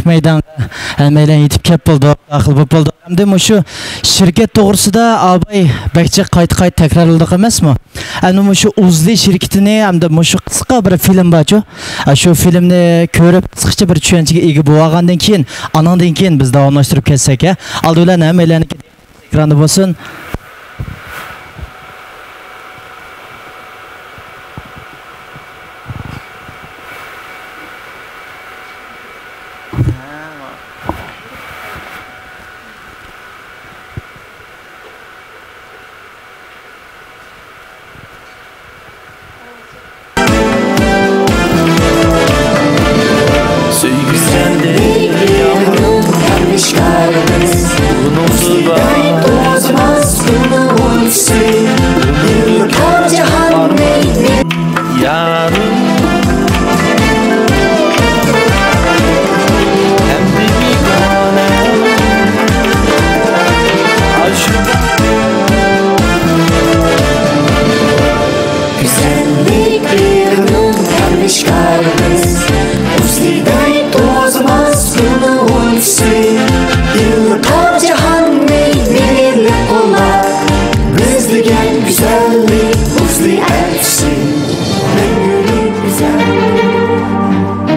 naq maydonga hammalar yetib kelib bo'ldi, daxil bo'ldi. Hamda shu shirkat to'g'risida Albay bakcha qayta takrorladik emasmi? Ana shu Uzli shirkatini hamda shu qisqa bir film bor-ku. Shu filmni ko'rib qisqacha bir tushunchaga ega bo'lgandan keyin, anandan keyin biz davomlashtirib ketsak, aldi bilan hammalarni ekranda bo'lsin.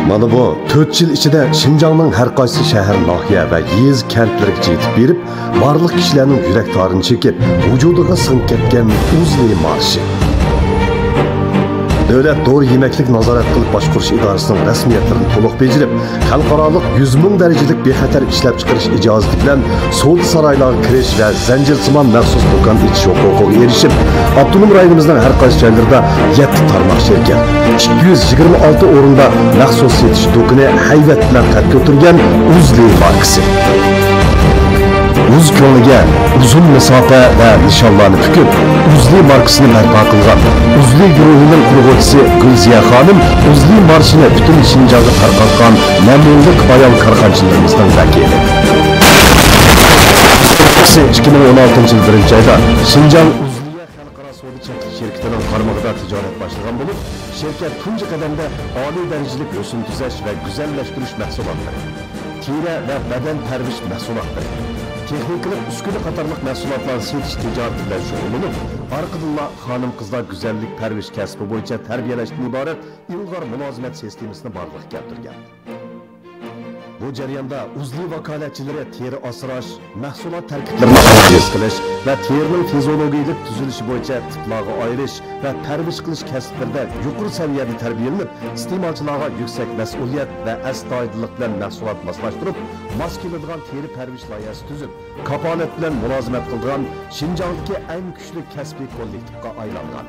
Mana bu 4 yil ichida Şinjanning har qaysi shahar, nahiya va yez kentlarga yetib berib, barliq kishilarning yurak torini chekib, vujudiga singib ketgan Uzli marshi. Davlat doğru yemeklik nazorat qilib boshqarish idorasining rasmiyatlarini to'liq bejirib, xalqaroliq 100 ming darajalik bexatar ishlab chiqarish ijozati bilan savdo saroylariga kirish va zanjirsimon maxsus do'kon ichish huquqiga erishib, avtonom rayonimizning har qaysi joylarida 7 tarmoq shirkat, 226 o'rinda maxsus setish do'koni hayvat bilan qad ko'targan Uzli markasi. Uz ko'ngliga uzun masofa va nishonlarni tikib, Uzli markasini barpo qilgan Uzli guruhining qurg'uvchisi Gulziya xonim Uzli marshini butun Şinjanga tarqatgan namunalik ayol korxonchilarimizning vakili. 2016 yil 1-oyda Şinjan Uzliya xalqaro savdo shirkatining qarmog'ida tijorat boshlagan bo'lib, shirkat tunji qadamda oliy darajalik yo'sin tuzash va go'zallashtirish mahsulotlari, teri va badan parvarish mahsulotlari, texniklik uskuna qatorliq mahsulotlar setish tijorati bilan shug'ullanib, orqadilla xonim-qizlar go'zallik parvarish kasbi bo'yicha tarbiyalashdan iborat ilg'or mulozimat sistemasini borliqqa keltirgan. Bu jarayonda Uzli vakolatchilari teri asrash, mahsulot tarkiblarini analiz qilish va terining fiziologiyalik tuzilishi bo'yicha tiplarga ayirish va parvarish qilish kasblarida yuqori saviyada tarbiyalanib, iste'molchilarga yuksak mas'uliyat va astoydillik bilan mahsulot moslashtirib, mos keladigan teri parvarish loyihasi tuzib, kapolat bilan mulozimat qilgan Şinjandagi eng kuchli kasbiy kollektivga aylangan.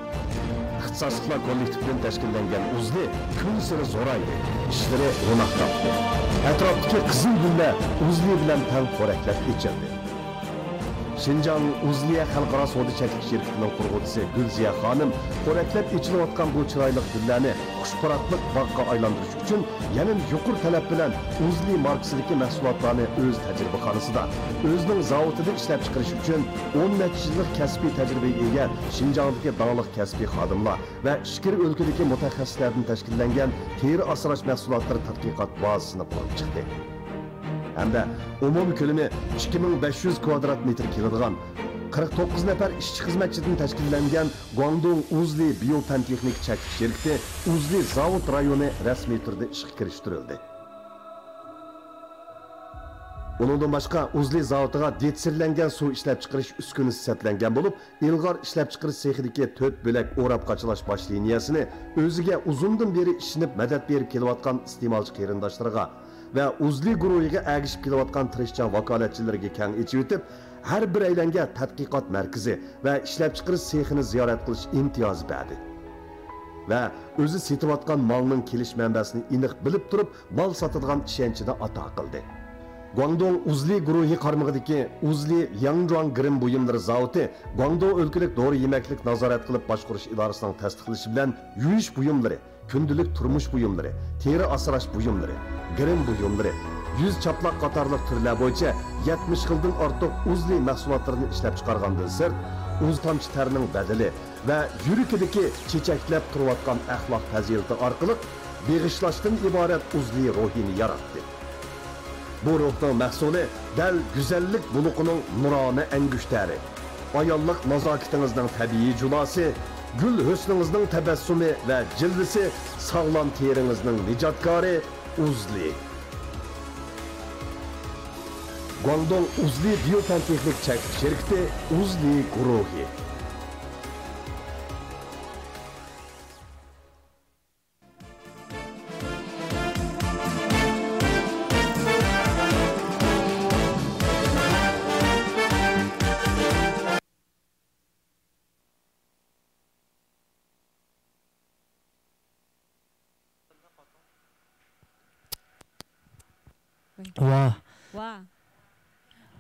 İxtisosliklar kollektividan tashkillangan Uzli kun sari zo'raydi, ishlari ro'naq topdi. Atrofdagi qizil gullar Uzli bilan tang qo'raklab ichildi. Şinjan Uzliya xalqaro savdo shirkatining qurg'uvchisi Gulziya xonim qo'raklab ichilayotgan bu chiroyli gullarni xushpuratlik bog'ga aylantirish uchun yana yuqori talab bilan Uzli markasidagi mahsulotlarni o'z tajribaxonasida, o'zining zavodida ishlab chiqarish uchun 10 necha yillik kasbiy tajribaga ega Şinjandagi da'liq kasbiy xodimlar va ishkir o'lkadagi mutaxassislardan tashkillangan teri asrash mahsulotlari tadqiqot bazasini qurib chiqdi. Hamda umum ko'lami 2500 kvadrat metr keladigan 49 nafar ishchi xizmatchidan tashkillangan Guangdong Uzli biotexnik shirkati Uzli zavod rayoni rasmiy turda ishga kirishtirildi. Undan boshqa Uzli zavodiga detsirlangan suv ishlab chiqarish uskunasi satlangan bo'lib, ilg'or ishlab chiqarish sexidagi 4 bo'lak o'rab qachilash bosh liniyasini o'ziga uzundan beri ishinib madad berib kelayotgan iste'molchi qarindoshlarga ve Uzli guruhiga agishib kelayotgan tirishchan vakolatchilarga keng ichib o'tib, har bir aylanga tadqiqot markazi va ishlab chiqarish sexini ziyorat qilish imtiyozi berdi. Va o'zi setayotgan malning kelish manbasini aniq bilib turib, mal sotadigan ishonchida ato qildi. Guangdong Uzli guruhi qarmog'idagi Uzli Yangzhuang Grim buyumlari zavodi Guangdong o'lkalik doğru yemeklik nazorat qilib boshqarish idorasining tasdiqlashi bilan yuvish buyumlari, kundulik turmush buyumlari, teri asrash buyumlari, grim buyumlari, yüz çaplaq qatorliq turlar bo'yicha 70 xildan ortiq Uzli mahsulotlarini ishlab chiqargandan sirt, uz tomchi tarning badali va yurikidagi chechaklab turayotgan axloq fazilati orqali beg'ishlashdan iborat Uzli ruhini yaratdi. Bu ruhning mahsuli dal go'zallik buluqining nurona angushtari. Ayollik nazokatingizning tabiiy julosi, gul husningizning tabassumi va jilvisi, sog'lom teringizning nijotkori Uzli. Guangdong Uzli Biotexnik Çakı şirketi Uzli Guruhi. Wow. Wow.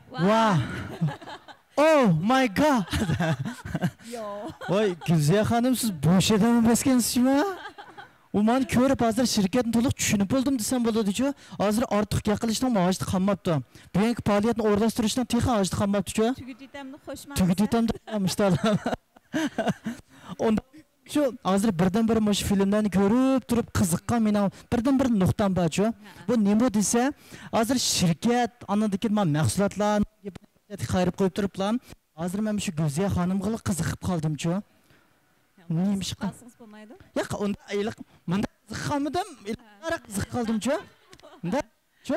Wow. Oh my god. Yo. Vay Gülziye Hanım siz boş edemem beskensiz mi? Uman körüp hazır şirketin toluk düşünüp oldum desem boladı. Hazır artık yakılıştan maaşlı kalmaptı. Büyük faaliyetin oradaştırıştan tek ağaçlı kalmaptı. Tügütütemni hoşman. Tügütütem de kalmıştı adam. Onda şu hazır birden bir şu filmlerini görüp durup kızıkkan mena birden bir noktam var şu. Bu nemo dese hazır şirket anladaki mahsulatlar xayrib qo'yib turibman. Hozir men shu Gülziye Hanımga qiziqib qoldim chu. Neymiş qil? Qalsınız bo'lmaydi. Yo'q, unda ayliq menda qiziqqanmidim, ilqara qiziqib qoldim chu. Unda chu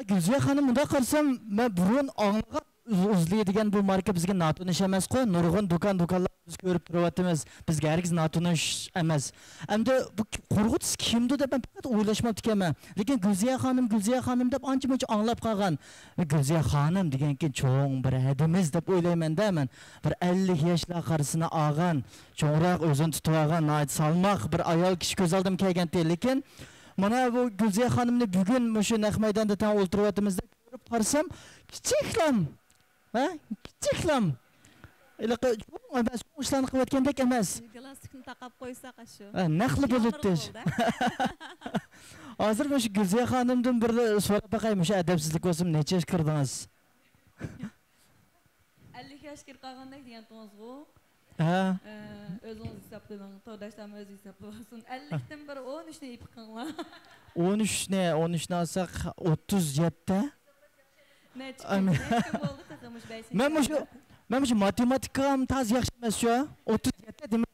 Gülziye Hanım unda qarsam men burun anglagan Uzli degan bu marka bizga natunish emas-ku. Nurg'un do'konlar biz ko'rib turyapmiz. Bizga hargiz natunish emas. Endi bu qo'rg'utis kimdi deb men faqat o'ylashmabdi ekanman. Lekin Gülziye Hanım deb ancha-muncha anglab qolgan. Gülziye Hanım deganki cho'ng bir hadimiz deb o'ylayman-da men. Bir 50 yoshlar qarisini olgan, cho'ngroq o'zini tutib olgan, salmoq bir ayol kishi ko'z oldim kelgan-da, lekin mana bu Gülziye Hanımni bugun shu naq maydonda tan o'ltiryapmizda ko'rib qarsam kichiklam. Ha? Kichiklam. Ilaqa emas, ishlarni qilayotgandek emas. Galstikni taqab qo'ysa qashu. Naqli bo'libdi. Hozir shu Gülziye Hanımdan bir so'rab baqaymi, shu adabsizlik bo'lsin, necha yosh kirdingiz? 50 yosh kirqagandek degan to'ng'izg'u. Ha. O'zingiz hisoblang, to'rdashdan o'zi hisoblasin. 50 dan bir 13 ni ipqinglar. 13 ne olsak 37. Necha bo'ldi taqamish baysin. Men shu matematikam taz yaxshi emas shu. 37 demak.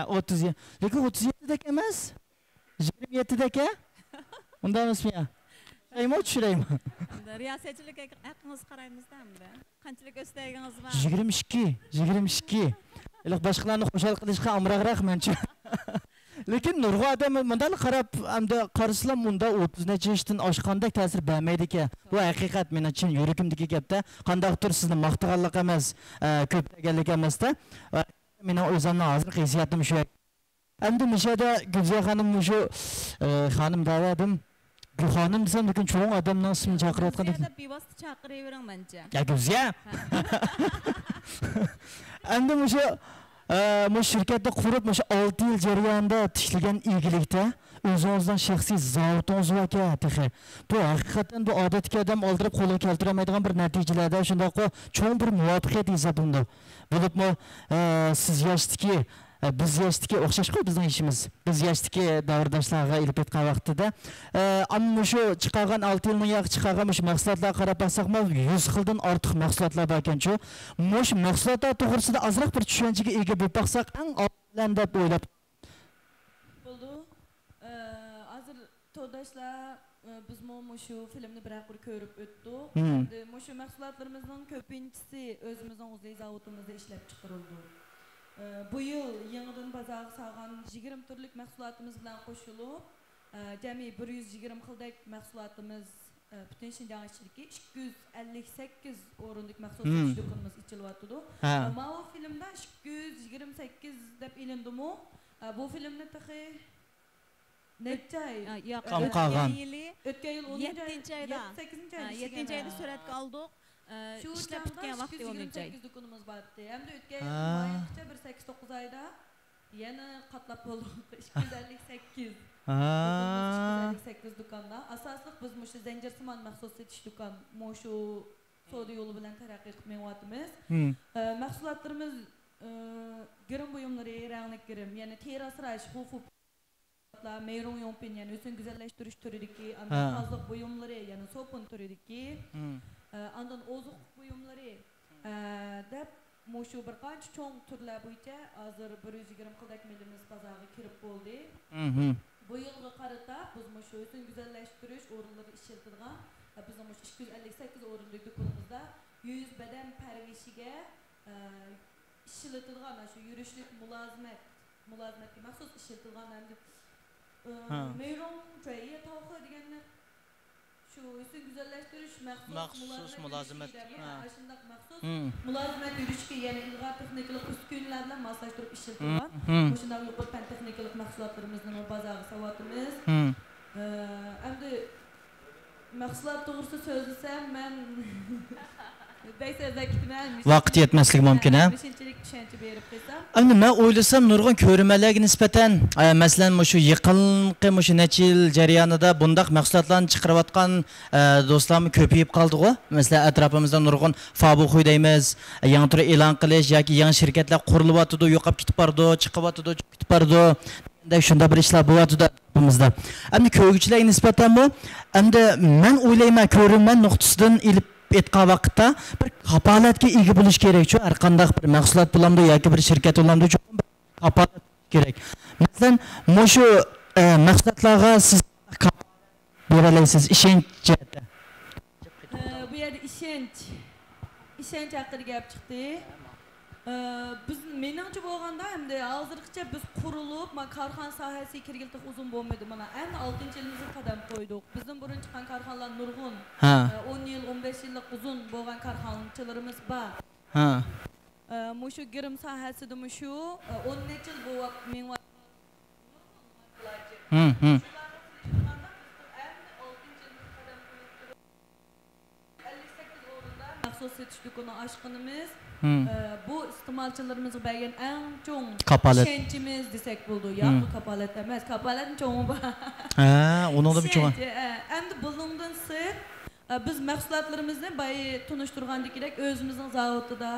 37. Lekin 37 dek emas. 27 dek a? Unda emasmi? Aymo tushiraymi? Riyosatchilikka haqqimiz qaraymiz-da hamda. Qanchalik o'staygingiz bor? 22. Iliq boshqalarni xo'shal qilishga amroqroq menchi. Lekin nurg'a odam bundan qarab, hamda qarislam unda 30 necha yoshdan oshgandek ta'sir bermaydi ekan. Bu haqiqat men uchun yuragimdagi gapda. Qandaqdir sizni maqtaganlik emas, ko'plaganlik emas-da. Meni o'zimning hozir hissiyotim shu. Endi mishada Gülziye Hanım shu xonim davadim. Gulxonim desam, lekin cho'ng odamning ismini chaqirayotgandek. Sizda bevosita chaqiravering mencha. Ya Gülziye. Endi bu şirkette qurib, 6 yil jarayonida tishlagan igilikda o'zingizdan shaxsiy zavodingiz bor ekan. Bu haqiqatan bu odatga odam oldirib qo'lga keltirolmaydigan bir natijalarda shundoq cho'ng bir muvaffaqiyat hisoblanadi. Bo'libmi siz yoshdiki biz yoshdiki o'xshash-ku bizning ishimiz. Biz yoshdiki davrdoshlarga ilib ketgan vaqtida ammo shu chiqargan 6 yilning yo'q chiqargan shu mahsulotlarga qarab baxsaqmi 100 xildan ortiq mahsulotlar bor ekan-ku. Shu mahsulotlar to'g'risida ozroq bir tushunchaga ega bo'lib baqsaq eng avval deb o'ylab bo'ldi. Hozir to'rdoshlar biz shu filmni bir aqir ko'rib o'tdik. Endi shu mahsulotlarimizning ko'pinchisi o'zimizning o'zlik zavodimizda ishlab chiqarildi. Bu yıl yanıdan bazar sağan 20 türlük mahsulatımız bilan qo'shilib, jami 120 xildek mahsulatımız bütün Şinjan işçiligi 258 o'rinlik mahsulot setish do'konimiz ichilyapti. Ama o filmda 228 deb ilindimi? Bu filmni taxi necha ay? Qolgan. O'tgan yil 7 oyda 7 oyda suratga oldik. Şu ishlab bitgan vaqt 10 do'konimiz bor edi. Hamda o'tgan yil maygacha bir 8-9 oyda yana qatlab bo'ldi 258. 258 do'konda. Asosliq biz shu zanjirsimon mahsulot setish do'kon, shu savdo yo'li bilan taraqqiy qilmayapmiz. Mahsulotlarimiz girim buyumlari, rangli girim, ya'ni teri asrash, xufuf mahsulotlar, meyron yompin, yani özün güzelleştiriş türüdeki, Ha. tazlık buyumları, yani sopun türüdeki, andan ozuq buyumları, dep Moşu bir qancha cho'ng turlar bo'yicha hozir 120 qildak milimiz bozorga kirib bo'ldi. Bu yilga qarata biz shu o'zini go'zallashtirish o'rinlari ishlatilgan. Bizning 258 o'rinli do'konimizda 100 badan parvishiga ishlatilgan shu yurishlik mulozimatga maxsus ishlatilgan hamda meyron joyi tavxi deganlar şu üstün güzelleştiriş maxsus mulozimat shundoq maxsus mulozimat yurishga yani ilg'or texnikalik uskunalar bilan moslashtirib ishlatilgan shundoq yuqori fan texnikalik mahsulotlarimizning bozorga savodimiz endi mahsulot to'g'risida so'zlasam men vaqt yetmasligi mumkin ha. Endi men o'ylasam nurg'un ko'rmalarga nisbatan masalan shu yaqinqi shu necha yil jarayonida bundaq mahsulotlarni chiqarayotgan do'stlarimiz ko'payib qoldi-ku. Masalan atrofimizda nurg'un fabuxuy deymiz, yangi tur e'lon qilish yoki yangi shirkatlar qurilyotdi, yo'qolib ketib bordi, chiqyotdi, ketib bordi. Shunda bir ishlar bo'lyotdi bizda. Endi ko'rguchilarga nisbatan bu endi men o'ylayman ko'rinma nuqtasidan ilib etgan vaqtda bir kapolatga ega bo'lish kerak-ku. Har qanday bir mahsulot bo'lamdi yoki bir shirkat bo'lamdi, kapolat kerak. Masalan, shu mahsulotlarga siz bera olasiz ishonch jihatda. Bu yerda ishonch haqida gap chiqdi. Biz meningcha bo'lganda hamda hozirgacha biz qurilib, korxona sohasiga kirgildi uzun bo'lmadi. Mana endi 6-yilimizni qadam qo'ydik. Bizning burun chiqqan korxonalar nurg'un. 10 yil, 15 yillik uzun bo'lgan korxonachilarimiz bor. Shu girim sohasida shu 10 necha yil bo'lib men maxsus setish do'koni ochganimiz bu iste'molchilarimizga bergan eng cho'ng ishonchimiz desak bo'ldi. Yo'q, bu kapolat emas, kapolatning cho'ngi bor. Uningda bir cho'ng. Endi bundan sirt biz mahsulotlarimizni bayi tunishtirgandek o'zimizning zavodida,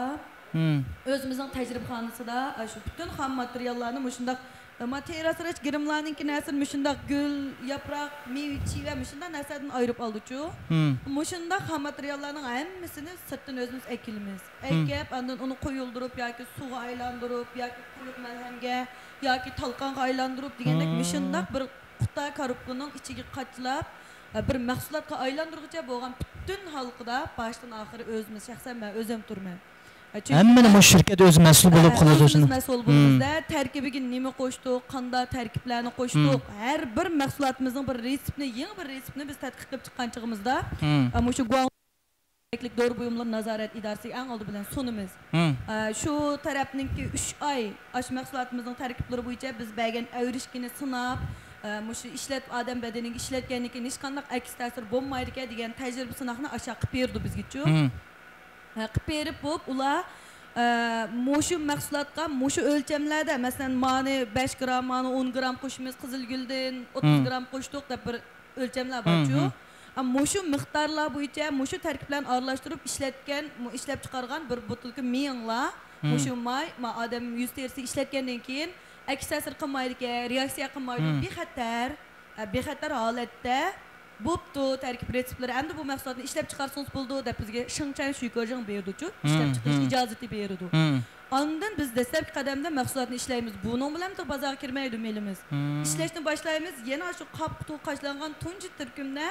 o'zimizning tajribaxonasida shu butun xam materiallarni shundoq materiallar girimlarninki nasr shundoq gul, yaproq, meva, chiva shundoq narsadan ayirib oldi-chu. Shundoq xam materiallarning hammasini sirtdan o'zimiz ekilamiz. Ekib, andan uni qo'yildirib yoki suvga aylantirib yoki quyuq malhamga yoki talqonga aylantirib degandek shundoq bir quta korobkaning ichiga qachlab bir mahsulotga aylantirguncha bo'lgan butun halqida boshdan oxiri o'zimiz shaxsan men o'zim turman. Hammani bu shirkat o'zi mas'ul bo'lib qoladi o'shini. Mas'ul bo'libdi. Tarkibiga nima qo'shdik, qanday tarkiblarni qo'shdik, har bir mahsulotimizning bir retseptini, yangi bir retseptni biz tadqiq qilib chiqqan chig'imizda, shu guvohlik dori buyumlar nazorat idorasiga eng oldi bilan sunimiz. Shu tarafninki 3 oy ash mahsulotimizning tarkiblari bo'yicha biz bergan avrishkini sinab, shu ishlat odam badaniga ishlatganlikka hech qanday aks ta'sir bo'lmaydi degan tajriba sinoqni aşağı qilib berdi bizga-chu. Qilib berib ular shu mahsulotga shu o'lchamlarda masalan mani 5 gram, mani 10 gram qo'shimiz qizilguldan 30 gram qo'shdik deb bir o'lchamlar bor-chu. Shu miqdorlar bo'yicha shu tarkiblarni aralashtirib ishlab chiqargan bir butilka miyinglar shu may odam yuz terisi ishlatgandan keyin aks ta'sir qilmaydi, reaksiya qilmaydi, bexatar holatda bo'pti tarkib retseptlari endi bu mahsulotni ishlab chiqarsangiz bo'ldi deb bizga shingchan shuykojing berdi-chu, ishlab chiqarish ijozati berdi. Ondan biz dastlabki qadamda mahsulotni ishlaymiz. Buning bilan bozorga kirmaydi melimiz. Ishlashni boshlaymiz. Yana shu qop qashlangan tunji turkumda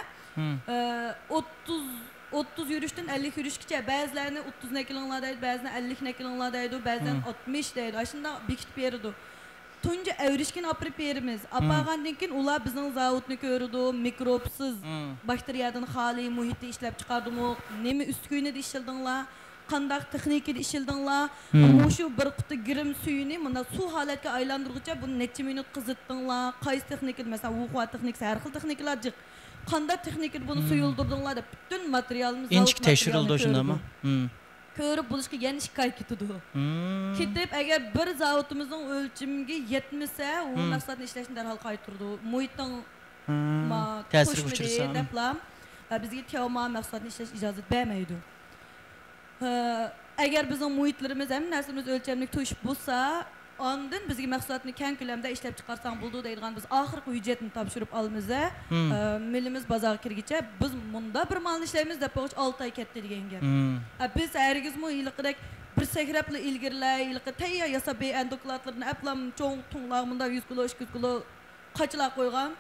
30 yurishdan 50 yurishgacha ba'zilarini 30 nakilinglar deydi, ba'zilarini 50 nakilinglar deydi, ba'zilarini 60 deydi. Shunda bekitib berdi. Tunji avrishkini olib beramiz. Olgandan keyin ular bizning zavodni ko'rdi, mikrobsiz, bakteriyadan xoli muhitda ishlab chiqardimi, nima uskunida ishildinglar, qanday texnikada ishildinglar. Shu bir quti girim suyini mana suv holatga aylantirguncha buni necha minut qizitdinglar, qaysi texnikada masalan vuxva texnikasi har xil texnikalar jiq. Qanday texnikada buni suyuldirdinglar deb butun materialimiz inchik tekshirildi shundami? Ko'rib bo'lishga yana shikoyat ketdi. Ketib agar bir zavodimizning o'lchimiga yetmasa, u mahsulotni ishlashni darhol qaytardi. Muhitning ta'sir uchirsa deblam bizga tevma mahsulotni ishlash ijozat bermaydi. Agar bizning muhitlarimiz ham narsamiz o'lchamlik to'shib bo'lsa, Ondan bizga mahsulotni keng ko'lamda ishlab chiqarsang bo'ldi deydigan biz oxirgi hujjatni topshirib olamiz. Millimiz bozorga kirgicha biz bunda bir malni ishlaymiz deb qo'yish 6 oy ketdi degan gap. Biz hargizmi yilqirak bir sakrapli ilgirlar, yilqi tayyor yasab be'an dokladlarni aplam cho'ng tunglag'mında 100 kilo, 200 kilo qachilab qo'ygan.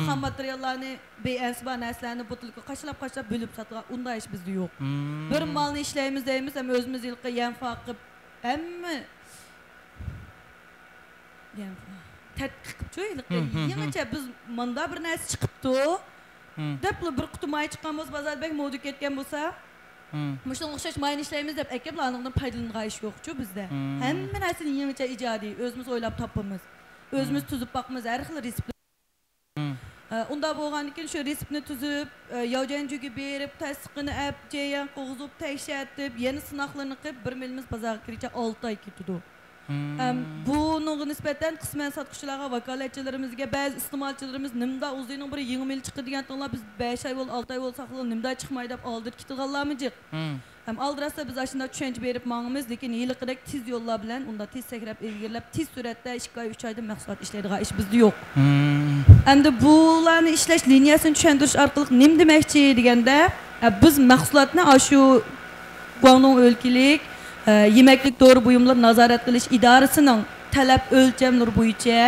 Xam materiallarni be'ansi bor narsalarni butilga qachlab bo'lib sotgan. Unday ish bizda yo'q. Bir malni ishlaymiz deymiz, ham o'zimiz yilqi yanfa qilib hamma tadqiq qilib yangicha biz manda bir narsa chiqibdi deb bir quti may chiqqan bo'lsa bozorda moda ketgan bo'lsa mushunga o'xshash mayni ishlaymiz deb akab ulardan foydalangan ish yo'q-ku bizda. Hamma narsani yangicha ijodiy o'zimiz o'ylab topamiz. O'zimiz tuzib boqamiz har xil resep. Unda bo'lgandan keyin shu reseptni tuzib, yovjanjuga berib, tasdiqini olib, jeyan qo'g'izib, tekshirib, yana sinoqlarni qilib, bir milimiz bozorga kirguncha 6 oy ketdi. Bunga nisbatan qisman sotuvchilarga, vakolatchilarimizga, ba'zi iste'molchilarimiz nimda o'zining bir yangi mil chiqdi degan to'g'ri biz 5 oy bo'l, 6 oy bo'l saqlab nimda chiqmaydi deb oldirib ketganlarmi jiq. Ham aldirasa biz ashunda tushuncha berib mangimiz, lekin yiliqidek tez yo'llar bilan unda tez sakrab ilgirlab, tez suratda 2 oy 3 oyda mahsulot ishlaydigan ish bizda yo'q. Endi bularni ishlash liniyasini tushuntirish orqali nima demoqchi deganda, biz mahsulotni shu Guangdong o'lkalik yemeklik doğru buyumlar nazaret qilish idorasining talab o'lchamlari bo'yicha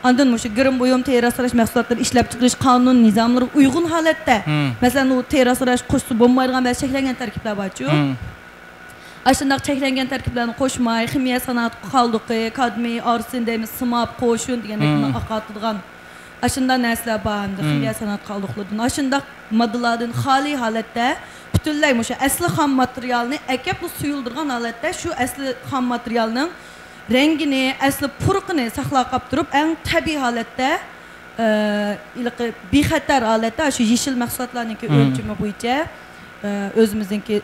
ondan shu girim buyum terasalash mahsulotlar ishlab chiqarish qonun nizomlariga uyg'un holatda masalan u terasalash qo'shsa bo'lmaydigan ba'zi cheklangan tarkiblar bor-ku. Ashunday cheklangan tarkiblarni qo'shmay ximiya sanoat qoldiqi, kadmiy, arsen deymiz, simab, qo'shun deganlarni oqatadigan ashunday narsalar bor. Ximiya sanoat qoldiqlardan ashunday moddalardan xoli holatda butunlay shu asli xam materialni akabli suyuldirgan holatda shu asli xam materialning rangini, asli purqini saqlab qolib turib, eng tabiiy holatda bexatar holatda shu yeshil mahsulotlarning o'lchami bo'yicha o'zimizningki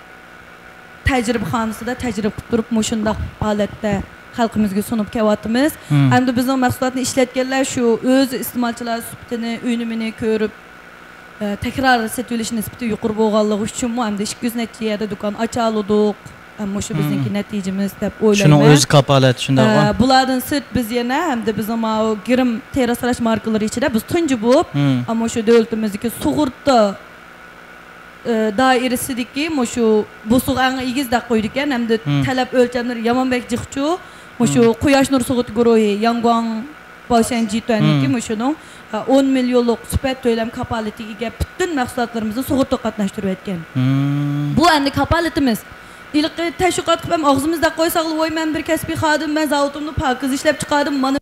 tajribaxonasida tajriba qilib turib, shunday holatda xalqimizga sunib kelyapmiz. Endi bizning mahsulotni ishlatganlar shu o'z iste'molchilar sifatini, unumini ko'rib tekrar setilish nisbati yuqori bo'lganligi uchunmi hamda 200 necha yerda do'kon ochaladik. Ammo shu bizningki natijamiz deb o'ylayman. Shuning o'z kapolat shunday. Bulardan sirt biz yana hamda bizning girim terasalash markalari ichida biz tunji bo'lib, ammo shu davlatimizdagi sug'urta doirasidagi shu busuq egizda qo'ydik ekan hamda talab o'lchamlari Yamanbek jiqchu shu Quyosh nur sug'urta guruhi Yangon Boşanji tuaniki shuning 10 millionlik sifat to'lam kapolatiga ega butun mahsulotlarimizni sug'urta qatnashtirib etgan. Bu endi kapolatimiz. İlqi tashviqot qilib ham og'zimizda qo'ysak, voy men bir kasbiy xodim, men zavodimni pokiz ishlab chiqardim, mana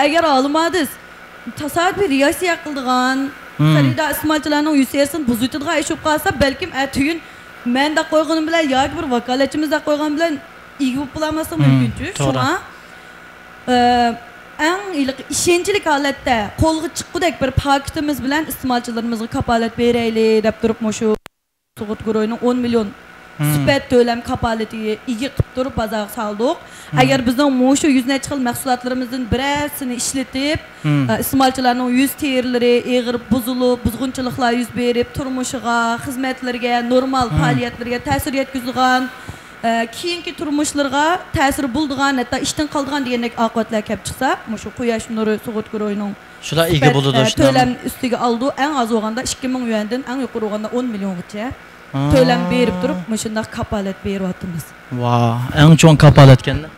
agar olmadingiz, tasodif riyosiya qildigan, xarida iste'molchilarning yusersini buzitadigan ish bo'lib qolsa, balkim tugun menda qo'yganim bilan yoki bir vakolatchimizda qo'ygan bilan ega bo'lib qolmasa mumkin-ku. Shuna eng ishonchli holatda qo'lga chiqqudek bir paketimiz bilan iste'molchilarimizga kapolat beraylik deb turib shu sug'urta guruhining 10 million sifat to'lam kapolatiga ega qilib turib bozorga soldik. Agar bizning shu 100 necha xil mahsulotlarimizdan birasini ishlatib, iste'molchilarning yuz terilari eg'ir buzilib, buzg'unchiliklar yuz berib, turmushiga, xizmatlarga, normal faoliyatlarga ta'sir yetkazgan, keyingi turmushlarga ta'sir bo'ldigan, hatto ishdan qoldigan degandek oqibatlar kelib chiqsa, shu Quyosh nuri sug'urta guruhining shular ega bo'ladi shunday. To'lam ustiga oldi, eng oz bo'lganda 2000 yuandan eng yuqori bo'lganda 10 milliongacha to'lam berib turib, shunday kapolat beryapmiz. Vau, eng cho'ng kapolat ekanda.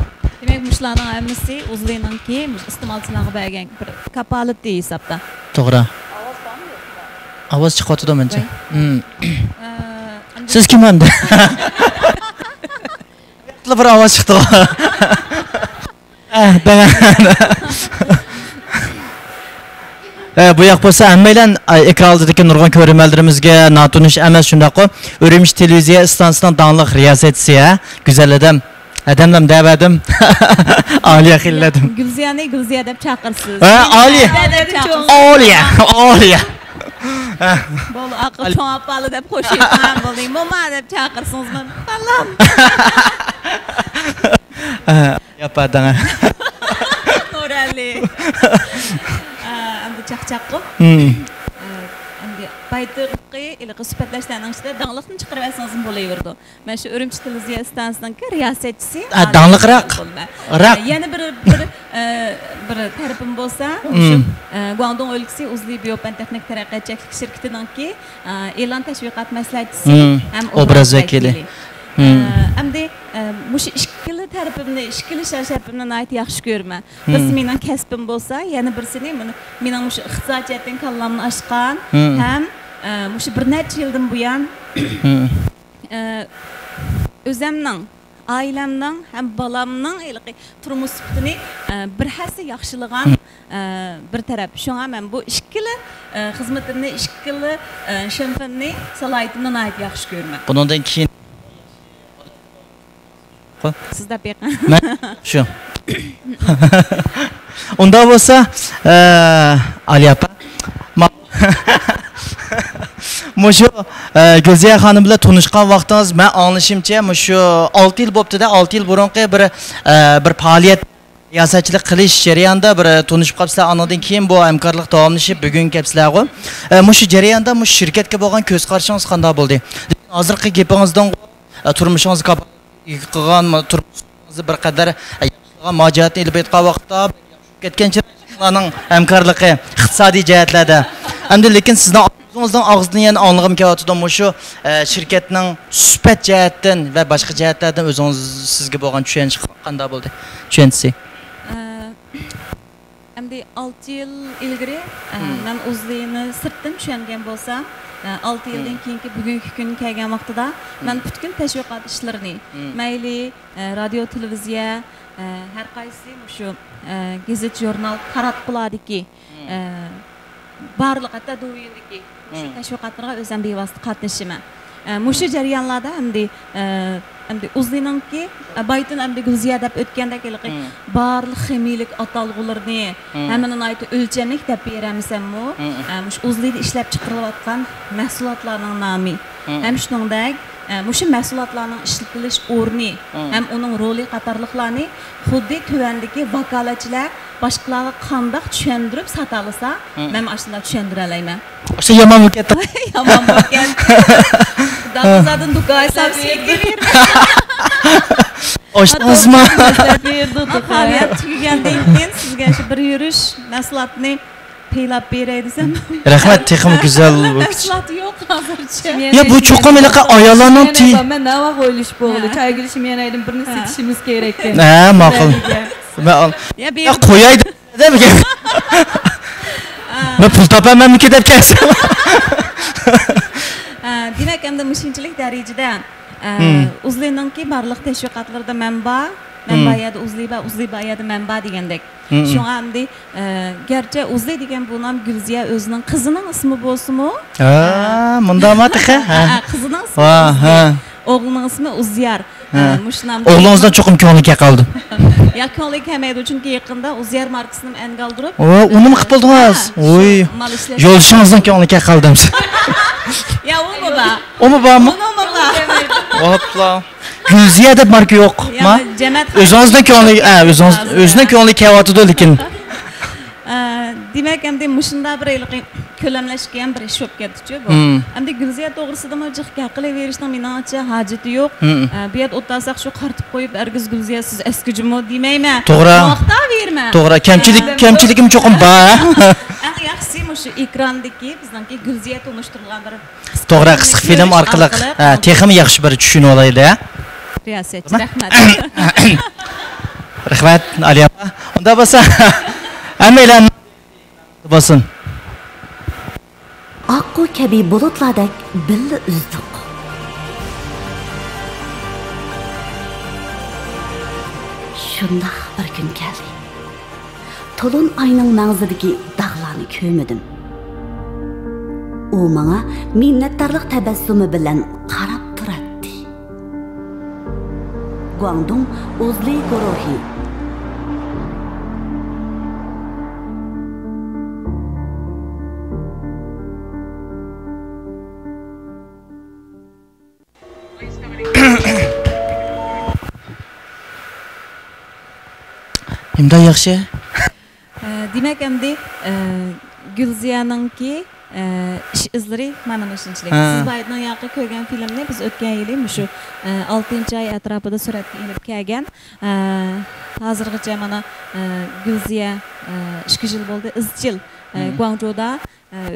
Demak, mushlarning hammasi o'zlariningki iste'molchilarga bergan bir kapolat hisobda. To'g'ri. Ovoz chiqyapti mencha. Siz kim endi? Bir ovoz chiqdi. Bu yoq bo'lsa hammalar ekrandagi nurg'on ko'rmallarimizga notunish emas shundaqo Urumchi televiziya stansiyasining donliq riyosatchisi Güzelledim. Adamlar davadim. Oliya xilladim. Gulziya deb chaqirsiz. Oliya. Oliya. Bo'l aql cho'apalı deb qo'shilgan bo'ling. Mo'ma deb chaqirsizmi? Alloh. Yapadang. Nurali. Endi chaqchaq qilib. Endi baytırlıqı ilə söhbətləşdənin içində dağlıqni çıxarıb əsasın bo'laverdi. Mən şu Ürümçi televiziya stansiyasının riyasetçisi. Dağlıqraq. Yana bir tərəfim bolsa, Guangdong өлkəsi Uzli Biopan Texnik Taraqqiyatçılık şirkətinin ki elan təşviqat məsləhətçisi həm obraz vəkili. Əmdi muş işkili tərəfimni, işkili şərşəfimdən ait yaxşı görmə. Birisi mənim kəsbim bolsa, yəni birisini mənim muş iqtisadiyyatdan kallamını aşqan, həm muş bir neçə ildən bu yan özümdən, ailəmdən, həm balamdan turmuş sübutini bir həssə yaxşılığan bir tərəf. Şuna mən bu işkili xizmətimni, işkili şənfimni salayətimdən ait yaxşı görmə. Bundan keyin Siz de beğen. Şu. Onda olsa Ali apa. Muşu Gülziya xanım bilan tanışgan vaqtınız men anlaşımcha muşu 6 yil bo'pti-da, 6 yil burunqi bir faoliyat siyosatchilik qilish jarayonida bir tanishib qolibsizlar. Anadan keyin bu hamkorlik davomlashib bugun kelibsizlar-ku. Muşu jarayonda mush shirkatga bo'lgan ko'z qarashingiz qanday bo'ldi? Hozirgi gapingizdan turmushingiz qilgan turmushingizni bir qadar yaxshilagan mojaratni ilib aytgan vaqtda ketganchilarning hamkorligi iqtisodiy jihatlarda hamda lekin sizning o'zingizning og'zidan yana anlig'im kelyapti shu shirkatning sifat jihatdan va boshqa jihatlardan o'zingiz sizga bo'lgan tushunish qanday bo'ldi? Tushunchisi. Hamda 6 yil ilgari men o'zligini sirtdan tushungan bo'lsam 6 yildan keyingi bugungi kun kelgan vaqtida men butkul tashviqot ishlarini mayli radio televiziya har qaysi shu gazet jurnal qarab qoladiki barliq hatta do'yindiki shu tashviqotlarga o'zim bevosita qatnashaman. Mushu jarayonlarda hamda o'zliningki baytin hamda Gulziya deb o'tgandek barliq ximiylik atalg'ularni hammaning aytib o'lchamlik deb beramisanmi? Mush o'zlikda ishlab chiqarilayotgan mahsulotlarning nomi. Ham shuningdek mushu mahsulotlarning ishlatilish o'rni ham uning roli qatorliqlarni xuddi tuvandagi vakolatchilar boshqalarga qandoq tushuntirib satalasa, men ashuna tushuntira olaman. O'sha yomon bo'lgan. Yomon bo'lgan. Davozadın duqay savsiyaga berdi. Oştunuzmu? Faoliyat tugagandan keyin sizga shu bir yurish mahsulotni peylab beray desam. Rahmat, texnik güzel. Mahsulot yo'q hozircha. Ya bu cho'qim ilaqa ayollarning men nava qo'yilish bo'ldi. Chaygilishim yana edim birini setishimiz kerak ekan. Ha, ma'qul. Ya qo'yay deb gap. Men pul topamanmi deb kelsam. Demak, hamda mushinchilik darajada o'zliningki barliq tashviqotlarda manba yada uzli yada manba degandek. Shunga hamda garchi uzli degan bu nom Gulziya o'zining qizining ismi bo'lsa-mu? Ha, mundamati ha. Qizining ismi. Ha. O'g'lining ismi Uzyar. O'g'lingizdan cho'qim ko'ngilga qoldi. Ya ko'ngilga kelmaydi, chunki yaqinda Uzyar markasini engaldirib. Uni nima qilib qo'ldingiz? Voy. Yo'lishingizdan ko'ngilga qoldim. Ya umuba. Umuba. Hopla. Gulziya deb marka yo'qmi? O'zingizdan ko'ngilga, o'zining ko'ngilga kelyapti lekin. Demak, hamda mushunda bir ko'lamlashgan bir ish bo'lib ketdi-ku bu. Hamda Gulziya to'g'risida jiqqa qilaverishning meningcha hojati yo'q. Bu yerda o'tsaq shu qartib qo'yib, argiz Gulziya siz eskijimi demayman. To'g'ri. Maqtaverma. To'g'ri, kamchiligim cho'qim bor. Eng yaxshisi shu ekrandagi bizningki Gulziya tunishtirilgan bir to'g'ri qisqa film orqali texnik yaxshi bir tushunib olaydi. Riyosatchi, rahmat. Rahmat Ali apa. Unda bo'lsa hammalar bo'lsin. Аққу kabi bulutlardek billa uzdik. Shundoq bir kun keldi. To'lin oyning mag'zidagi dog'larni ko'rmadim. U menga minnatdorlik tabassumi bilan qarab turardi. Guangdong Uzli guruhi Imda yaxshi. Demak, hamda Gulziyaningki ish izlari mana shunchalik. Ha. Siz Baytning yoqqa ko'rgan filmni biz o'tgan yili shu 6-oy atrofida suratga ilib kelgan. Hozirgacha mana Gulziya 2 yil bo'ldi izchil Guangzhouda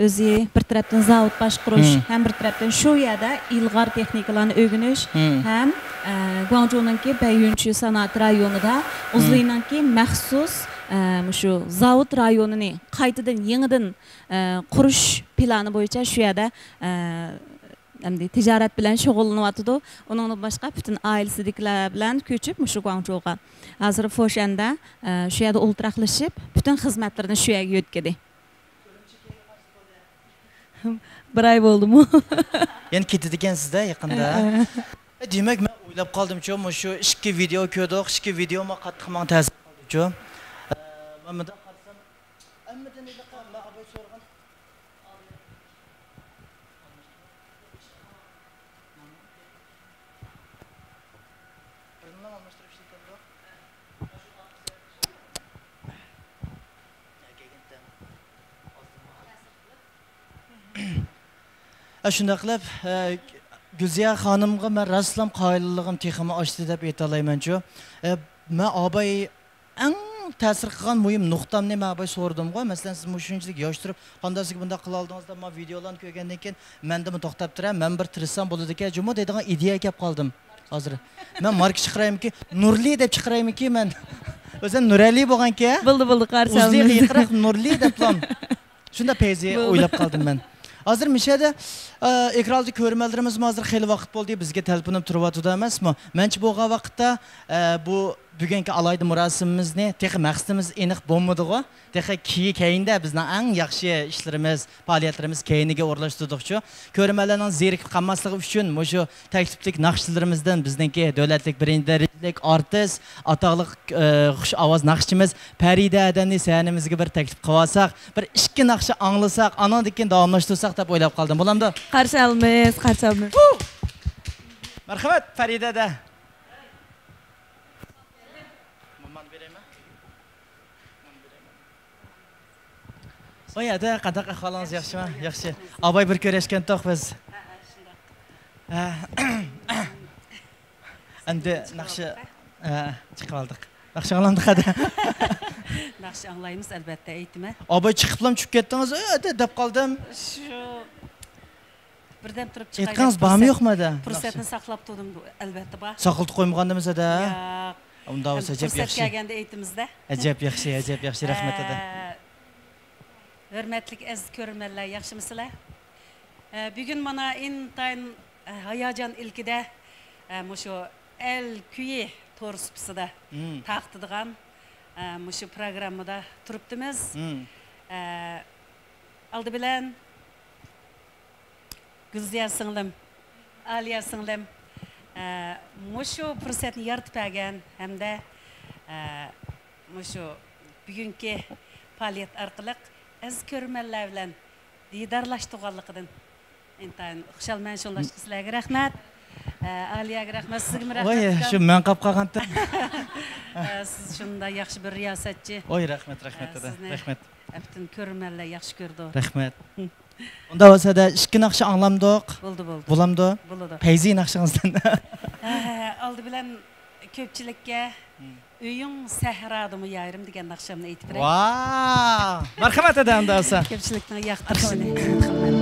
o'zi bir tarafdan zavod boshqarish ham bir tarafdan shu yerda ilg'or texnikalarni o'rganish ham Guangzhou'ningki Baiyunchi sanoat rayonida o'zlarininki maxsus shu zavod rayonini qaytadan yangidan qurish plani bo'yicha shu yerda endi tijorat bilan shug'ullanyotdi. Uningdan boshqa butun oilasidagilar bilan ko'chib shu Guangzhouga hozir Foshanda shu yerda o'ltiraqlashib butun xizmatlarini shu yerga yo'tkadi. Bir ay bo'ldi-mu? Yani ketdi ekansizda yaqinda. Demak, men o'ylab qoldim-ku, shu ikki video ko'rdik, ikki videoma qattiq men ta'sir qildi-ku. Mana bundan qarasam, hammadan ilaqa men abay so'rgan. Shunday qilib, Gulziya xonimga men raslam qoyilligim teximi ochdi deb aytalayman-ku. Men abay eng ta'sir qilgan muhim nuqtamni men abay so'rdim-ku. Masalan, siz shunchalik yosh turib, qandaysiz bunda qila oldingizda men videolarni ko'rgandan keyin menda men to'xtab turam, men bir tirissam bo'ladi ekan, juma deydigan ideya kelib qoldim. Hozir men marka chiqaraymi-ki, Nurli deb chiqaraymi-ki men. O'zim Nurali bo'lgan-ki. Bo'ldi qarshi olamiz. O'zli yiqiraq Nurli deb plan. Shunda peyzi o'ylab qoldim men. Hozir mishada ekranda ko'rmalarimiz hozir xeyli vaqt bo'ldi, bizga talpinib turyapti emasmi? Menchi bo'lgan vaqtda bu bugungi alayda murosimimizni texi maqsadimiz aniq bo'lmadi-ku. Texi keyinda bizning eng yaxshi ishlarimiz, faoliyatlarimiz keyiniga o'rlashtirdik-ku. Ko'rmalarning zerikib qolmasligi uchun shu takliflik naqshlarimizdan bizningki davlatlik birinchi darajalik artist, atoqliq xush ovoz naqshchimiz Farida Adamni sahnimizga bir taklif qilsak, bir ikki naqsha anglasak, andan keyin davomlashtirsak deb o'ylab qoldim. Bo'lamdi? Qarshi olmaymiz, qarshi olmaymiz. Marhamat Farida da. Oyada qanaqa ahvolingiz yaxshimi? Yaxshi. Abay bir ko'rishgan to'q biz. Endi naqshi chiqib oldik. Naqshi anglandik hada. Naqshi anglaymiz albatta aytma. Abay chiqiblam tushib ketdingiz, deb qoldim. Shu birdan turib chiqay. Aytqangiz bormi yo'qmi da? Fursatni saqlab turdim albatta bor. Saqilib qo'ymagandimizda? Yo'q. Unda bo'lsa ajab yaxshi. Fursat kelganda aytimizda. Ajab yaxshi, rahmat eda. Hürmetlik aziz ko'rmanlar, yaxshimisizlar? Bugun mana intayin hayajon ilkida shu el kuyi to'g'risida taqtidigan shu programmada turibdimiz. Aldı bilan Gulziya singlim, Aliya singlim shu fursatni yaratib bergan hamda shu bugungi faoliyat orqali az ko'rmanlar bilan diydorlashtirganligidan intayin xushalman shunlashdi sizlarga rahmat. Aliyaga rahmat, sizga rahmat. Voy, shu men qolib qolganda. Siz shunda yaxshi bir riyosatchi. Voy, rahmat eda. Rahmat. Butun ko'rmanlar yaxshi ko'rdi. Rahmat. Unda bo'lsa-da ikki naqsha anglamdiq. Bo'ldi. Bo'lamdi? Bo'ldi. Payzi naqshingizdan. Oldi bilan ko'pchilikka uying sahradimi yayrim degan naqshamni aytib beraman. Vau! Marhamat eda unda bo'lsa. Ko'pchilikning yoqtirishini qilaman.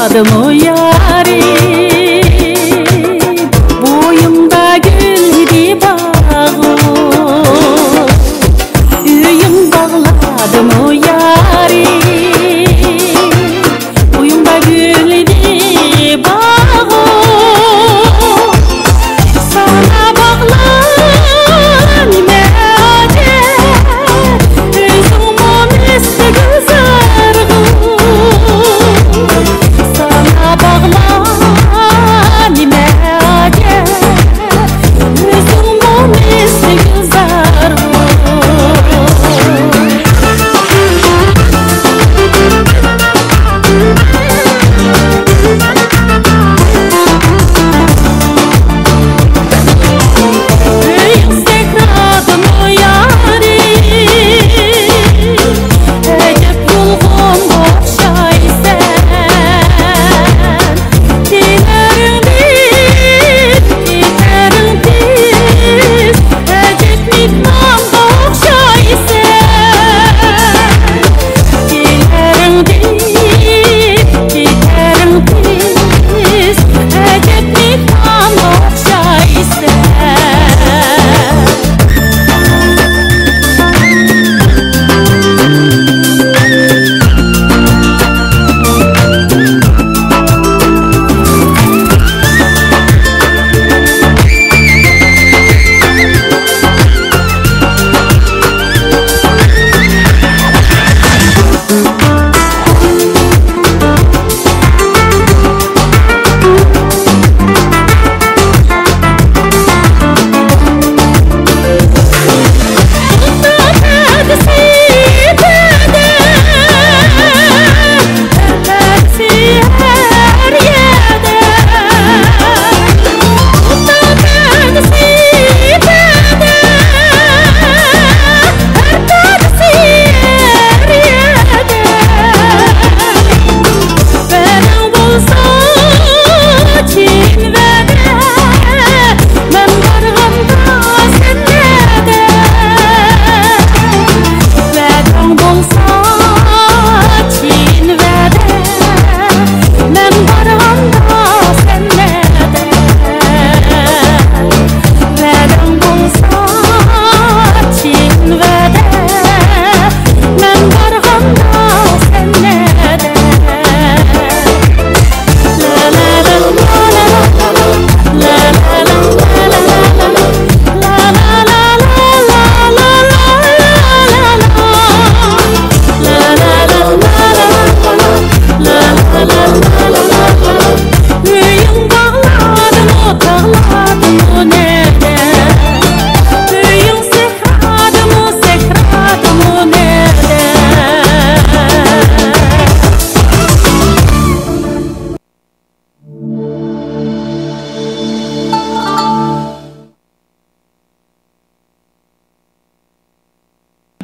sakladım o yari. Boyumda güldi bağı, üyüm bağladım o yari. Boyumda güldi bağı, sana bağlan imece, üzümün üstü güzargı. Sana bağlan imece, üzümün üstü güzargı.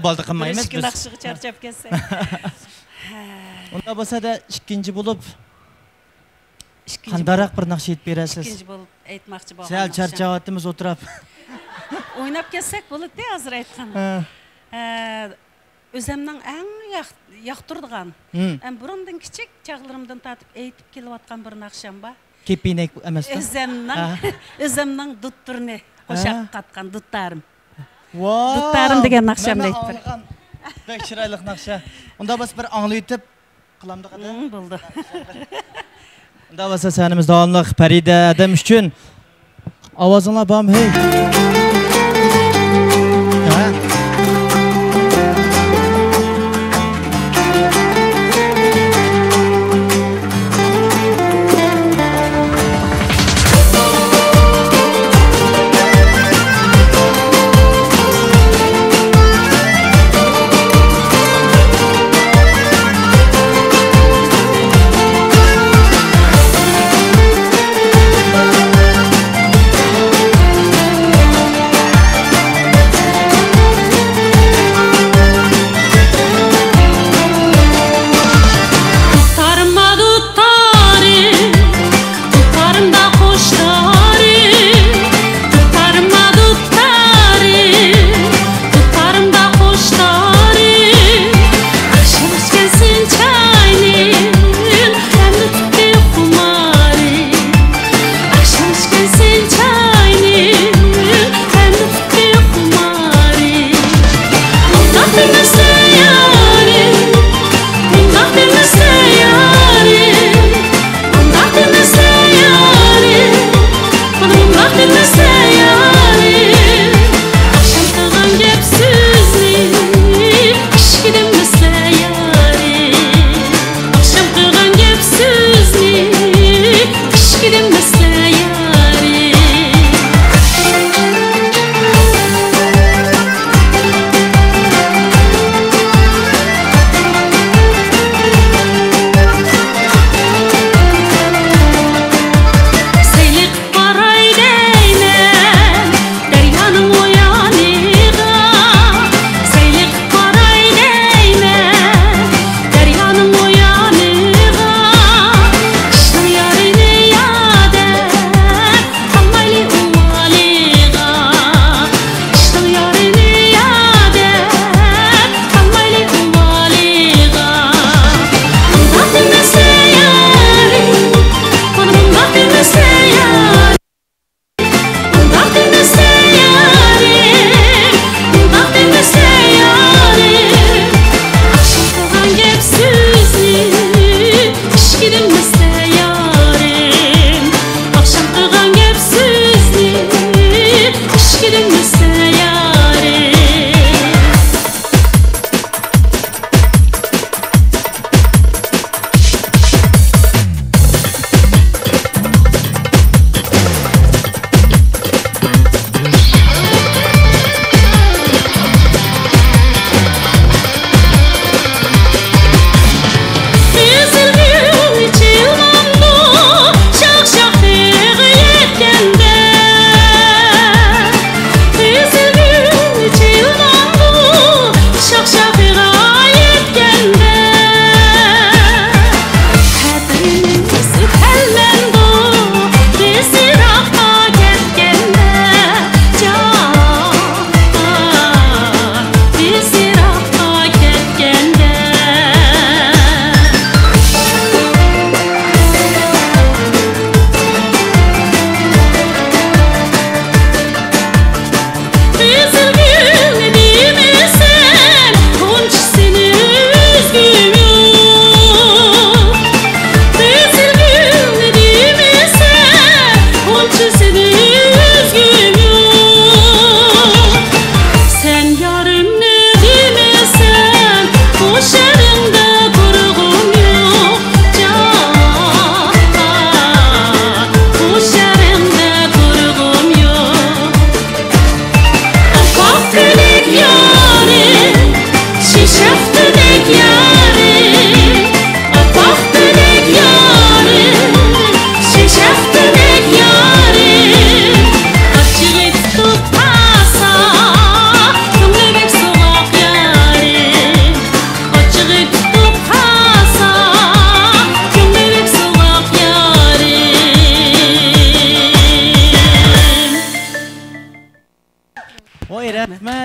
Baldı qilmaymiz biz. Naqshiga charchab kelsa. Unda bo'lsa da ikkinchi bo'lib qandaroq bir naqsh aytib berasiz. İkinci bo'lib aytmoqchi bo'lgan. Sal charchavotimiz o'tirib. O'ynab kelsak bo'ladi, hozir aytgan. O'zimning eng yoqtirdigan, burundan kichik chaqlarimdan tatib aytib kelayotgan bir naqsham bor. Kepinek emasmi? O'zimning dutturni qo'shaq qatgan duttarim. Wow! Duttarim degan naqshamni aytib. Bek chiroyli naqsha. Unda biz bir anglaytib qilamdi qada. Bo'ldi. Unda bo'lsa sanimiz davomli Farida adam uchun ovozinglar bormi? Hey.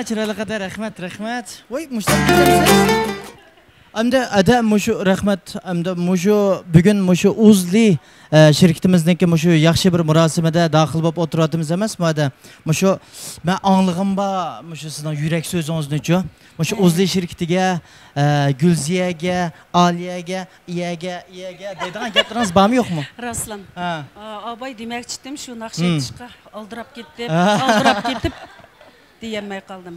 chiroyli qadar rahmat. Voy, mushtaq qilamiz. Hamda ada mushu rahmat, hamda mushu bugun mushu Uzli şirketimizniki mushu yaxshi bir murosimada daxil bo'lib o'tiryapmiz emasmi ada? Mushu men anglig'im bor, mushu sizning yurak so'zingizni-chi. Mushu Uzli şirketiga, Gulziyaga, Aliyaga, iyaga deydigan gaplaringiz bormi yo'qmi? Raslan. Ha. Abay demoqchidim, shu naqsh aytishga aldirab ketib diyemay qoldim.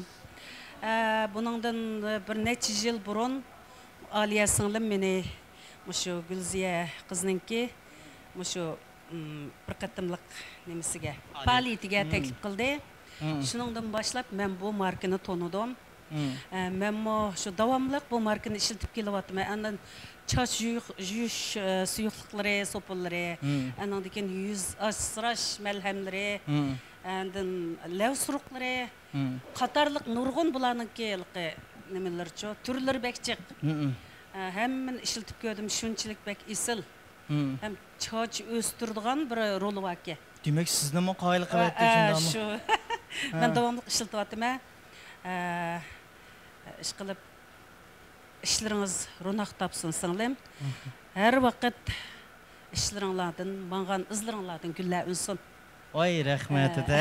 Buningdan bir necha yil burun Aliya singlim meni mushu Gulziya qizninki mushu bir qatimliq nimasiga faoliyatiga taklif qildi. Shuningdan boshlab men bu markani tonidim. Men shu davomliq bu markani ishlatib kelyapman. Andan choch yuyish suyuqliklari, so'pillari, andan keyin yuz asrash malhamlari, andan lav suruqlari, qatorliq nurg'un bularniki nimalarcha turlari bekchiq. Hamman ishlatib ko'rdim, shunchalik bek isil. Ham choch o'stiradigan bir roli bor ekan. Demak, sizni nima qoyil qilyapti shundami? Shu. Men davomli ishlatyapman. Ish qilib ishlaringiz ro'naq topsin singlim. Har vaqt ishlaringlardan, mengan izlaringlardan gullar unsin. Voy, rahmat ada.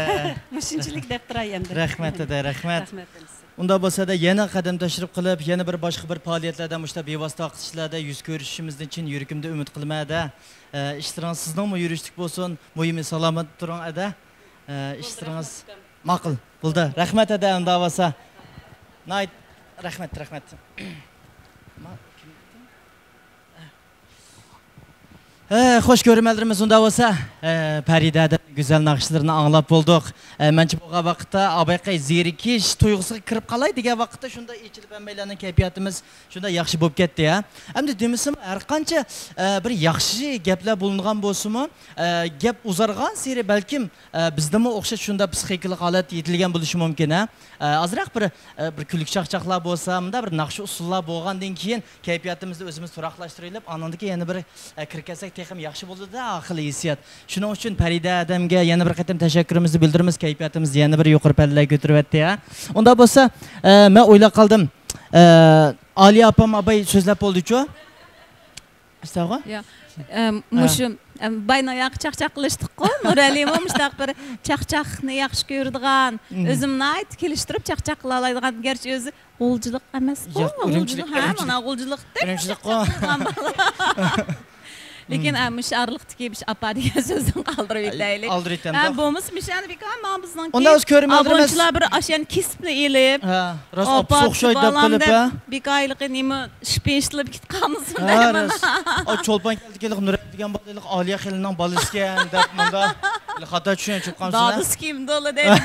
Shunchalik deb turay endi. Rahmat ada, rahmat. Unda bo'lsa-da yana qadam tashrif qilib, yana bir boshqa bir faoliyatlarda mushta bevosita vaqtlarda yuz ko'rishimizdan chin yuragimda umid qilmadi. Ishlaringiz sizningmi yurishlik bo'lsin, muhimi salomat turing ada. Ishlaringiz ma'qul bo'ldi. Rahmat ada, unda bo'lsa. Nayt, rahmat. Xo'sh ko'rmalarimiz unda bo'lsa, Paridada go'zal naqshlarni anglab bo'ldik. Mencha bu vaqtda Abayqay zerikish tuyg'usiga kirib qolay degan vaqtda shunda ichilib hammalarning kayfiyatimiz shunda yaxshi bo'lib ketdi ya. Hamda demisam har qancha bir yaxshi gaplar bo'lingan bo'lsa-mu, gap uzargan seri balkim bizdami o'xshash shunda psixikalik holat yetilgan bo'lishi mumkin ha. Azroq bir kullik chaqchaqlar bo'lsa, bunda bir naqsh usullar bo'lgandan keyin kayfiyatimizni o'zimiz turaqlashtirib, anandagi yana bir kirkasak texim yaxshi bo'ldi-da, aqli hissiyat. Shuning uchun Farida adamga yana bir qatam tashakkurimizni bildiramiz, kayfiyatimizni yana bir yuqori pallaga ko'taryapti ya. Unda bo'lsa, men o'ylab qoldim. Aliya opam abay so'zlab bo'ldi-ku. Istag'a? Yo'q. Mushu baynoyoq chaqchaq qilishdik-ku. Nuralima mushtaq bir chaqchaqni yaxshi ko'radigan, o'zimni aytib kelishtirib chaqchaq qila oladigan, garchi o'zi g'uljilik emas-ku. Ha, mana g'uljilikda. Lekin musharliqdagi bir apa degan so'zni qoldirib o'taylik. Qoldirib o'tamiz. Bo'lmasa mishani bekam bizning. Unda o'z ko'rmalarimiz. Abonchilar bir ashyan kisbni elib. Ha, rost o'xshaydi deb qilib ha. Bekayliq nima shpeshtlab ketganmiz. O cho'lpon keldik Nurat degan bolalar Aliya xilining bolasiga deb bunda xato tushunib chiqqansizlar. Dadis kim doli deydi.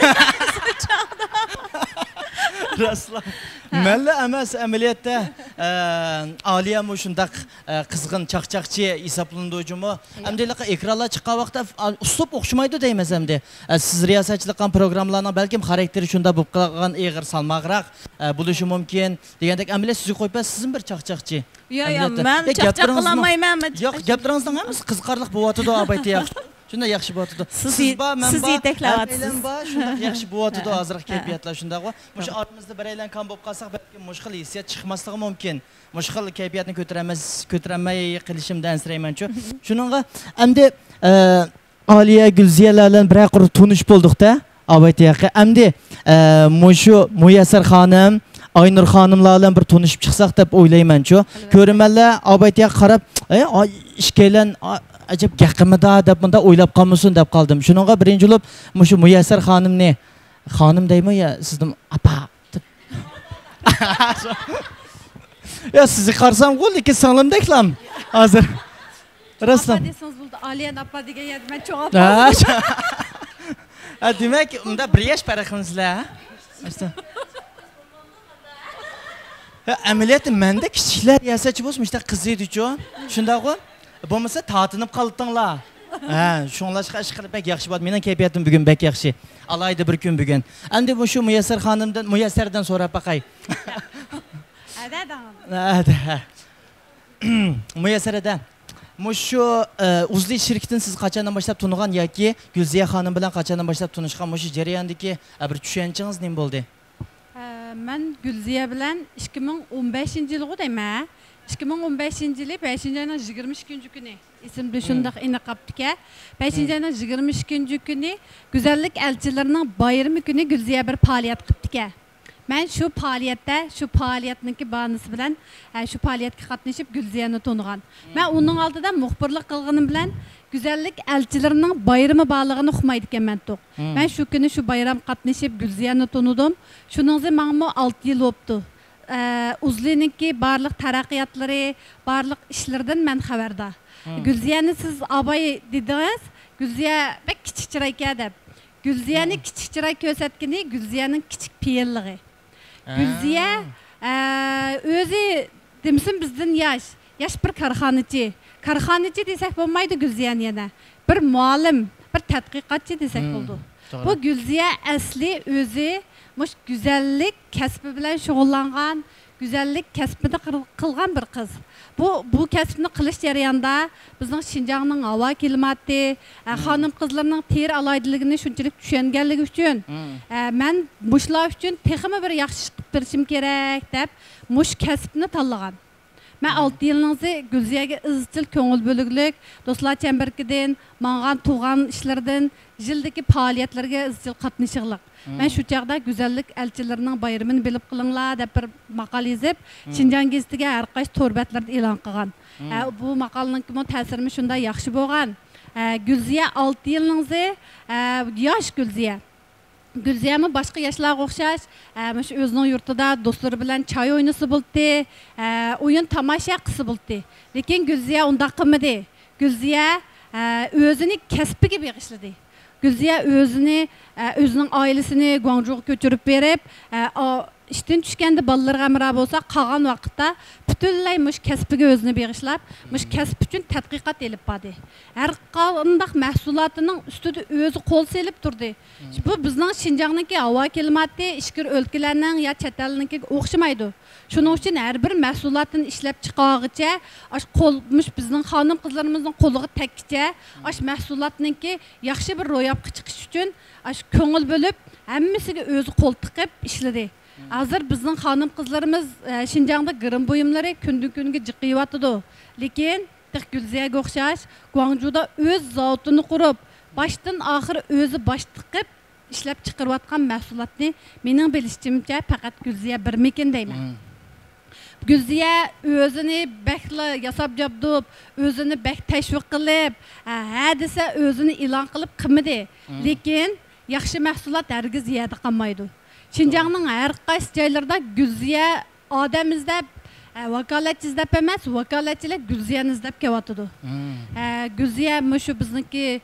Raslan. Malla emas amaliyotda Aliya mu shundaq qizg'in chaqchaqchi hisoblanuvchimi? Hamdiliq ekranlar chiqqan vaqtda uslub o'xshamaydi deymiz hamda. Siz riyosatchilik qilgan programmalarning balkim xarakteri shunda bo'lib qolgan eg'ir salmoqroq bo'lishi mumkin. Degandek amaliyot sizni qo'yib sizin bir chaqchaqchi. Yo'q, men chaqchaq qilmayman. Yo'q, gaplaringizning hammasi qiziqarli bo'lyapti-da abayta yaxshi. Shunda yaxshi bo'lyapti. Siz yetaklavyapsiz. Shunda yaxshi bo'lyapti-da hozir kayfiyatlar shunda. O'sha ortimizda biraylan kam bo'lib qolsak, balki mushkil hissiyat chiqmasligi mumkin. Mushkil kayfiyatni ko'taramay qilishimdan ansirayman-ku. Shuningga endi Aliya Gulziyalar bilan bir qurib tunish bo'ldik-da. Abayta yaqa. Endi mushu Muyassar xonim Aynur xonimlar bilan bir tunishib chiqsak deb o'ylayman-ku. Ko'rmanlar Abaytaga qarab, ishkaylan ajab gaqimida deb bunda o'ylab qolmasin deb qoldim. Shuningga birinchi bo'lib mushu Muyassar xonimni xonim deymi yo sizning apa deb. Ya sizni qarsam qo'liki singlimdeklam. Hozir. Raslan. Apa desangiz bo'ldi. Aliya apa degan yerda men cho'g'ab. Demak, unda bir yosh farqimizlar. Amaliyot menda kichiklar yasachi bo'lsa, qiz edi-ku. Shundaq-ku. Bo'lmasa tatinib qoldinglar. Ha, shunlashqa ish qilib bek yaxshi bo'ldi. Mening kayfiyatim bugun bek yaxshi. Alayda bir kun bugun. Endi bu shu Muyassar xonimdan, Muyassardan so'rab baqay. Ada. Muyassarada. Mushu Uzli shirkatini siz qachondan boshlab tunigan yoki Gulziya xonim bilan qachondan boshlab tunishgan mushu jarayondagi bir tushanchingiz nima bo'ldi? Ben Gülziye bilen 2015 yılı deyim. 2015 yılı 5. ayının 22. günü isimli şundaq eni kaptıke. 5. ayının 22. günü güzellik elçilerinin bayramı günü Gülziye bir faaliyet kaptıke. Ben şu faaliyetninki bağınısı bilen şu faaliyetke katlaşıp Gülziye'ni tonuğan. Ben onun altıda muhbirlik kılgınım bilen güzellik elçilerinin bayramı bağlığını okumaydı ben toq. Ben şu günü şu bayram katlaşıp Gülziye'ni tonudum. Şunun zamanı 6 yıl oldu. Uzlininki barlık taraqqiyatları, barlık işlerden ben xabarda. Gülziye'ni siz abay dediniz, Gülziye bek kiçik çırayken dep. Gülziye'ni kiçik çıray kösetkini Gülziye'nin kiçik piyelliği. Gülziye özü demsin bizden yaş bir karxanıcı. Karxanıcı desek olmaydı Gülziye'nin yana. Bir muallim, bir tədqiqatçı desek oldu. Bu Gülziye asli özü güzellik kesbi bilen şoğullanğan, güzellik kesbini kılgan bir kız. Bu kesbini kılış jarayanda bizning Şinjanning hava klimatı, hanım kızlarının ter alaydılığını şunçalik düşengenligi üçün men muşlar üçün texmi bir yaxshi qilib berishim kerak deb muş kesbini tanlagan. Ben 6 yılınızı Gülziye'ye izchil köngül bölüklük, dostlar çemberkiden, mağan tuğan işlerden, jildeki faaliyetlerge izchil katnışıqlıq. Ben şu çağda güzellik elçilerinin bayramını bilip kılınla dep bir makal yazıp Şinjan gezitiga her qaysı torbetlerde ilan qılgan. Bu makalının kimi təsirimi şunda yaxşı bolğan. Gülziye 6 yılınızı yaş Gülziye. Gülziye'min başka yaşlarga oxşaş, özünün yurtida dostları bilen çay oynası buldu, oyun tamaşa qısı buldu. Lekin Gülziye onda qılmadı. Gülziye özünü kesbi gibi işledi. Gülziye özünün ailesini Guangzhouga köçürüp berip, işten düşkende balalarga mira bolsa, qalgan vaqtda bütünlay muş kesbiga özünü begişlap, muş kesb üçün tədqiqat elip badi. Her qandaq mahsulatının üstüde özü qol selip durdu. Bu bizning Şinjangniki hava klimatı işkir өлкелернең ya chet elninki o'xshamaydi. Şunun üçün her bir mahsulatını işlep chiqargıcha, qolmuş bizning xanım qızlarımızın qoluga tekkicha, mahsulatninki yaxshi bir ro'yobga chiqish üçün ko'ngil bo'lib, hammasiga o'zi qo'l tiqib ishladi. Hazır bizning xanım qızlarımız Şinjangda gırım buyumları kündün künge jiqiyatıdı. Lekin Gülziye'ge o'xshash Guangzhouda öz zavodini qurib, başdan axir özü baş tiqib ishlab chiqarayotgan mahsulotni mening bilishimcha faqat Gülziye bir mekin deyman. Gülziye özünü bekli yasab jabdıb, özünü bek təşviq qilib, hadisa özünü ilan qilib qilmadi. Lekin yaxshi mahsulot hargiz yeyadi qolmaydi. Şinjanning her qaysi joylarida Gülziye odam izlab, vakalatchi izlab emas, vakalatchilar Gülziyeni izlab kelyapti. Gülziye mushu bizniki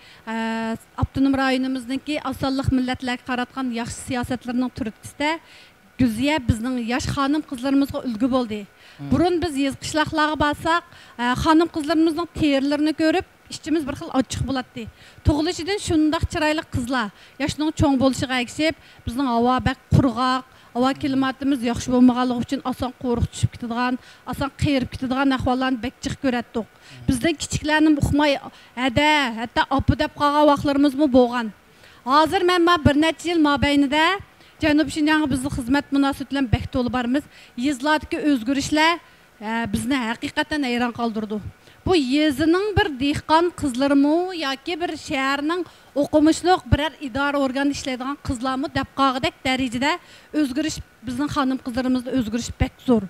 Abdunum rayonimizniki asonliq millatlarga qaratgan yaxshi siyosatlarining turtkisida Gülziye bizning yosh xonim qizlarimizga ulgu bo'ldi. Burun biz qishloqlarga borsak, xonim qizlarimizning terilarini ko'rib, İşçimiz bir xil açıq bulatdı. Toğuluşidan şundaq çıraylı qızlar, yaşının çoğ bolışıqa əksib, bizning hava bək qurğaq, hava klimatımız yaxşı bolmağanlığı üçün asan qoruq düşüb gitadigan, asan qeyirib gitadigan ahvallarni bək jiq görətdik. Bizden kiçiklərni uqmay, hətta apı dep qalğan vaqtlarımızmı bolğan. Hazır mən bir neçə yil mabeynida Cənub Şinjanğa bizning xizmat münasibətlə bək dolu barımız, yezlardakı özgürüşlər bizni həqiqətən heyran qaldırdı. Bu yezinin bir dehqon qizlarımı yoki bir shaharning o'qimishliq birer idora organida ishlaydigan qizlarmi deb qolg'idek darajada o'zgarish bizning xonim qizlarimizda o'zgarish pek zo'r.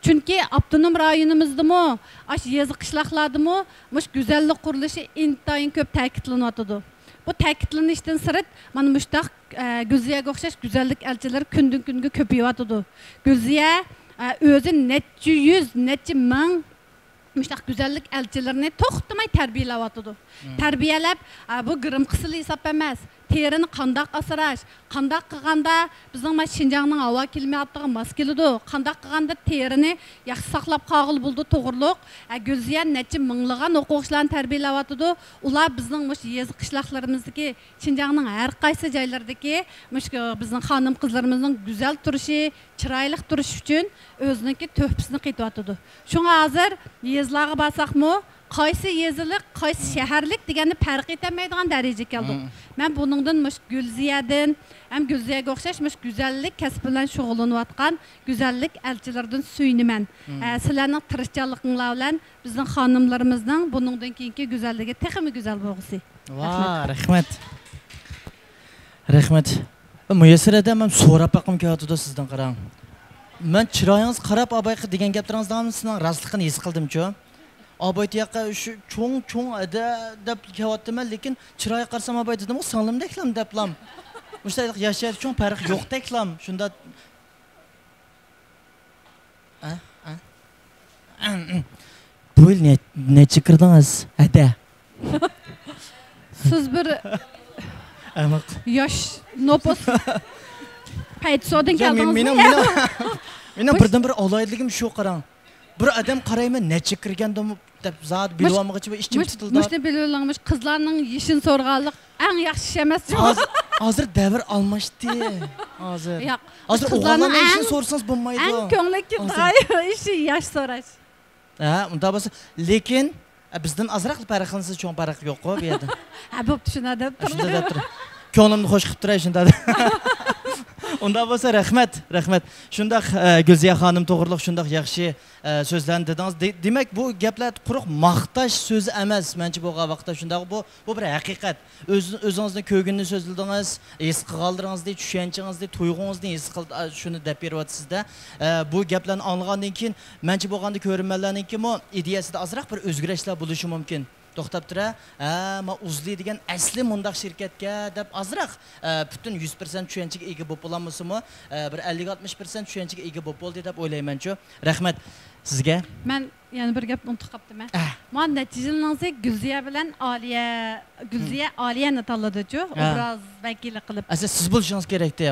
Chunki Abdunum rayonimizdami, yezi qishloqlardami mush go'zallik qurilishi intayin ko'p ta'kidlanyotdi. Bu ta'kidlanishdan sirt mana mushtaq Gülziye'ga o'xshash go'zallik elchilari kundan kunga ko'payyotdi. Gülziye o'zi necha yuz, necha ming müştaq güzellik elçilerini toxtamay tərbiyələvatıdı. Tərbiyələb bu qırım qısılı hesab emas. Terini qandaq asıraş, qandaq qığanda bizning Şinjanning hava klimatıga mos keladi. Qandaq qığanda terini yaxşı saqlab qağıl buldu to'g'riliq. Gülziye necha minglag'an o'quvchilarni tərbiyələvatıdı. Ular bizning yezi qishloqlarimizdagi Şinjanning har qaysi joylaridagi bizning xonim qizlarimizning go'zal turishi, chiroyli turishi uchun o'ziniki to'hpisini qaytayotidu. Shunga hozir yezlarga borsaqmi, qaysi yezilik, qaysi shaharlik deganni farq etolmaydigan darajaga keldik. Men buningdan mush Gulziyadan, ham Gulziyaga o'xshash mush go'zallik kasbi bilan shug'ullanayotgan go'zallik elchilaridan suyunaman. Sizlarning tirishchanliginglar bilan bizning xonimlarimizning buningdan keyingi go'zalligi texmi go'zal bo'lg'isi. Va, rahmat. Rahmat. Muyassirada men so'rab baqim kelyapti sizdan qarang. Men chiroyingiz qarab abayqi degan gaplaringizdan sizning rostligini his qildim-ku. Abay yoqqa shu cho'ng deb kelyaptiman, lekin chiroy qarsam abay dedim, singlimdeklam deblam. Mushaylik yashaydi cho'ng farq yo'qdeklam. Shunda Bu yil necha kirdingiz? Ada. Siz bir Amiq. yosh nopos payt so'dan keldingizmi? Meni birdan bir olayligim shu qarang. Bir odam qarayman necha kirgandim deb zot bilolmaguncha ishchim tutildi. Mushni bilolmamış qizlarning yishin so'rganlik eng yaxshi ish emas. Hozir davr almashdi. Hozir. Yo'q. Hozir o'g'illarning ishini so'rsangiz bo'lmaydi. Eng ko'ngilli ishi yosh so'rash. Ha, unda bo'lsa, lekin bizdan azroq farq qilsa cho'ng farq yo'q-ku bu yerda. Ha, bo'p tushunadi. Shunda deb tur. Ko'nglimni xo'sh qilib turay shunda. Unda bo'lsa rahmat. Shunda Gulziya xonim to'g'riliq shunday yaxshi so'zlarni dedingiz. Demak, bu gaplar quruq maqtash so'zi emas. Mencha bo'lgan vaqtda shunday bu bir haqiqat. O'zingizning ko'ngilni so'zladingiz, his qilganlaringizni, tushanchangizni, tuyg'ungizni his qilib shuni deb beryapsizda. Bu gaplarni anglagandan keyin mencha bo'lganda ko'rinmalarninki mo ideyasida azroq bir o'zgarishlar bo'lishi mumkin. To'xtab tura, ma Uzli degan asli mundaq shirkatga deb azroq butun 100% tushunchaga ega bo'lib qolamizmi? Bir 50-60% tushunchaga ega bo'lib bo'ldi deb o'ylayman-ku. Rahmat sizga. Men yana bir gapni unutib qoldim. Men natijalarni Gulziya bilan Gulziya Oliyani tanladi-ku, obraz vakili qilib. Siz bo'lishingiz kerak-da.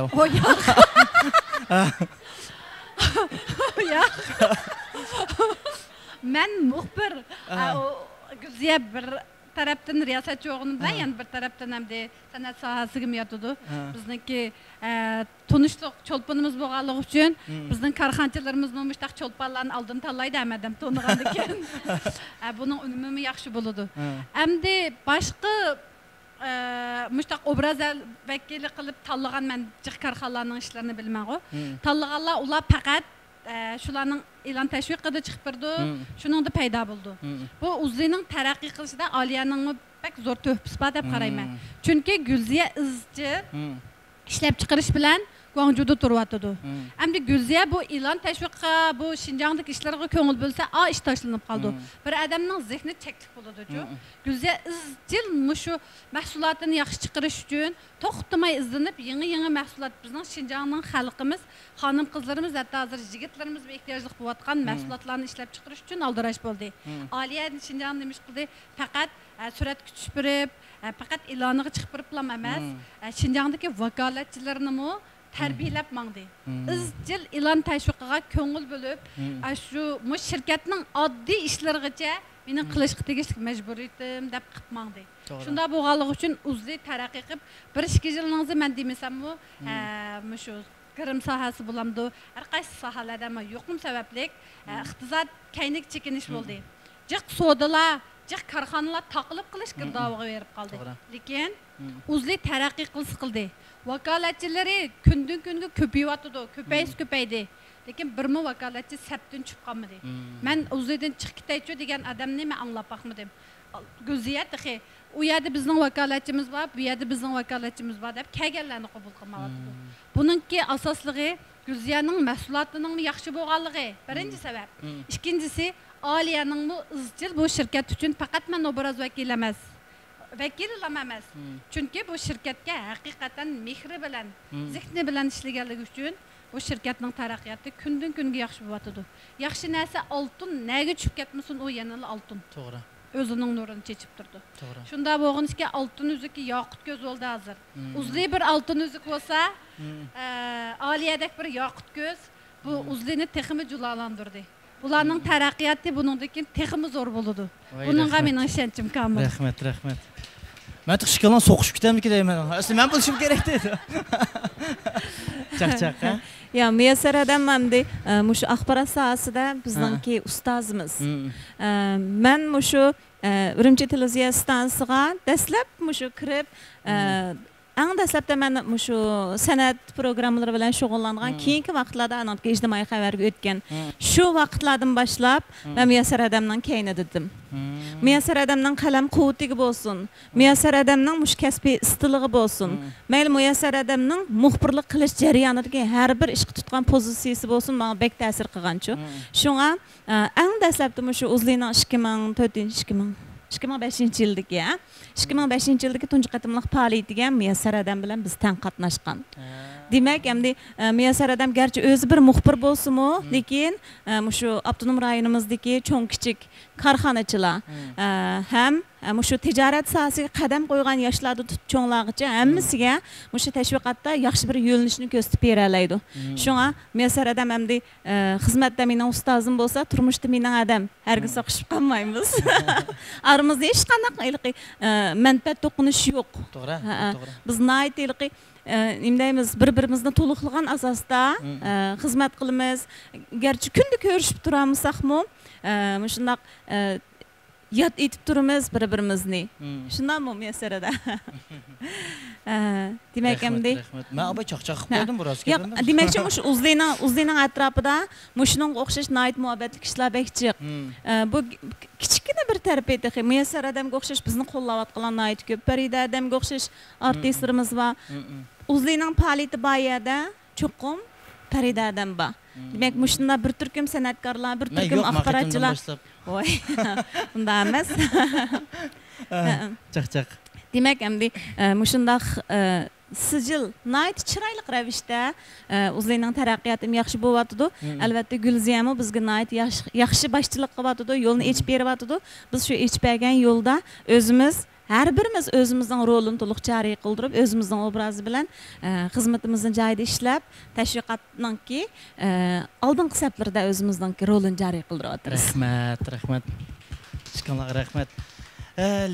Yo'q. Men muxbir Gulziya bir tarafdan riyosatchi o'g'lim bilan, yana bir tarafdan ham de san'at sohasiga yotadi. Bizniki tunishliq cho'lponimiz bo'lganligi uchun bizning korxonchilarimizni mushtaq cho'lponlarni oldin tanlaydi ham to'nigandan keyin. Buning unumi yaxshi bo'ladi. Hamda boshqa mushtaq obraz vakili qilib tanlagan men jiq korxonlarning ishlarini bilmayman-ku. Tanlaganlar ular faqat shularning e'lon tashviqida chiqib turdi, shuningda paydo bo'ldi. Bu Uzlining taraqqiy qilishida Oliyaning pek zo'r to'hfasi bor deb qarayman. Chunki Gulziya izchil ishlab chiqarish bilan Guangzhouda turyapti. Endi Gulziya bu e'lon tashviqqa, bu Xinjiangdagi ishlarga ko'ngil bo'lsa, ish tashlanib qoldi. Bir odamning zehni cheklik bo'ladi-ku. Gulziya izchil mushu mahsulotini yaxshi chiqarish uchun to'xtamay izlanib, yangi mahsulot bizning Xinjiangning xalqimiz, xonim qizlarimiz, hatto hozir yigitlarimiz ehtiyojli bo'layotgan mahsulotlarni ishlab chiqarish uchun aldirash bo'ldi. Oliya Xinjiang nima qildi? Faqat suratga tushib berib, faqat e'loniga chiqib berib emas, Xinjiangdagi vakolatchilarni tarbiyalab mangdi. Izchil e'lon tashviqiga ko'ngil bo'lib, shu shirkatning oddiy ishlarigacha meni qilishga tegishli majburiyatim deb qilib mangdi. Shunda bo'lganligi uchun Uzli taraqqiy qilib, 1-2 yilningizni men demasam-mu, shu kirim sohasi bo'lamdi. Har qaysi sohalarda yo'qim sababli iqtisod kaynik chekinish bo'ldi. Jiq sodalar, jiq korxonalar taqilib qilish girdoviga berib qoldi. Lekin Uzli taraqqiy qildi. Vakolatchilari kundan kunga ko'payyapti, ko'paydi. Lekin birmi vakolatchi sabtdan chiqib qolmadi. Men Uzlidan chiqib ketaychi degan odamni men anglab boqmadim. Gulziya taxi u yerda bizning vakolatchimiz bor, bu yerda bizning vakolatchimiz bor deb kelganlarni qabul qilmayapti. Buningki asosligi Gulziyaning mahsulotining yaxshi bo'lganligi birinchi sabab. Ikkinchisi Oliyaning izchil bu shirkat uchun faqat men obraz vakil emas. Vakil emas. Chunki bu shirkatga haqiqatan mehri bilan, zehni bilan ishlaganligi uchun bu shirkatning taraqqiyoti kundan kunga yaxshi bo'lyapti. Yaxshi narsa oltin, nega tushib ketmasin, u yana oltin. To'g'ri. O'zining nurini chechib turdi. To'g'ri. Shunda bo'lganiki oltin uzuki yoqut ko'z bo'ldi hozir. Uzli bir oltin uzuk bo'lsa, Oliyadek bir yoqut ko'z bu Uzlini texmi julalandirdi. Bularning taraqqiyoti buningdan keyin texmi zo'r bo'ladi. Buningga mening ishonchim komil. Rahmat. Men xishkalan so'qishib ketamiki deyman. Asli men bo'lishim kerak edi. Chaq-chaq, ha? Ya Müyesser adam hamdi muşu axbarat sahasida bizningki ustozimiz. Men muşu Ürümçi televiziya stansiyasiga dastlab muşu kirib Ən dəstəbdə mən şu sənət proqramları bilan şug'ullangan keyingi vaqtlarda anaqki ijtimoiy xabarga o'tgan shu vaqtlardan boshlab men Müyesser adamdan keyin dedim. Müyesser adamdan qalam quvvatiga bo'lsin, Müyesser adamdan mush kasbiy istiligi bo'lsin. Mayli Müyesser adamning muxbirlik qilish jarayonidagi har bir ishga tutgan pozitsiyasi bo'lsin, menga bek ta'sir qilganchu. Shunga ən dəstəbdə shu o'zlining 2005 yildagi 2005 yildagi tunji qatimliq faoliyatiga Müyesser adam bilan biz teng qatnashgan. Demak, endi Müyesser adam garchi o'zi bir muxbir bo'lsa-mu, lekin shu Abdunum rayonimizdagi cho'ng kichik korxonachilar ham shu tijorat sohasiga qadam qo'ygan yoshlarni cho'nglargacha hammasiga shu tashviqotda yaxshi bir yo'llanishni ko'rsatib beralaydi. Shunga Müyesser adam endi xizmatda mening ustozim bo'lsa, turmushda mening adam hargiz o'xshab qolmaymiz. Aramizda hech qanaqa manfaat to'qinish yo'q. To'g'ri, to'g'ri. Biz naytiliqi imdaymiz bir-birimizni to'liqlagan asosda xizmat qilamiz. Garchi kunda ko'rishib turamizsaqmi, shundaq yod etib turamiz bir-birimizni. Shundaqmi Müyesser ada? Demak, endi men abay chaqchaq qilib qo'ydim biroz. Yo'q, demakchi shu o'zlining atrofida shunga o'xshash nayt muhabbatli kishilar bekchiq. Bu kichkina bir tarbiya Müyesser adamga o'xshash bizni qo'llayotgan nayt ko'p. Farida adamga o'xshash artistlarimiz va o'zlining faoliyati boyada cho'qim Farida adam bor. Demak, shunda bir turkum san'atkorlar, bir turkum axborotchilar. Voy, bunday emas. Chaqchaq. Demak, endi shundaq sijil nayt chiroyli ravishda o'zlining taraqqiyoti yaxshi bo'lyotdi. Albatta Gulziya ham bizga nayt yaxshi boshchilik qilyotdi, yo'lni ochib beryotdi. Biz shu ochib bergan yo'lda o'zimiz har birimiz o'zimizning rolini to'liq joriy qildirib, o'zimizning obrazi bilan xizmatimizni joyida ishlab, tashviqotninki oldingi saflarda o'zimizning rolini joriy qildiryapmiz. Rahmat. Ishqonlar rahmat.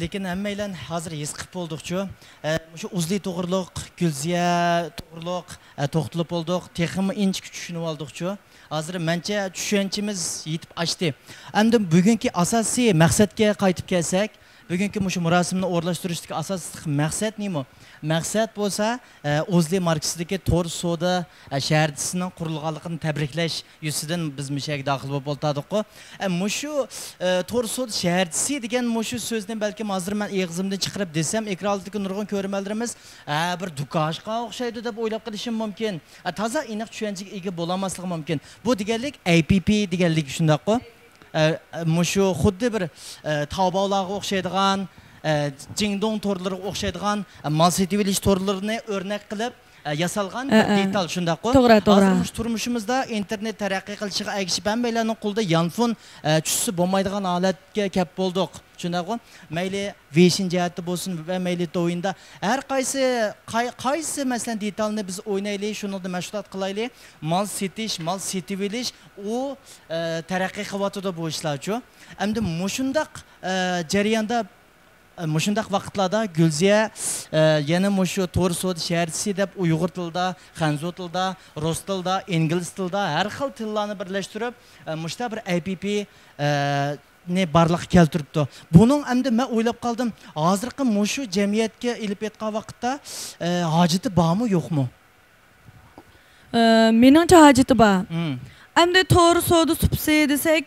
Lekin hammaylar hozir his qilib bo'ldik-ku. Shu uzli to'g'riliq, Gulziya to'g'riliq, to'xtalib bo'ldik, texmi inchik tushunib oldik-ku. Hozir mencha tushunchimiz yetib ochdi. Endi bugungi asosiy maqsadga qaytib kelsak, bugungi shu murosimni o'rlashtirishdagi asosiy maqsad nima? Maqsad bo'lsa, O'zli markasidagi to'r savdo shaharchisining qurilganligini tabriklash yuzidan biz mishaga daxil bo'lib o'tdik-ku. Shu to'r savdo shaharchisi degan shu so'zni balki hozir men og'zimdan chiqarib desam, ekrandagi nurg'un ko'rmalarimiz bir duqashqa o'xshaydi deb o'ylab qolishim mumkin. Toza aniq tushunchaga ega bo'lmasligi mumkin. Bu deganlik APP deganlik shundaq-ku. Shu xuddi bir Taoba'larga o'xshaydigan, Jingdong to'rlariga o'xshaydigan mal sotib olish to'rlarini o'rnak qilib yasalgan bir detal shundaq-ku. To'g'ri. Hozir turmushimizda internet taraqqiy qilishiga ergishib hammalarning qo'lida yanfon tushsi bo'lmaydigan holatga kelib bo'ldik. Shundaq-ku. Mayli veshin jihati bo'lsin va mayli o'yinda har qaysi masalan detalni biz o'ynaylik, shuni mashg'ulot qilaylik. Mal setish, mal setib olish u taraqqiy qilyotdi bu ishlar-ku. Endi mushundaq jarayonda Mushundaq vaqtlarda Gulziya yana shu to'r savdo shaharchisi deb Uyg'ur tilida, Xanzu tilida, Rus tilida, ingliz tilida har xil tillarni birlashtirib, mushta bir APP ne barliq keltiribdi. Buning endi men o'ylab qoldim, hozirgi shu jamiyatga ilib etgan vaqtda hojati bormi, yo'qmi? Meningcha hojati bor. Endi to'r savdo subsidiya desak,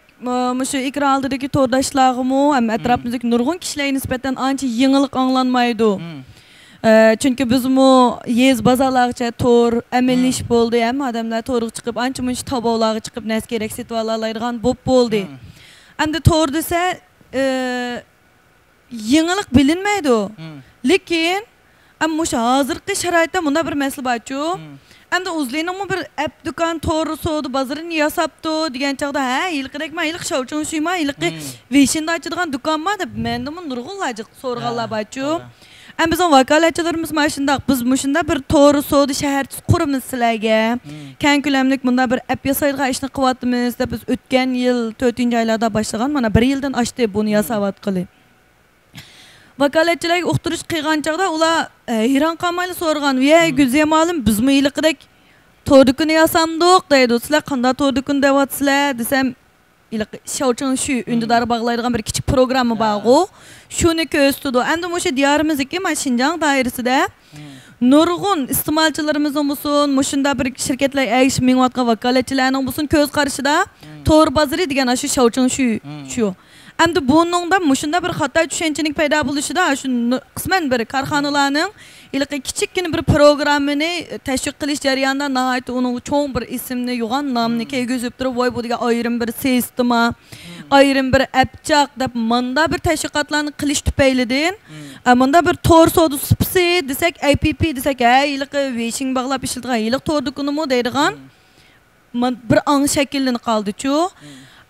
shu ekran oldidagi to'rdoshlarimi ham atrofimizdagi nurg'un kishilarga nisbatan ancha yengillik anglanmaydi. Chunki bizmi yez bozorlargacha to'r amalish bo'ldi, ham odamlar to'rga chiqib ancha muncha toboqlarga chiqib nas kerak setib oladigan bo'ldi. Endi to'r desa yengillik bilinmaydi. Lekin ammo shu hozirgi sharoitda bunda bir masala bor-ku. Endi o'zlining bir app do'kon to'g'ri savdo bozorini yasabdi degan chaqda, yilqidek men yilqi shovchun suyman, yilqi veshinda ochadigan do'konma deb menda nurg'unlarga so'rganlar bor-ku. Endi bizning vakolatchilarimiz mana shunday, biz shunda bir to'g'ri savdo shaharchisi quramiz sizlarga. Keng ko'lamlik bunda bir app yasaydigan ishni qilyapmiz deb biz o'tgan yil 4-oylarda boshlagan, mana 1 yildan oshdi buni yasayotqili. Vakolatchilarga uqtirish qilgan chaqda ular hayron qolmayli so'rgan, "Voy, Gulziya ma'lum, bizmi yilqidek Tordukunu yasamdık deydi. Sizler kanda tordukunu devatsızlar desem Şavçın şu ünlüdarı bağlaydıgan bir küçük programı bağlı. Şunu köstüdü. Endi muşu diyarımızdaki Şinjan dairesinde nurgun istimalçılarımızın olsun, muşunda bir şirketler eğiş minvatqa vakaletçilerinin olsun köz karşıda tor bazarı degen şu Şavçın şu. Endi buningda muşunda bir hata düşüncelik payda buluşida şu kısmen bir karxanalarning kichikgina bir programmani tashviq qilish jarayonida nihoyat uning cho'ng bir ismni yo'g'on nomni kelgizib turib voy bu degan ayrim bir sistema ayrim bir abjaq deb manda bir tashviqotlarni qilish tufaylidan manda bir tor savdo supisi desak app desak wishing bog'lab ishlatgan yiliq tor do'konimi deydigan bir ang shakllanib qoldi-chu.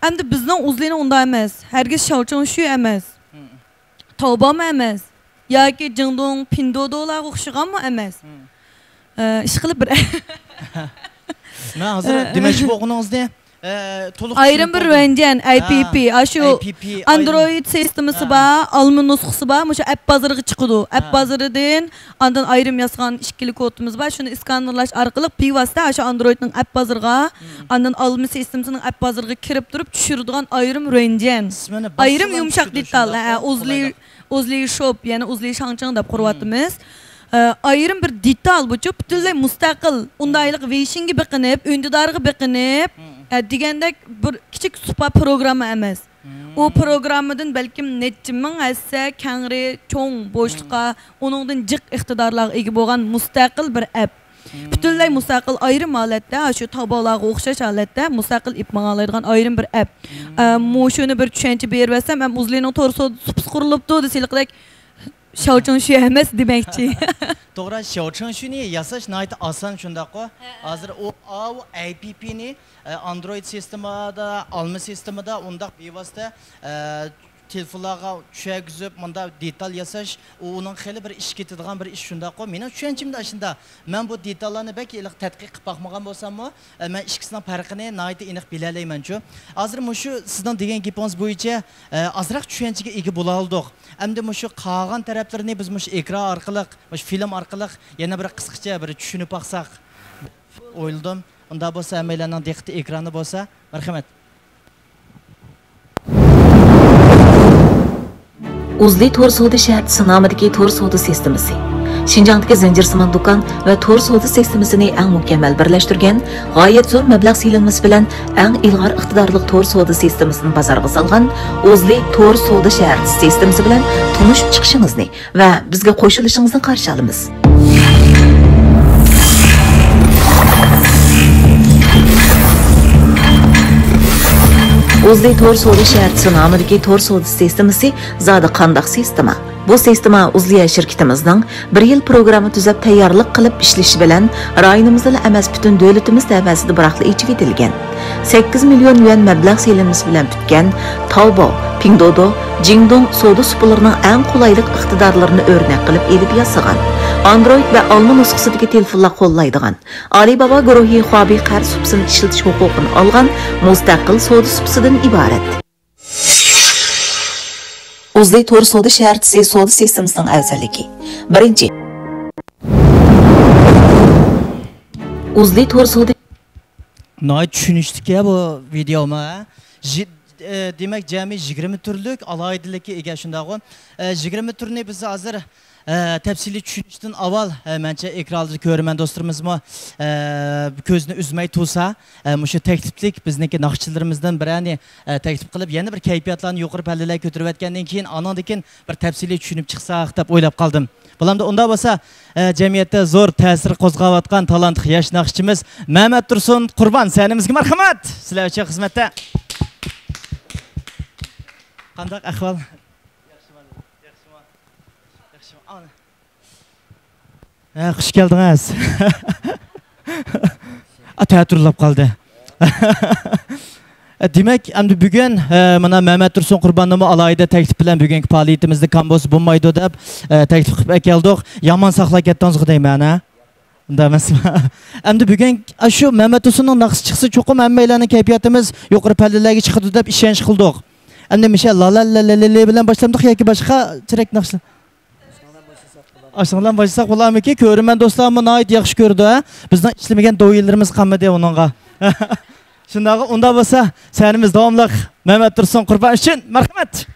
Endi bizning o'zlayni unda emas. Hergiz Şavçın şu emas. Tavbam emas. Yoki Jingdong, Pindodo'lar o'xshaganmi emas. Ish qilib bir. Men hozir demoqchi bo'lganingizni to'liq ayrim bir Rengen app, shu Android sistemasi bor, alma nusxasi bor, o'sha app bozoriga chiqadi. App bozoridan andan ayrim yozgan ikkili kodimiz bor. Shuni skanerlash orqali bevosita o'sha Androidning app bozoriga, andan alma sistemasining app bozoriga kirib turib tushiradigan ayrim Rengen. Ayrim yumshoq detal, Uzli shop, ya'ni Uzli Shangchang deb quryapmiz. Ayrim bir detal bu butunlay mustaqil undaylik wishingga biqinib, undidariga biqinib degandek bir kichik supa programma emas. O programmadan balkim necha ming hassa kangri cho'ng bo'shliqqa, uningdan jiq iqtidorlarga ega bo'lgan mustaqil bir app. Butunlay mustaqil ayrim holatda, shu tabolarga o'xshash holatda mustaqil ipman oladigan ayrim bir app. Shuni bir tushuncha berib ham Uzlining to'g'ri supis qurilibdi desak Şavçın şu emas demakchi. To'g'ri, Şavçın shuni yasash nihoyat oson shundaqo. Hozir o app'ni Android sistemida, alma sistemida undaq bevosita telefonlarga tushagizib, bunda detal yasash, uning xeli bir ish ketadigan bir ish shundaqo. Mening tushunchimda shunda. Men bu detallarni balki iliq tadqiq qilib boqmagan bo'lsam-mu, men ikkisining farqini nihoyat aniq bila olmayman-chu. Hozir shu sizning degan gapingiz bo'yicha azroq tushunchaga ega bo'la oldik. Endi shu qolgan taraflarini biz shu ekran orqali, shu film orqali yana bir qisqacha bir tushunib baqsaq o'yladim. Unda bo'lsa hammalarning diqqati ekranda bo'lsa, marhamat. Uzli to'r savdo shartisi nomidagi to'r savdo sistemasi Şinjandagi zincirsimon do'kon va to'r savdo sistemasini eng mukammal birlashtirgan, g'oyat zo'r mablag' silinmasi bilan eng ilg'or iqtidorli to'r savdo sistemasini bozorga solgan Uzli to'r savdo shartisi sistemasi bilan tanishib chiqishingizni va bizga qo'shilishingizni qarshi olamiz. Uzli to'r savdo shartisi nomidagi to'r savdo sistemasi zodi qandaq sistema. Bu sistema Uzliya şirketimizning 1 yil programma tuzab tayyorlik qilib ishlashi bilan rayonimizda emas butun davlatimiz tavasida biroqli ichiga etilgan. 8 million yuan mablag' selinmasi bilan bitgan Taobao, Pinduoduo, Jingdong savdo supalarining eng qulaylik iqtidorlarini o'rnak qilib elib yasagan. Android va alma nusxasidagi telefonlar qo'llaydigan. Alibaba guruhi Huawei qarz supasini ishlatish huquqini olgan mustaqil savdo supasidan iborat. Uzli to'r savdo shartisi savdo sistemasining afzalligi. Birinchi, Uzli to'r savdo nihoyat tushunishdik bu videoma. Demak, jami 20 turlik alohidlikka ega shundaqo. 20 turni biz hozir tafsiliy tushunishdan avval mencha ekranda ko'raman do'stlarimizmi ko'zni uzmay tursa, shu takliflik bizniki naqshchilarimizdan birani taklif qilib yana bir kayfiyatlarni yuqori pallalarga ko'tarib o'tgandan keyin anandikin bir tafsiliy tushunib chiqsaq deb o'ylab qoldim. Bulamda unda bo'lsa jamiyatda zo'r ta'sir qo'zg'ayotgan talantli yosh naqshchimiz Mehmet Tursun Qurbon sanimizga marhamat. Sizlar uchun xizmatda. Qanday ahvol? Xush geldiniz. Teatrlab qoldi. Demak, endi bugun mana Mehmet Tursun Qurbonning alohida taklif bilan bugungi faoliyatimizda kambos bo'lmaydi deb taklif qilib keldik. Yomon saqlab ketdingizmi deyman, ha? Unda emasmi? Endi bugun shu Mehmet Tursunning naqshi chiqsa, cho'qim hammalarning kayfiyatimiz yuqori pallalarga chiqadi deb ishonch qildik. Endi misha la bilan boshlamdik yoki boshqa chirak naqshlar? Aşağıdan başlasak olamı ki körümen dostlarımın ait yaxşı gördü ha. Bizden işlemegen doyullarımız kalmadı onunla. Şundağı onda olsa senimiz davamlıq Mehmet Dursun Qurban için merhamet.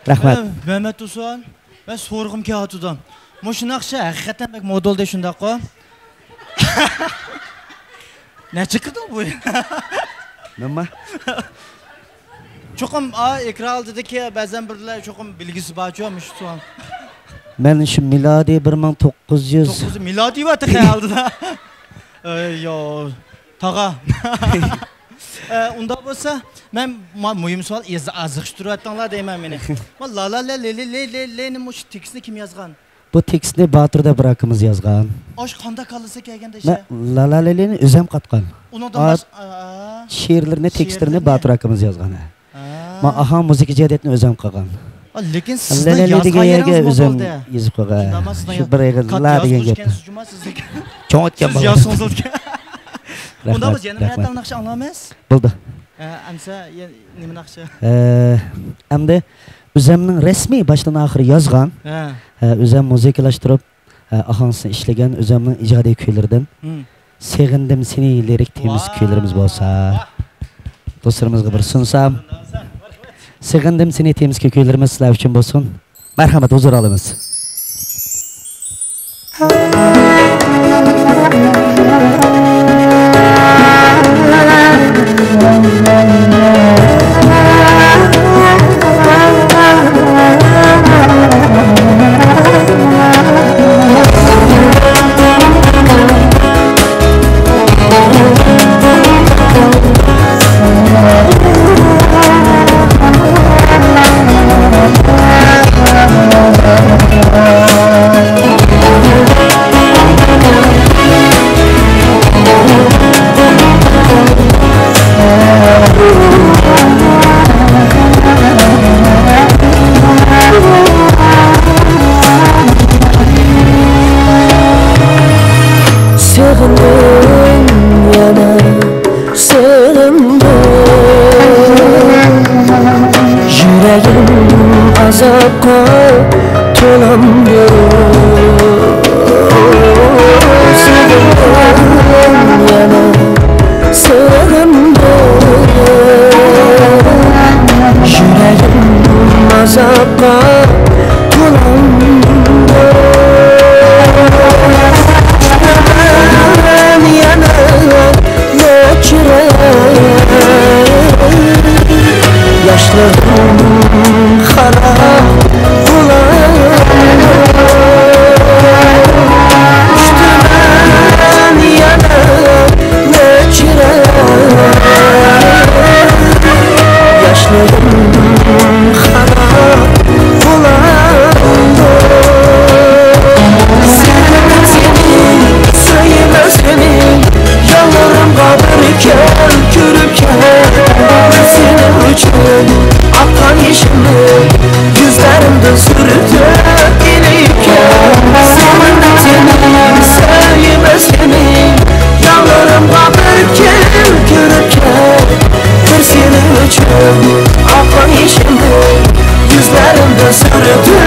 Rahmat. Mehmet Usan, ben sorğum ki hatudan. Moşunaqşa hakikaten bak model de şundaq o. Ne çıktı bu? Nima? Çoxum ekran dedi ki bazen birler çoxum bilgisi barçamış şu an. Ben şu miladi 1900 miladi vatı xayaldı da. Yo, tağa. Onda olsa ben mühim sual azıqıştırıvattanlar deyman meni. La la la le muş tekstini kim yazgan? Bu tekstni Batırda bırakımız yazgan. Aş qanda qalsa kelganda şey. La la le'ni özüm qatqan. Unadan şiirlerini, tekstlerini Batır akımız yazgan. Ma aha müzik ijadiyatini özüm qilgan. Lekin sizning yazgan yeringiz özüm yozib qo'ygan. Shu bir la degan gap. Cho'ng o'tgan bola. Yazsangiz o'tgan. Unda biz yana qayerdan naqsha anlamaymiz? Bo'ldi. Ansa nima naqsha? Endi o'zimning rasmiy boshdan oxiri yozgan. O'zim musikalashtirib, ahansini ishlagan o'zimning ijodiy kuylaridan. Sevindim seni lirik temiz kuylarimiz bo'lsa. Do'stlarimizga bir sunsam. Sevindim seni temiz kuylarimiz sizlar uchun bo'lsin. Marhamat, huzur olamiz. Akan sürtüp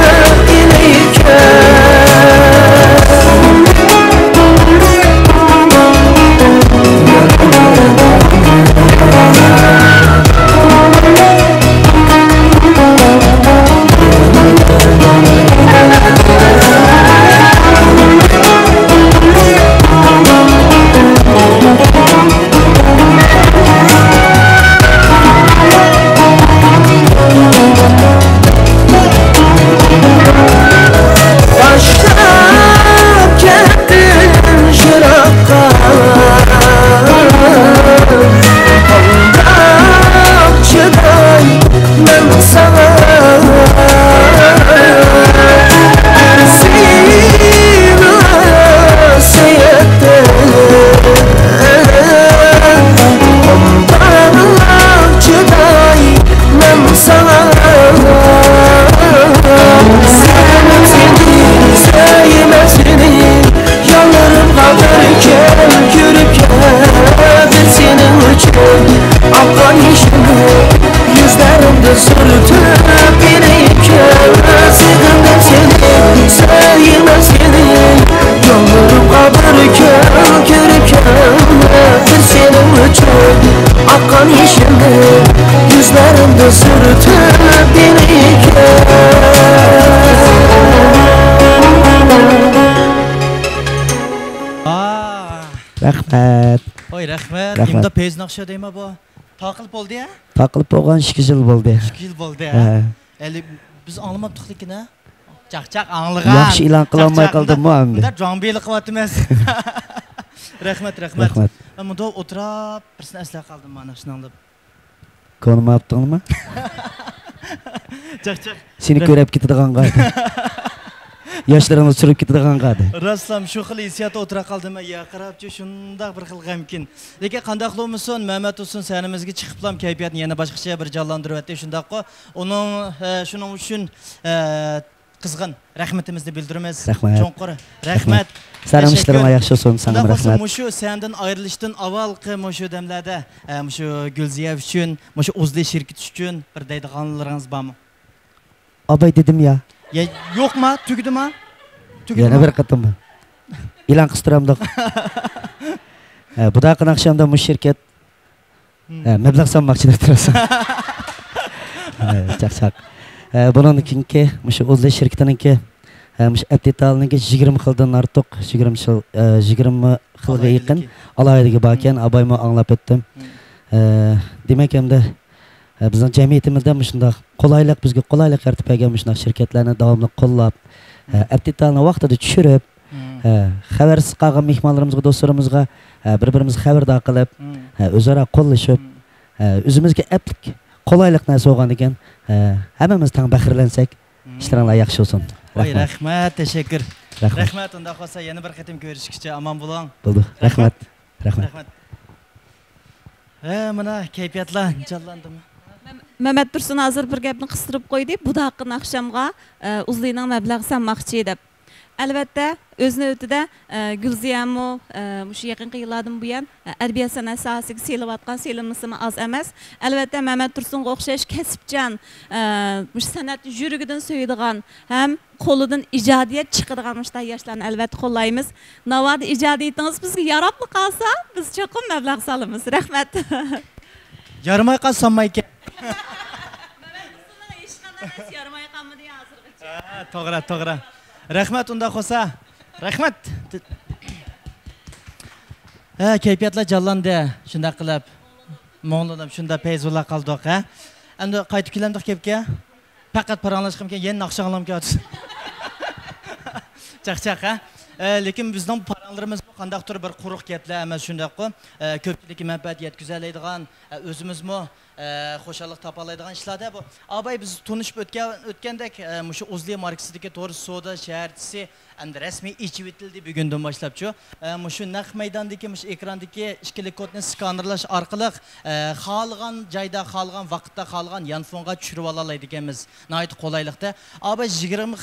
Rahmat. Oy, rahmat. Imda pez naqsha deyma bu. Taqilib bo'ldi ya? Taqilib bo'lgan 2 yil bo'ldi. 2 yil bo'ldi ya. Eli biz anlamaptık lekin ha. Chaq anlagan. Yaxshi e'lon qila olmay qoldimmi endi? Bunda jonbeylik qilyapmiz. Rahmat. Rahmat. Bunda o'tirib birsini asla qoldim mana shuni anlab. Ko'rmabdingmi? Chaq. Seni ko'rib ketadigan qaydi. Yaşlarını sürüp gitadigan qadi. Raslam şu xil hissiyatda o'tira qoldim. Ya qarabchi shundaq bir xil g'amkin. Lekin qandaqlımısın? Mehmet olsun senimizga chiqiblam kayfiyatni yana boshqacha bir jonlantiryapti shundaqqa. Onun shuning uchun qizg'in rahmatimizni bildiramiz. Cho'nqur rahmat. Saram ishlaring yaxshi olsun, sana rahmat. Mushu sendan ayrilishdan avvalgi mushu damlarda mushu Gulziya uchun, mushu O'zli shirkati uchun bir deydiganlaringiz bormi? Abay dedim ya. Ya yok mu? Tügüdü mü? Yana bir qatım mı? İlan qıstıramdık. Bu da qın akşamda bu şirket meblag sanmakçıdır turasın. Çak. Bunun kinki, muşu O'zli şirketininki, muşu Abditalninki 20 xildan artıq, 20 xilga yaqin alaydiga bakan abayma anlap etdim. Demek hem de bizning jamiyatimizda shunday qulaylik bizga qulaylik yaratib bergan shunday shirkatlarni davomli qo'llab, Abditalni vaqtida tushirib, xabarsiz qolgan mehmonlarimizga, do'stlarimizga bir-birimizni xabardor qilib, o'zaro qo'llashib, o'zimizga aplik qulaylik narsa bo'lgan ekan, hammamiz tang faxrlansak, ishlaringlar yaxshi bo'lsin. Rahmat, teşekkür. Rahmat, unda qolsa yana bir qatim ko'rishguncha omon bo'ling. Bo'ldi. Rahmat. Mana kayfiyatlar jonlandimi? Mehmet Dursun hazır bir gapni qistirib qo'ydi. Bu daqiqani akşamga O'zlining mablag' sanmoqchi deb. Albatta, o'z navbatida Gulziyammo shu yaqinqi yillardan buyon adabiyot san'at sohasiga selayotgan selimisi az emas. Albatta, Mehmet Dursunga o'xshash kasbchan, san'atni yurigidan so'yadigan ham qo'lidan ijodiyat chiqadigan mushta yoshlarni albatta qo'llaymiz. Navoda ijodiyatingiz bizga yarabli qolsa, biz cho'qim mablag' solamiz. Rahmat. Yarmay qolsam ekan. To'g'ri. Rahmat unda qo'sa. Rahmat. Kayfiyatlar jonlandi. Shunda qilib mo'nglanib shunda payzola qoldik, ha. Endi qaytib kelamdik kepga. Faqat paranglashqim kelgan, yana naqshanlam keldi. Chaq, ha. Lekin bizning paranglarimiz qandaqdir bir quruq gaplar emas shundaqku. Ko'pchilikka manfaat yetkazadigan, o'zimizmi xo'shalik topalaydigan ishlarda bu. Abay biz tunishib o'tgandek, shu O'zli markasidagi to'g'ri savdo shaharchisi endi rasmiy ichib etildi bugundan boshlabchi. Shu naq maydondagi, ekrandagi ishkilik kodni skanerlash orqali xohlagan joyda, xohlagan vaqtda, xohlagan yanfonga tushirib ola ekanmiz. Nihoyat qulaylikda. Abay 20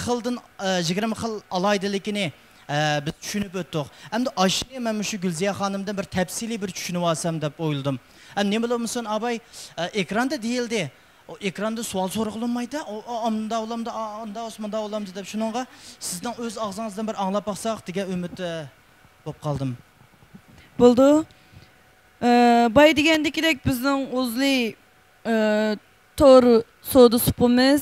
xil alaydiligini biz tushunib o'tdik. Endi ashni men shu Gulziya xonimdan bir tafsiliy bir tushunib olsam deb o'yladim. Ne bilmiyorsun abay ekranda değildi. o ekranda sual so'rag'ilmaydi. Anda olamda, anda osmonda olamda deb shuningga sizning o'z og'zingizdan bir anglab baqsaq degan umidda bo'lib qoldim. Bo'ldi. Bay degandekidek bizning o'zli tor soda supimiz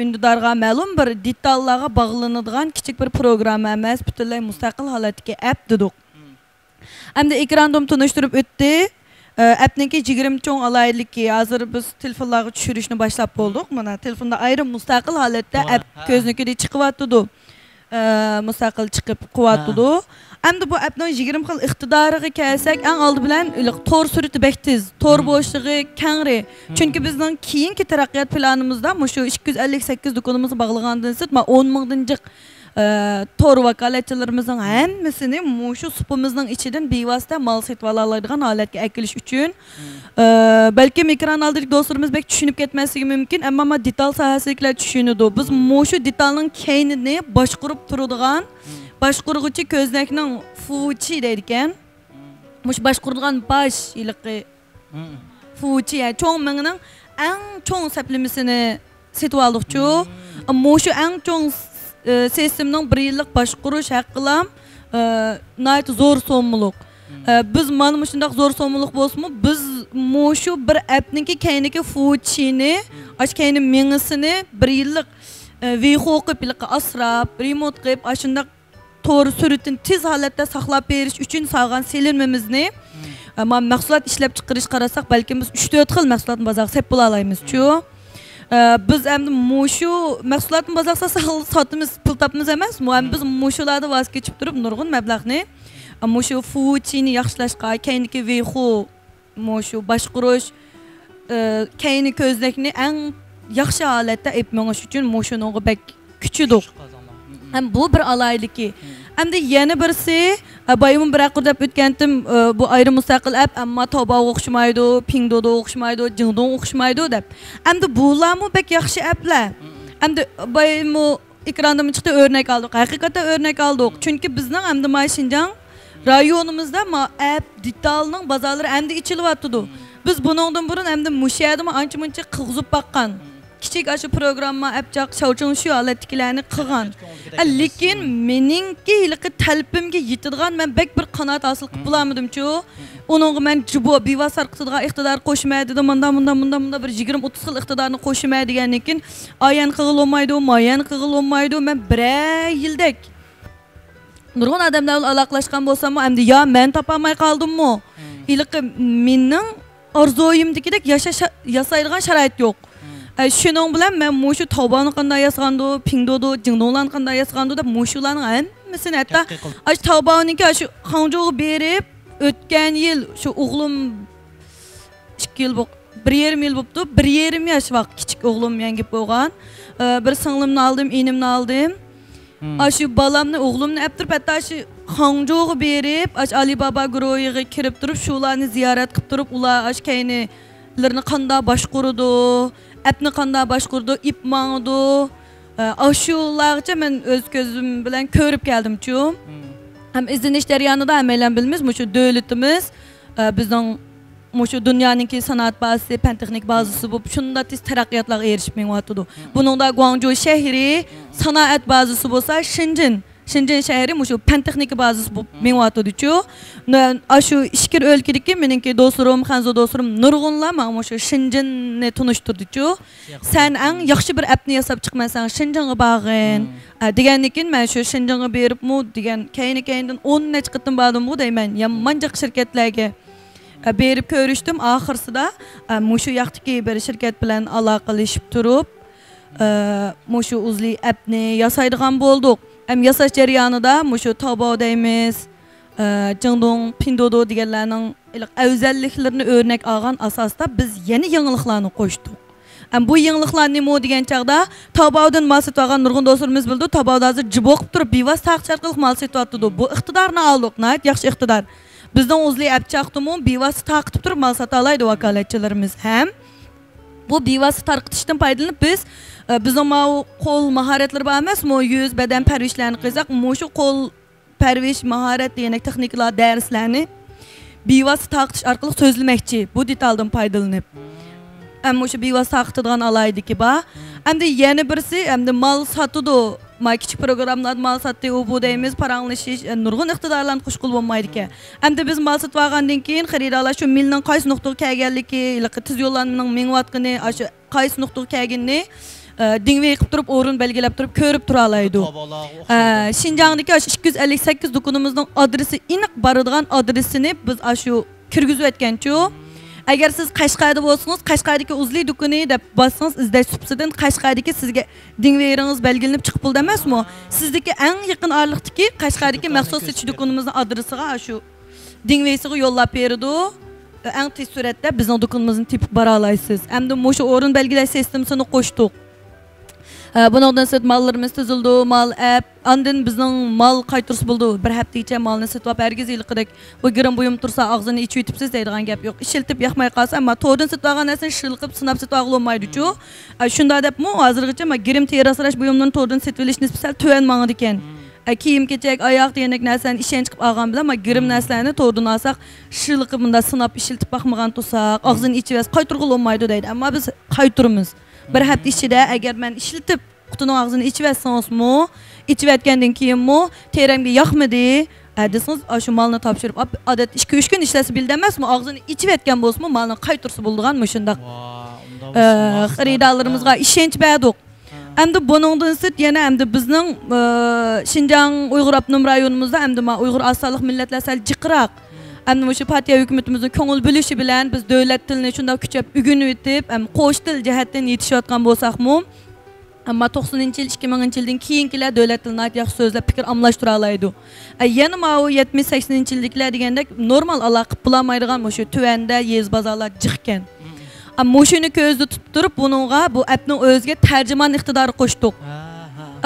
ündidarga ma'lum bir detallarga bog'lanadigan kichik bir programma emas, butunlay mustaqil holatga app dedik. Endi ekrandan tunishtirib o'tdi. App'ninki 20 cho'ng alayliki. Hozir biz telefonlarga tushirishni boshlab bo'ldik. Mana telefonda ayrim mustaqil holatda app ko'znikida chiqyapti. Mustaqil chiqib qilyapti. Endi bu appning 20 xil iqtidoriga kelsak, eng oldi bilan tor surati bektiz, tor bo'shlig'i kengri. Chunki bizning keyingi taraqqiyot planimizda shu 258 do'konimizni bog'lagandan so'ng 10 mingdan tor vakolatchilarimizning hammasini shu supimizning ichidan bevosita mal sotib oladigan holatga akilish uchun balkim ekran oldidagi do'stlarimiz bek tushunib ketmasligi mumkin, ammo detal sohasidagilar tushunadi. Biz shu detalning keynini boshqarib turadigan boshqurg'uchi ko'znakning fuchi deydi ekan. Mush boshquradigan bosh yiliqi fuchi, yani cho'ng mingning eng cho'ng saplimisini sotib oldik-chu. Shu eng cho'ng sistemning 1 yillik boshqurish haqqılam nayt zo'r so'mliq. Biz mana shunday zo'r so'mliq bo'lsa-mu, biz shu bir appninki keyniki fuchini, keyni mingisini 1 yillik viho qilib asrab, remote qilib, shunday to'g'ri suratini tez holatda saqlab berish uchun salgan selinmamizni mahsulot ishlab chiqarish qarasak, balki biz 3-4 xil mahsulotni bozorga sep bo'la olamiz-chu. Biz endi shu mahsulotni bozorga sotamiz, pul topamiz emas, biz shularda voz kechib turib nurg'un mablag'ni shu fuchini yaxshilashga, keyniki viho, shu boshqurish, keyni ko'znakni eng yaxshi holatda epmanish uchun shuningga bek kuchidik. Hem bu bir alayliki. Hem de yeni birisi, bayımın bırakır dep ötkendim, bu ayrı müstakil app, ama Taobao o'xshamaydi, Pinduodo o'xshamaydi, Jingdong o'xshamaydi dep. Hem de bular mı bek yaxshi applar. Hem de bayımı ekranda mı çıktı örnek aldık. Hakikaten örnek aldık. Çünkü bizden hem de Şinjan rayonumuzda app detalının bazarları hem de içili vattıdı. Biz bundan burun hem de müşahede ancha muncha qilg'izib baqqan. Kichik aşı programma yapacak, şavçın şu aletkilerini qilgan. Lekin meningki ilqi talbimga yetadigan men bek bir qanot hosil qilib bo'lamadim-chu. Uningga men jibo bevosar qiladigan iqtidor qo'shmaydi, munda bir 20-30 xil iqtidorni qo'shmaydi degandan keyin ayan qilolmaydi, mayan qilolmaydi. Men 1 yildek nurg'un odamlar aloqalashgan bo'lsam, endi yo men topolmay qoldim-mi? Ilqi mening orzuimdagidek yasaydigan sharoit yo'q. Şunun bilen men shu Taobao'ni qanday yasag'andi, Pinduodo, Jingdonglarni qanday yasag'andi deb shularning hammasini hatta Taobao'niki shu Hangzhouga berib o'tgan yil shu o'g'lim 2 yil 1,5 yil bo'libdi, 1,5 yosh vaqt kichik o'g'lim yangi bo'lgan. Bir singlimni oldim, enimni oldim. Shu balamni, o'g'limni aptirib hatta shu Hangzhouga berib, Alibaba guruhiga kirib turib, shularni ziyorat qilib turib, ular keynilarni qanday boshqurdi, appni qanday boshqurdi, ip mangdi. Shularcha men o'z ko'zim bilan ko'rib keldim-chu. Hem izlenish jarayonida hammalar bilamiz, shu davlatimiz bizning shu dunyoning sanoat bazasi, fan texnik bazasi bo'lib, shunda tez taraqqiyotlarga erishib mengyapti. Buningda Guangzhou shahri sanoat bazasi bo'lsa, Shenzhen shahri shu fan texnika bazasi bo'lib mengyapti-chu. Shu ishkir o'lkadagi meningki do'stlarim, Hanzo do'stlarim nurg'unlar men shu Shenzhenni tunishtirdi-chu. Sen eng yaxshi bir appni yasab chiqmasang, Shenzhenga borgin degandan keyin men shu Shenzhenga beribmi degan keyindan 10 necha qitim bordim-ku deyman. Yamanjiq shirkatlarga berib ko'rishdim. Oxirsida shu yoqdagi bir shirkat bilan aloqalashib turib, shu uzli appni yasaydigan bo'ldik. Hem yasash jarayonida shu Taobao deymiz, Jingdong, Pinduodo deganlarning afzalliklarini o'rnak olgan asosda biz yeni yangiliklarni qo'shdik. Bu yangiliklar nima degan chaqda Taobaodan mal sotib olgan nurg'un do'stlarimiz bildi. Taobaoda hozir jibo qilib turib bevosita taqchirqiliq mal sotyapti. Bu iqtidorni oldik, yaxshi iqtidor. Bizdan o'zli app chaqdimi, bevosita taqib turib mal sota oladi vakolatchilarimiz ham. Bu bevosita tarqitishdan foydalanib bizim qo'l mahoratlari bor emasmi, yuz badan parvishlarini qilsak, shu qo'l parvish mahorat degan texnikalar darslarni bevosita tarqitish orqali so'zlamoqchi. Bu detaldan foydalanib. Ama şu bir vasıtadan alaydı ki ba. Hem de yeni birisi hem de mal satıdı. Ma küçük programlar mal satı o bu deyimiz paranlaşış nurgun iktidarlan kuşkul olmaydı ki. Hem de biz mal satvagandan keyin xaridalar şu milnin qaysı nuqtaga kelganligi, ilaqi tiz yollanmaning ming vatqini, aşı qaysı nuqtaga kelganini dingve qilib turib, o'rin belgilab turib, ko'rib tura oladi. Şinjandagi 258 do'konimizning adresi aniq boradigan adresini biz aşı kirgizib aytganchu. Agar siz Qashqarda bo'lsangiz, Qashqardagi uzli do'koni deb bossangiz, izlash subsidan Qashqardagi sizga dingveringiz belgilanib chiqib bo'ldi emasmi? Sizdagi eng yaqin orliqdagi Qashqardagi maxsus setish do'konimizning adresiga shu dingvesiga yo'llab berdi. Eng tez suratda bizning do'konimizni tepib bora olasiz. Hamda o'sha o'rin belgilash sistemasini qo'shdik. Bundan sonra mallarımız tuzuldu, mal app, andın bizning mal qaytırısı buldu. Bir hafta içe malını satıp herkes ilqidek bu girim buyum tursa ağzını içi ütüpsiz deydigan gap yo'q. İşiltip yaxmay qalsa, ama to'rdan satvagan narsa shilqib, sinab satvagan olmaydi-chu. Shunda debmi, hozirgacha ma girim terasrash buyumlarni to'rdan satilish nisbatan tuvan mangdi ekan. Kiyim kechak, oyoq deyanak narsani ishdan chiqib olgan bilan, ma girim narsalarni to'rdan olsak, shilqib bunda sinab ishiltib baxmagan tursak, ağzını içi vas qaytırg'il olmaydi deydi. Amma biz qaytırmiz. Bir hafta ichida agar men ishlatib qutuning og'zini ichib etsangizmi, ichib etgandan keyinmi teramga yoqmadi, desiniz shu malni topshirib, odat 2-3 kun ishlasa bildi emasmi, og'zini ichib etgan bo'lsa, malni qaytirsa bo'ldigan shundaq. Xaridorlarimizga ishonch berdik. Endi buningdan sirt yana endi bizning Şinjan Uyg'ur Abnum rayonimizda endi Uyg'ur asonliq millatlar sal jiqroq. Endi shu partiya hukumatimizning ko'ngil bo'lishi bilan biz davlat tilini shunday kuchab o'rganib etib, qo'sh til jihatdan yetishayotgan bo'lsakmi, amma 90-yil 2000-yildan keyingilar davlat tilini yaxshi so'zlab fikr almashtira oladi. Yana ma 70-80-yilliklar degandek normal aloqa qilolmaydigan shu tuvanda yez bozorlar jiqkan. Amma shuni ko'zda tutib turib, buningga bu appning o'ziga tarjimon iqtidori qo'shdik.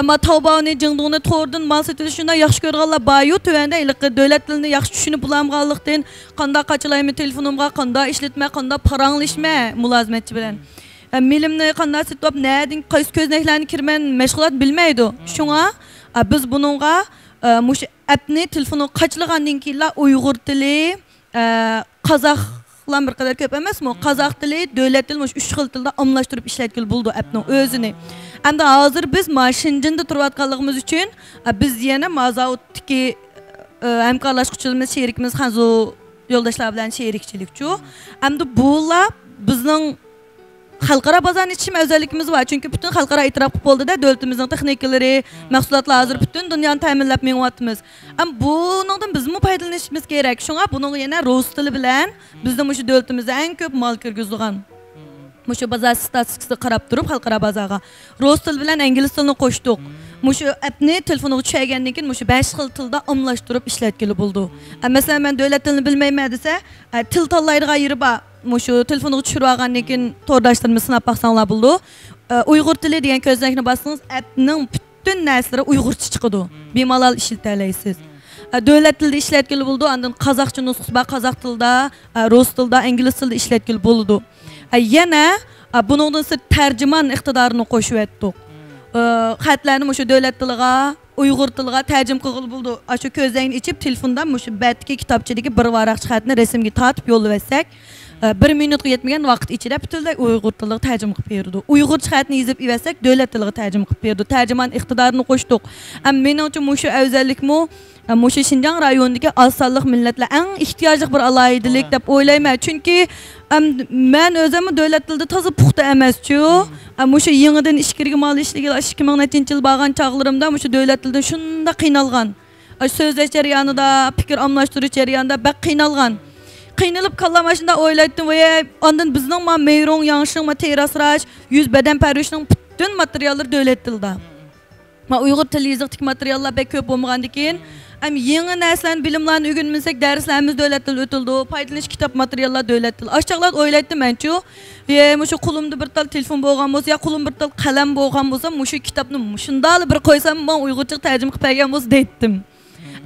Amma Tavbani jingduni to'rdan mal sotilishini yaxshi ko'rganlar bayu tuvanda ilqi davlat tilini yaxshi tushunib bulamganlikdan qanday qachilaymi telefonimga, qanday ishlatma, qanday paranglashma mulozimatchi bilan. Milimni qanday setib, nədin qaysi ko'znaklarni kirman mashg'ulot bilmaydi. Shunga biz buningga mush appni telefonni qachlagandan keyin Uyg'ur tili, qozoq bir qadar ko'p emasmi? Qozoq tili, davlat tili 3 xil tilda omlashtirib ishlatgil bo'ldi appning o'zini. Endi hozir biz Şinjanda turayotganligimiz uchun biz yana Mazautdagi hamkorlashuvchimiz, sherikimiz Hanzo yo'ldoshlar bilan sherikchilikchu. Endi bular bizning xalqaro bozorni ichim o'zligimiz bor. Chunki butun xalqaro e'tirof qilib bo'ldi-da, davlatimizning texnikalari, mahsulotlar hozir butun dunyoni ta'minlab menyapmiz. Am buningdan bizmi foydalanishimiz kerak. Shunga buning yana rus tili bilan bizning shu davlatimizda eng ko'p mal kirgizgan. Mushu bozor statistikasiga qarab turib, xalqaro bozorga rus tili bilan ingliz tilini qo'shdik. Mushu appni telefonga tushgandan keyin mushu 5 xil tilda omlashtirib ishlatgili bo'ldi. Masalan, men davlat tilini bilmayman desa, til tanlaydigan yeri bor. Mushu telefonga tushirib olgandan keyin to'rdoshlarimiz sinab baqsanglar bo'ldi. Uyg'ur tili degan ko'znakni bossangiz, appning butun narsalari uyg'urcha chiqadi. Bemalol ishlata olasiz. Davlat tilida ishlatgili bo'ldi, ondan qozoqcha nusxasi bor, qozoq tilida, rus tilida, ingliz tilida ishlatgili bo'ldi. Yana buningdan siz tarjimon iqtidorini qo'shib etdik. Xatlarni shu davlat tiliga, Uyg'ur tiliga tarjim qilib bo'ldi. Shu ko'zangni ichib telefondan shu batki kitobchadagi bir varaq xatni rasmga tortib yo'llasak, 1 minutga yetmagan vaqt ichida butunlay Uyg'ur tiliga tarjim qilib berdi. Uyg'ur xatni yozib ivasak, davlat tiliga tarjim qilib berdi. Tarjimon iqtidorini qo'shdik. Meningcha shu afzallikmi shu Şinjan rayonidagi asonliq millatlar eng ehtiyojli bir alaydilik deb o'ylayman. Chunki men o'zim davlat tilida toza puxta emas-chu. Shu yangidan ishkirga mal ishlagan 2000-yil bo'lgan chaqlarimda shu davlat tilida shunda qiynalgan. So'zlash jarayonida, fikr almashtirish jarayonida bak qiynalgan. Qiynalib qallamashında o'ylaydim va ondan bizning meyrong, yanshing, terasrash, yuz badan parishning butun materiallar davlat tilida. Uyg'ur tili yozikdagi materiallar bek ko'p bo'lmagandan keyin yangi narsalarni, bilimlarni o'rganmasak, darslarimiz davlat tilida o'tildi. Foydalanish kitob materiallar davlat tilida. Ashchaqlar o'ylaydim menchu, shu qo'limda bir tal telefon bo'lgan bo'lsa, yo qo'lim bir tal qalam bo'lgan bo'lsa, shu kitobni shunday bir qo'ysam, men uyg'urcha tarjima qilib bergan bo'lsa deydim.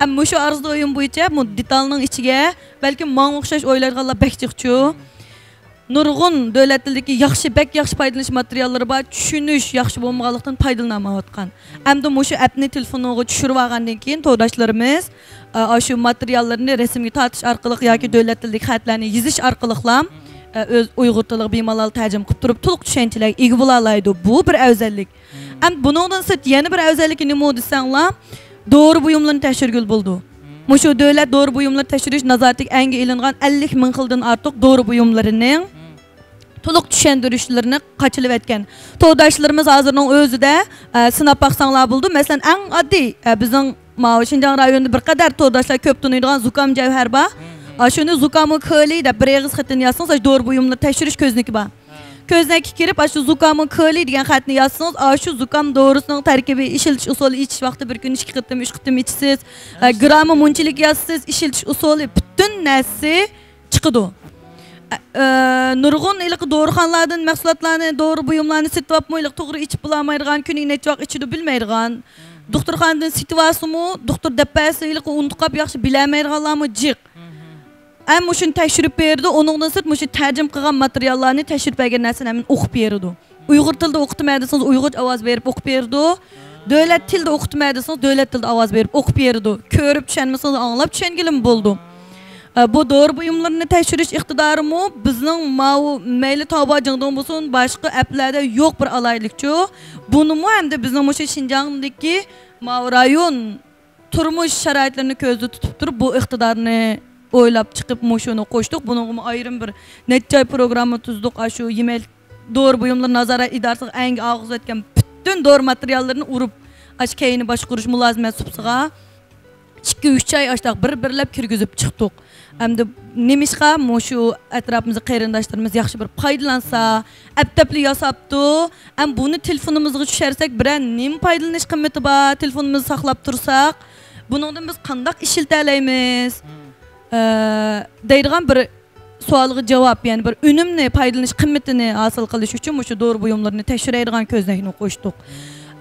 Amma shu arzu o'yin bo'yicha bu detalning ichiga balki menga o'xshash o'ylaydiganlar bek chiqchu. Nurg'un davlat tilidagi yaxshi foydalanish materiallari bor, tushunish yaxshi bo'lmaganlikdan foydalanmayotgan. Endi shu appni telefonga tushirib olgandan keyin to'rdoshlarimiz shu materiallarni rasmga tortish orqali yoki davlat tilidagi xatlarni yozish orqali öz Uyghur tili bemalol tarjim qilib turib to'liq tushunchalarga ega bo'la oladi. Bu bir afzallik. Ham buningdan sirt yana bir afzalligi nima desanglar, doğru buyumlarni tekshirgul bo'ldi. Mushu davlat doğru buyumlar tekshirish nazoratiga anga ilingan 50 ming xildan ortiq doğru buyumlarining to'liq tushuntirishlarini qachilib etgan. To'g'dashlarimiz hozirning o'zida sinab baqsanglar bo'ldi. Masalan, eng oddiy bizning Şinjan rayonida bir qadar to'g'dashlar ko'p tunuydigan zukam javhar bor. Shuni zukamı kıli deb bir eg'iz xatini yozsangiz, doğru buyumlar tekshirish ko'zniki bor. Ko'znaki kirib, shu zukamı kıli degan xatni yozsangiz, shu zukam doğrusining tarkibi, ishiltish usuli, ichish vaqti bir kun 2 qitim, 3 qitim ichsiz, grammi munchilik yozsiz, ishiltish usuli butun narsa chiqadi. Nurg'un iliq doğruxonlardan mahsulotlarni, doğru buyumlarni sotib olmaylik, to'g'ri ichib bo'lmaydigan, kuniga necha vaqt ichidi bilmaydigan. Doktorxonadan situasiyami, doktor dappasi iliq unutqab yaxshi bilmaydiganlarmi jiq. Ammo shuni tekshirib berdi, onundan sirt mushu tarjim qilgan materiallarni tekshirib bergan narsani ham o'qib berdi. Uyg'ur tilida o'qitmaydisangiz, uyg'urcha ovoz berib o'qib berdi. Davlat tilida o'qitmaydisangiz, davlat tilida ovoz berib o'qib berdi. Ko'rib tushunmasangiz, anglab tushungilim bo'ldi. Bu doğru buyumlarni tekshirish iqtidorimi bizning mayli tobajingdan bo'lsin, boshqa applarda yo'q bir alaylikchu. Bunimi hamda bizning mushu Şinjandagi rayon turmush sharoitlarini ko'zda tutib turib bu iqtidorni o'ylab chiqib mushuni qo'shdik. Buning ayrim bir necha programma tuzdik. Shu yemek doğru buyumlar nazorat idorasiga eng og'iz etgan bütün doğru materiallarni urib, keyini boshqarish mulozimati subsiga 2-3 ay açtaq bir-birlab kirgizib chiqdik. Hamda nemishqa mushu atrofimizda qarindoshlarimiz yaxshi bir foydalansa, aptapli yasabdi. Ham buni telefonimizga tushirsak, biran nim foydalanish qimmati bor, telefonimizni saqlab tursak, buningdan biz qanday ishilta olamiz? Deydigan bir savolga javob, ya'ni bir unumli foydalanish qimmatini hosil qilish uchun mushu doğru buyumlarni tekshiradigan ko'znakni qo'shdik.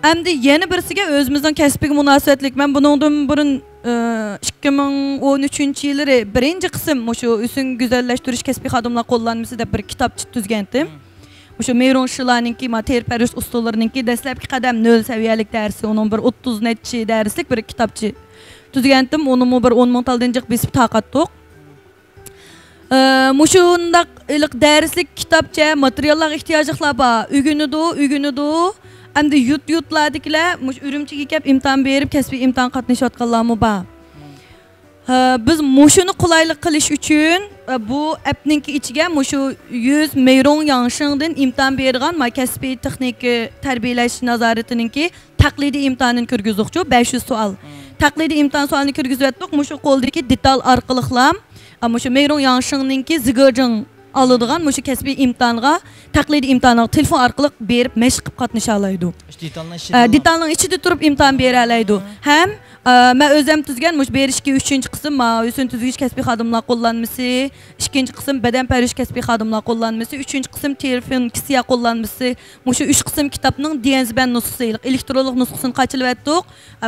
Hamda yana birisiga o'zimizning kasbiga munosabatlik. Men buningdan burun 2013-yilları birinci qism mushu usun güzelleştirish kasbiy xodimlar qo'llanmasi deb bir kitobcha tuzgandim. Mushu Meyron Shilaninki terparish usullarininki dastlabki qadam 0 saviyalik darsi, onun bir 30 necha darslik bir kitobcha tuzgandim. Onu bir 10 ming taldanjiq besib taqatdik. Mushundaq iliq darslik kitobcha materiallarga ehtiyojlar bor. Ügünüdü. Hamda yurtlardagilar mush Urumchiga kelib imtihon berib, kasbiy imtihon qatnashayotganlarmi bor. Biz mushuni qulaylik qilish uchun bu appninki ichiga mushu 100 Meyron Yanshingdan imtihon bergan kasbiy texnik tarbiyalash nazoratininki taqlidiy imtihonini kirgizdik, 500 savol. Taqlidiy imtihon savolini kirgizayotdik, mushu qo'ldagi detal orqaliqlam, mushu Meyron Yanshingninki zigirjing aladigan mushu kasbiy imtihonga, taqlidiy imtihonga telefon orqali berib mashq qilib qatnasha oladi. Detalning ichida turib imtihon bera oladi. Ham men o'zim tuzgan mush berishga 3-qism usun tuzgish kasbiy xodimlar qo'llanmasi, 2-qism badan parish kasbiy xodimlar qo'llanmasi, 3-qism telefon kisiya qo'llanmasi, mushu 3 qism kitobning DNSBN nusxasi, elektronlik nusxasini qachilib etdik.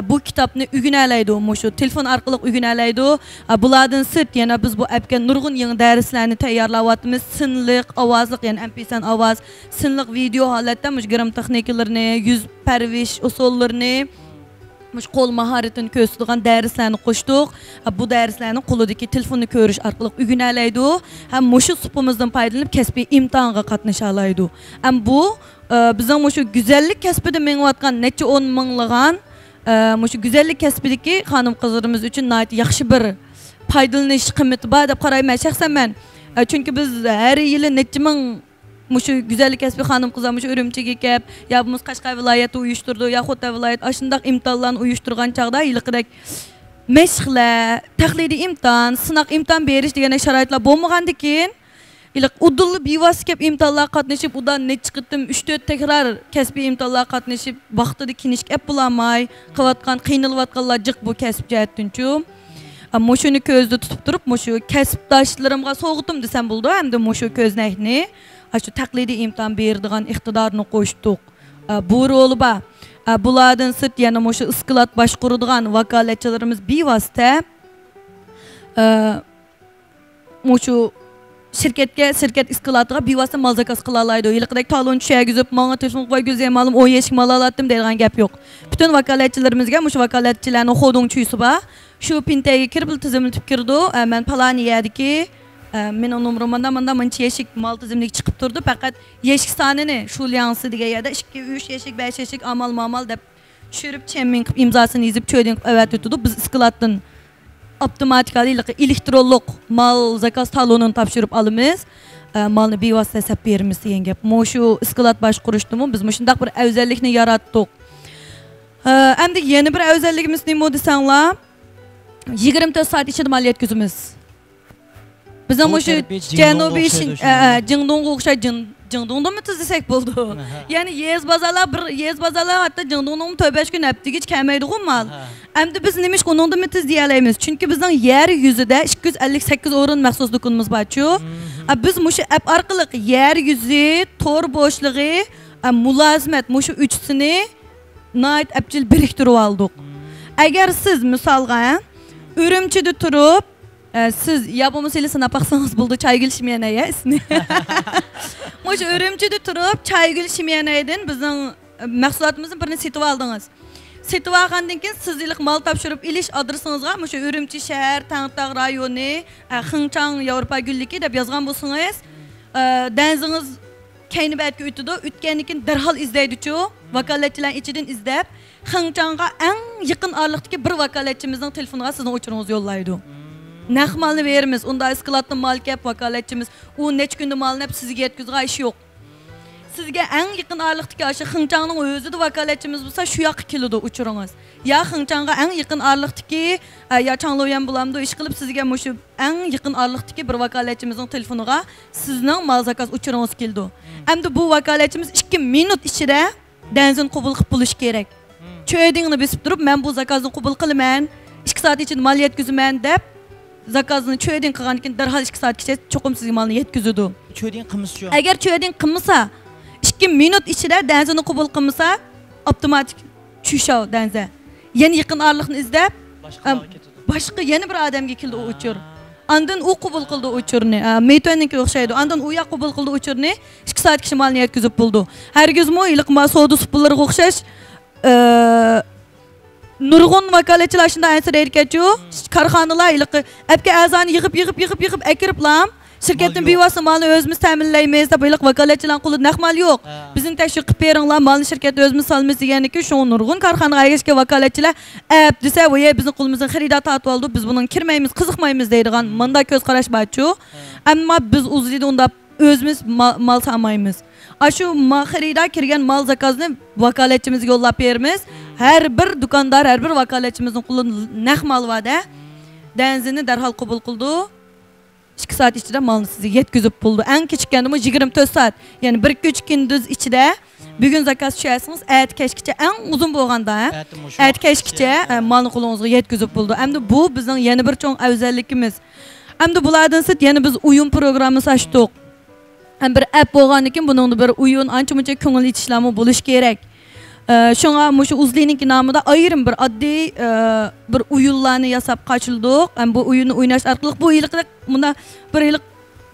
Bu kitobni o'g'ina oladi, mushu telefon orqali o'g'ina oladi. Bulardan sirt yana biz bu appga nurg'un yangi darslarni tayyorlayapmiz. Sinliq, ovozliq, ya'ni MP3 ovoz, sinliq video holatda mush gram texnikalarni, yuz parvish usullarini, mush qo'l mahoratini ko'rsatadigan darslarni qo'shdik. Bu darslarni qo'lidagi telefonni ko'rish orqali o'g'ina oladi. Ham mushu supimizdan foydalanib kasbiy imtihonga qatnasha oladi. Ham bu bizning mushu go'zallik kasbida mengayotgan necha 10 minglagan mushu go'zallik kasbidagi xonim qizlarimiz uchun yaxshi bir foydalanish qimmati bor deb qarayman shaxsan men. Çünkü biz her yılı neçe ming mushu güzellik kasbiy xonim qizlar mushu Urumchiga kelib, ya biz Qashqar viloyati uyushtirdi, ya Xota viloyat ashundaq imtihonlarni uyushtirgan chaqda yilqidak mashqlar, taqlidiy imtihon, sinaq imtihon berish degan sharoitlar bo'lmagandan keyin iliq udulli bevosita kelib imtihonlarga qatnashib, udan necha qitim 3-4 takrar kasbiy imtihonlarga qatnashib, vaqtida kinishib ep bulamay, qilayotgan, qiynalayotganlar jiq bu kasb jihatdanchu. Mushuni ko'zda tutib turib, mushu kasbdoshlarimga so'g'itim desam bo'ldi, hamda mushu ko'znakni, shu taqlidiy imtihon beradigan iqtidorni qo'shdik. Bu roli bor. Bulardan sirt yana mushu isklat boshqaradigan vakolatchilarimiz bevosita mushu shirkat isklatiga bevosita mal zakaz qila oladi. Yilqidak talon tushagizib, menga telefon qo'ygizay, ma'lum 10 yashik mal olatdim degan gap yo'q. Bütün vakolatchilarimizga mushu vakolatchilarning xoding chuyisi bor. Şu pintaga kirib tizimlatib kirdi. Men Palaniyadagi Mening nomerimda manda buncha yeshik mal tizimlik chiqib turdi. Faqat yeshik sonini shu lyansi degan yerda 2, 3 yeshik, 5 yeshik amal deb tushirib chemmin qilib imzosini yozib cho'ydin qilib avatdi. Biz skladdan avtomatik elektronlik mal zakaz talonini topshirib olamiz. Malni bevosita sap beramiz degan gap. Shu sklad boshqurishdimi biz shunday bir afzallikni yaratdik. Endi yana bir afzalligimiz nima desanglar? 24 soat ichida mal yetkazamiz. Bizning shu Janubiy Jingdongga o'xshaydi. Jingdongdami desak bo'ldi. Ya'ni yez bozorlar hatto Jingdongning 4-5 kun haftaga kelmaydi-ku mal. Endi biz nima ish qonunda tiz deya olamiz? Chunki bizning yer yuzida 258 o'rin maxsus do'konimiz bor-ku. Biz mushu app orqali yer yuzi, tor bo'shlig'i, mulozimat mushu uchsini night appchil biriktirib oldik. Agar siz misolga Urumchida turib siz yapımısıyla sınap baksanız buldu Çaygül Şimyanaya ismi. Moşu Urumchida turib Çaygül Şimyanaydan bizning mahsulotimizni birini setib oldingiz. Setib olgandan keyin siz iliq mal topshirib ilish adresingizga mushu Urumchi shahar, Tangtaq rayoni, Xinchang Yevropa gulligi deb yozgan bo'lsangiz, denzingiz kaynibatga o'tadi. O'tgandan keyin darhol izlaydi-ku. Vakolatchilar ichidan izlab, Xinchangga eng yaqin oraliqdagi bir vakolatchimizning telefoniga sizning o'chiringizni yo'llaydi. Naq malni veramiz. Unda skladdan mal kep vakolatchimiz u necha kunda malni sizga yetkazgan ish yo'q. Sizga eng yaqin oraliqdagi o'sha Xinchangning o'zida vakolatchimiz bo'lsa, shu yoqqa keladi o'chiringiz. Ya Xinchangga eng yaqin oraliqdagi ya Changloyan bo'lamdi ish qilib sizga mushu eng yaqin oraliqdagi bir vakolatchimizning telefoniga sizning mal zakaz o'chiringiz keldi. Endi bu vakolatchimiz 2 minut ichida danzin qabul qilib bo'lish kerak. Cho'ydingni besib turib, men bu zakazni qabul qilaman, 2 soat ichida mal yetkazaman deb zakazni cho'yding qilgandan keyin darhol 2 soat ichida cho'qim sizga malni yetkazadi. Cho'yding qilmasa-chu. Agar cho'yding qilmasa 2 minut ichida danzini qabul qilmasa, avtomatik tushov danza. Yana yaqin oraliqni izlab, boshqa yana bir odamga keldi u o'chir. Andan u qabul qildi o'chirni. Metoninga o'xshaydi. Andan u yoq qabul qildi o'chirni. 2 soat kishi malni yetkazib bo'ldi. Hargizmi iliq mal savdo supullarga o'xshash nurg'un vakolatchilar shunday ansir erkachu, korxonalar iliq apga azani yig'ib akiriblam. Şirketin bevosita malni o'zimiz ta'minlaymiz deb iliq vakolatchilar qo'lida naq mal yo'q. Bizni tashviq qilib beringlar, malni shirkat o'zimiz solamiz deganiki, shu nurg'un korxonaga ergashgan vakolatchilar ap desa, "Voy, bizning qo'limizdan xaridor tortib oldi, biz bundan kirmaymiz, qiziqmaymiz" deydigan menda ko'z qarash borchu. Ammo biz o'zida unda o'zimiz mal solmaymiz. Shu xaridor kirgan mal zakazini vakolatchimizga yo'llab beramiz. Har bir do'kondor, har bir vakolatchimizning qo'lida naq mal va'da danzini darhol qabul qildi. 2 soat ichida malni sizga yetkazib bo'ldi. Eng kechikkanimi 24 soat. Ya'ni 1-3 kunduz ichida bugun zakaz tushaysiz, kechgacha eng uzun bo'lganda, kechgacha malni qo'lingizga yetkazib bo'ldi. Endi bu bizning yana bir cho'ng afzalligimiz. Endi bulardan sit yana biz o'yin programmasi ochdik. Bir app bo'lgandan keyin buningda bir o'yin ancha-muncha ko'ngil ichishlarmi bo'lish kerak. Şuna mushu uzlining nomida ayrim bir oddiy bir o'yinlarni yasab qochildik. Bu o'yinni o'ynash orqali bu yilqida bunda bir yil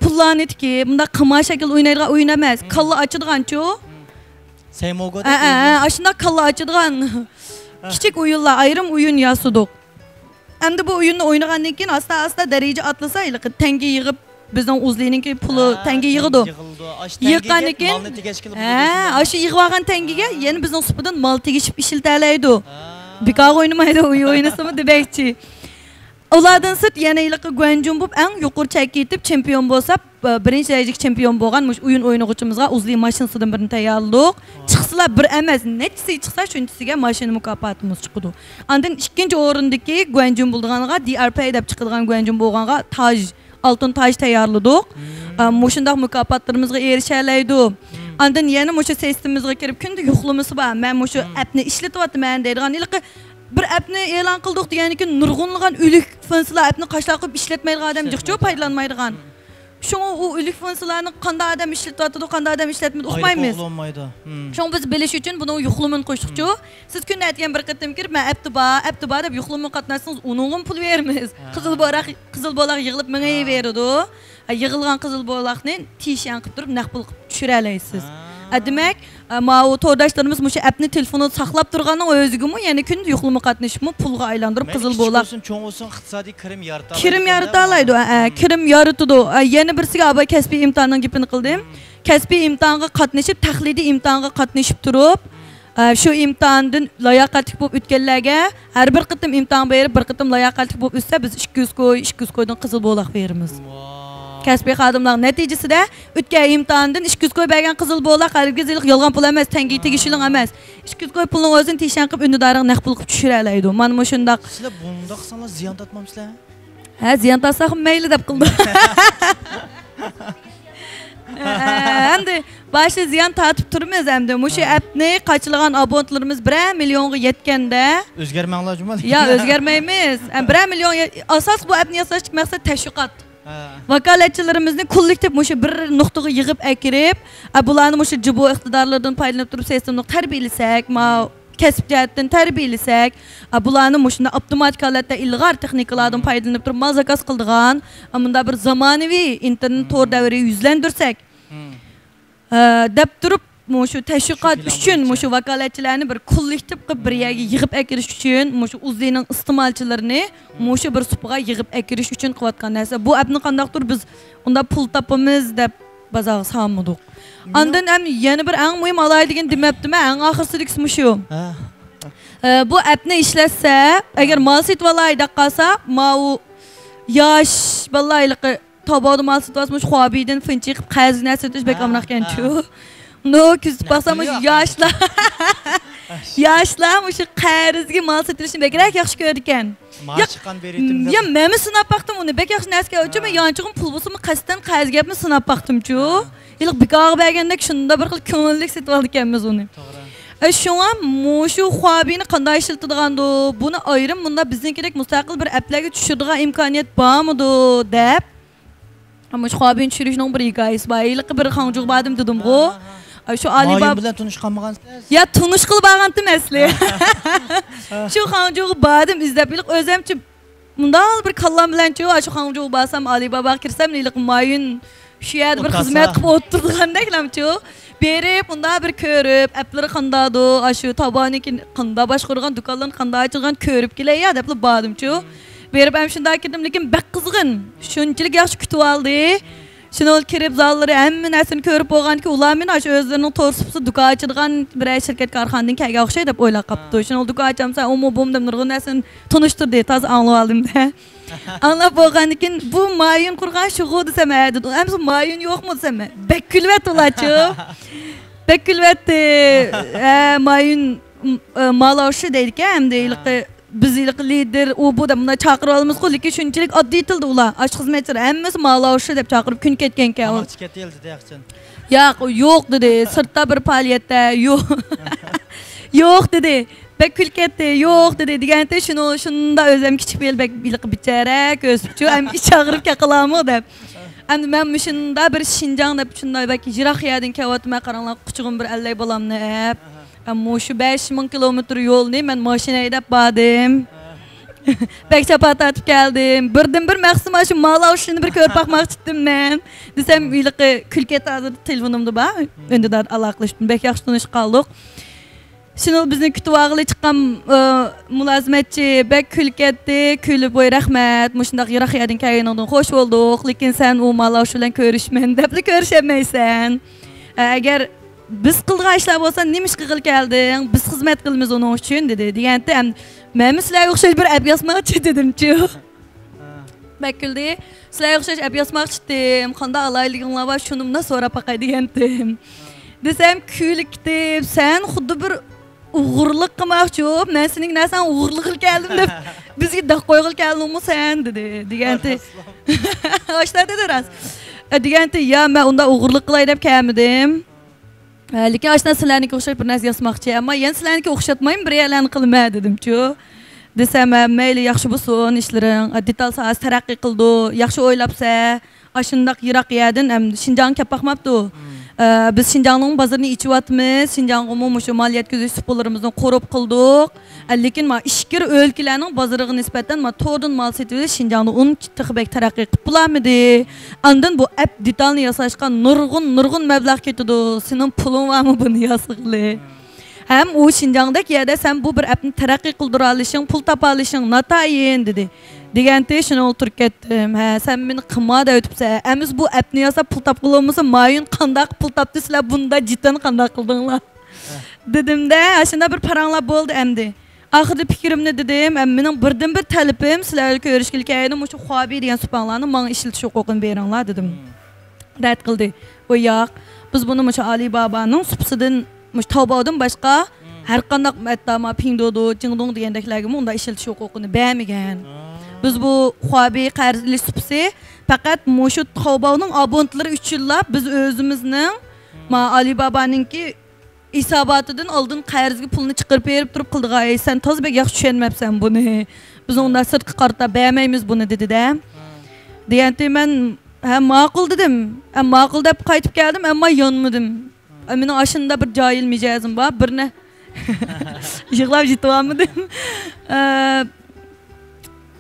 pullarni etki, bunda qima shakl o'ynaydigan o'yin emas. Kalla ochadigan-chu. Seymogo. Ashunda kalla ochadigan kichik o'yinlar, ayrim o'yin yasadik. Endi bu o'yinni o'ynagandan keyin asta-asta daraja atlasa, yilqi tanga yig'ib bizning o'zlininki puli tanga yig'idi. Yig'gandan keyin shu yig'ib olgan tangaga yana bizning supidan mal tegishib ishlatiladi. Bekor o'ynamaydi, o'ynasami demakchi. Ulardan sit yana yilqi Guanjun bo'lib eng yuqori chakka yetib chempion bo'lsa, birinchi darajadagi chempion bo'lgan mush o'yin o'ynag'uvchimizga o'zli mashinasidan birini tayyorladik. Chiqsalar bir emas, nechisi chiqsa shunchasiga mashina mukofotimiz chiqdi. Ondan ikkinchi o'rindagi Guanjun bo'lganiga DRP deb chiqadigan Guanjun bo'lganga toj altın taj tayyorladik. Mushundaq mukofotlarimizga erishalaydi. Ondan yana mushu sistemimizga kirib kunda yo'qlamasi bor. Men mushu appni ishlatyapman deydigan ilqi bir appni e'lon qildik degandan keyin nurg'unlagan o'lik funksiyalar appni qashlar qilib ishlatmaydigan odam jiqcho foydalanmaydigan. Şunu o ölük funksiyalarni qanday adam ishlatyapti, qanday adam ishlatmaydi uqmaymiz. Şunu biz bilish uchun buni yo'qlamani qo'shdiqchu. Siz kunni aytgan bir qatim kirib, men aptiba deb yo'qlamani qatnashsangiz uningga pul beramiz. Qizil bolaq yig'ilib menga beradi. Yig'ilgan qizil bolaqni tishan qilib turib naq pul tushira olasiz. Demek o tordaşlarımız muşu appni telefonu saklap durganın özügü mü yani gün yuxlumu qatnışıp mı pulga aylandırıp kızıl boğlak. Olsun, çoğun olsun iqtisadi kirim yarıta. Kirim yarıtalaydı. Kirim yarıtıdı. Yeni birisiga abay kesbi imtihanın gipini qildim. Kesbi imtihanға qatnışıp, tahlidi imtihanға qatnışıp durup, şu imtihandan layaqatli bo'lib o'tganlarga har bir qitim imtihon berib, bir qitim layaqatli bo'lib o'tsa biz 200 koydan qizil bo'laq beramiz. Kasbiy xodimlar natijasida o'tgan imtihondan 200 koy bergan qizil bo'laq hargiz yolg'on pul emas, tangi tegishilin emas. 200 koy pulning o'zini teshan qilib undidaring naq pul qilib tushira oladi. Mana bu shundaq. Sizlar bunda qilsangiz ziyon tatmamsizlar? Ha, ziyon tatsak mayli deb qildim. Endi başta ziyan tatib turmiz endi. Mushu appni qachilagan abonentlarimiz 1 millionga yetganda o'zgarmanglar jumal. Ya, o'zgarmaymiz. 1 million asos bu appni yasash maqsad tashviqot. Vakolatchilarimizni kollektiv mushu bir nuqtaga yig'ib akirib, bularni mushu jibo iqtidorlardan foydalanib turib sistemni tarbiyalasak, kasb jihatdan tarbiyalasak, bularni mushunda avtomatik holatda ilg'or texnikalardan foydalanib turib mal zakaz qildigan, bunda bir zamonaviy internet tor davriga yuzlandirsak, deb turib mushu tashviqot uchun mushu vakolatchilarni bir kollektiv qilib bir yerga yig'ib akirish uchun mushu o'zining iste'molchilarini mushu bir supga yig'ib akirish uchun qilayotgan narsa. Bu appni qandaqdir biz unda pul topamiz deb bazaga solmadik. Ondan ham yana bir eng muhim alaydigan demabdimi? Eng oxirgisi mushu. Bu appni ishlatsa, agar mal sotib olay deb qolsa, u yosh bolalarga toboda mal sotib olsa, xobiydan finchi qilib qazina sotish bek amraqkanchu. No, küsüp baksam yaşlar. Yaşlar şu qarzga mal sotilishini bekrak yaxshi ko'rgan. Maşqan beritimde. Ya men sinab baxtim uni. Bek yaxshi narsa uchun men yanchig'im pul bo'lsa qasddan qarz gapni sinab baxtimchu. Iliq bekor bergandek shunda bir xil ko'ngillik setib olganmiz uni. To'g'ri. Shunga mushu xobini qanday ishlatadigandu, buni ayrim bunda bizninkidek mustaqil bir applarga tushiradigan imkoniyat bormidi deb. Ama şu xobini tushirishning bir hikoyasi bor. Iliq bir xanjuq badim dedim-ku. Şu Alibaba bilan tunishqanmisiz? Ya tunish qilib olgandim asli. Şu xanjuq badim izlab iliq o'zimchi bundan bir kallam bilan-chi şu xanjuq basam Alibaba kirsam iliq mayun şu yerda bir xizmat qilib o'tirgandeklamchi. Berib bunda bir ko'rib, applar qandaydi, shu taboniki qanday boshqargan, do'konlarni qanday ochilgan ko'rib kelay deb badimchi. Berib ham shunday kirdim, lekin bak qizg'in. Shunchalik yaxshi kutib oldi. Şunu kirib zalları hamma narsani ko'rib bo'lganki, ular meni shu o'zlarining to'rsipsi do'kon ochadigan bir shirkat korxonadan kelgan o'xshaydi deb o'ylab qopti. Shuni do'kon ochamsa, bum deb nurg'un narsani tunishtirdi, toza anglab oldim-da. Anlab bo'lgandan keyin bu mayun qurgan shug'u desam, dedi. Hamsi mayun yo'qmi desam, bekkulvat ularchi. Bekkulvat mayun malashi deydi-ku, ham deyilqi biz lider bu da buna chaqirib olamiz-ku, lekin shunchalik oddiy tilda ular osh xizmatchilar hammasi ma'lumotchi deb chaqirib kun ketgan-kan. Yo'q dedi, sirtda bir faoliyatda yo'q. Yo'q dedi. Bek kul ketdi, yo'q dedi. Deganda shunda o'zim kichik belbek bichara ko'sibchi, ham chaqirib qaqilammi deb. Endi men shunda bir Shinjang deb shunday balki Jiraqiyadan kelyapman, qaranglar quchug'im bir allay bolamni deb. Ama şu 5000 kilometre yolni men mashina haydab bordim. Bek chapa tatib keldim. Birdan bir maqsadim shu Malavshini bir ko'rib boqmoqchi edim men. Desam, iliqi kulket hozir telefonimda bor. Endi aloqalashdim. Bek yaxshi tanishib qoldik. Shuni bizni kutib olg'ili chiqqan mulozimatchi bek kulketdi, kulib qo'y rahmat. Mushundaq Yiraqiyadan kelganingdan xo'sh bo'ldik, lekin sen u Malavsh bilan ko'rishman deb ko'rishamaysan. Agar biz qilgan ishlar bo'lsa, nima ish qilib kelding? Biz xizmat qilamiz uning uchun dedi. Deganda ham men sizlarga o'xshash bir app yozmoqchi dedim-chi. Bakildi, sizlarga o'xshash app yozmoqchi edim. Qanday alayliginglar bor, shunimdan so'rab boqay degandim. Desam, kulikdi, sen xuddi bir uyg'urlik qilmoqchi, men sening narsan uyg'urlik qilib keldim deb bizga daq qo'yg'il keldingmi sen dedi. Deganda oshlar dedi ras. Deganda, ya men unda uyg'urlik qilay deb kelmadim. Lekin aslında sizlarniki o'xshab bir narsa yozmoqchi, ammo yana sizlarniki o'xshatmayman, bir yerlarni qilma dedim-chi. Desam, mayli yaxshi bo'lsin ishlaring, detal soat taraqqiy qildi, yaxshi o'ylabsa, ashundaq Yiraqiyadan ham Shinjang kelib boqmabdi. Biz Şinjanның bazarını içivatmız. Şinjanğımı muşu maliyet gözü spollarımızdan korup kıldık. Lekin ma işkir ülkelerinin bazarına nispeten ma tordan mal setiyle Şinjan'da un tıkıbek terakki qıp bulamıdı. Andan bu app detalını yasaşkan nurgun meblağ ketidi. Senin pulun var mı bunu yasıqlı? Hem o Şinjan'daki yerde sen bu bir appni terakki kıldıra alışın, pul tapa alışın, natayin dedi. Degende şunu oturup kettim. Sen beni kımada ötüpse, emiz bu appni yasa pul tap kılımızı mayın kandak pul taptı sizler bunda cidden kandak kıldınlar. Dedim de, aşında bir paranla boldu emdi. Ahırda fikrimni dedim, mening birden bir talipim sizlarga ko'rishkilik aydim, o'sha Xuabi degan supanlarni menga ishiltish huquqini beringlar dedim. Rad qildi. O yo'q, biz buni o'sha Ali Babaning supsidan, o'sha Tavbodan boshqa har qanday matama Pindodo, Jingdong degandeklarga unda ishiltish huquqini bermagan. Biz bu Xuabi qarzli supsi faqat o'sha Tavboning abonentlari uchunlab biz o'zimizning Ali Babaninki İsabatıdan aldın qarzga pulni chiqarib berib turib qildiq. Ay sen tozbek yaxshi tushunmabsan buni. Biz unda sirtqi qarta bermaymiz buni dedi-de. Deganda men ha ma'qul dedim. Ma'qul deb qaytib keldim, ammo yonmadim. Mening ashunda bir jahil mijozim bor, birni yig'lab yetolmadim.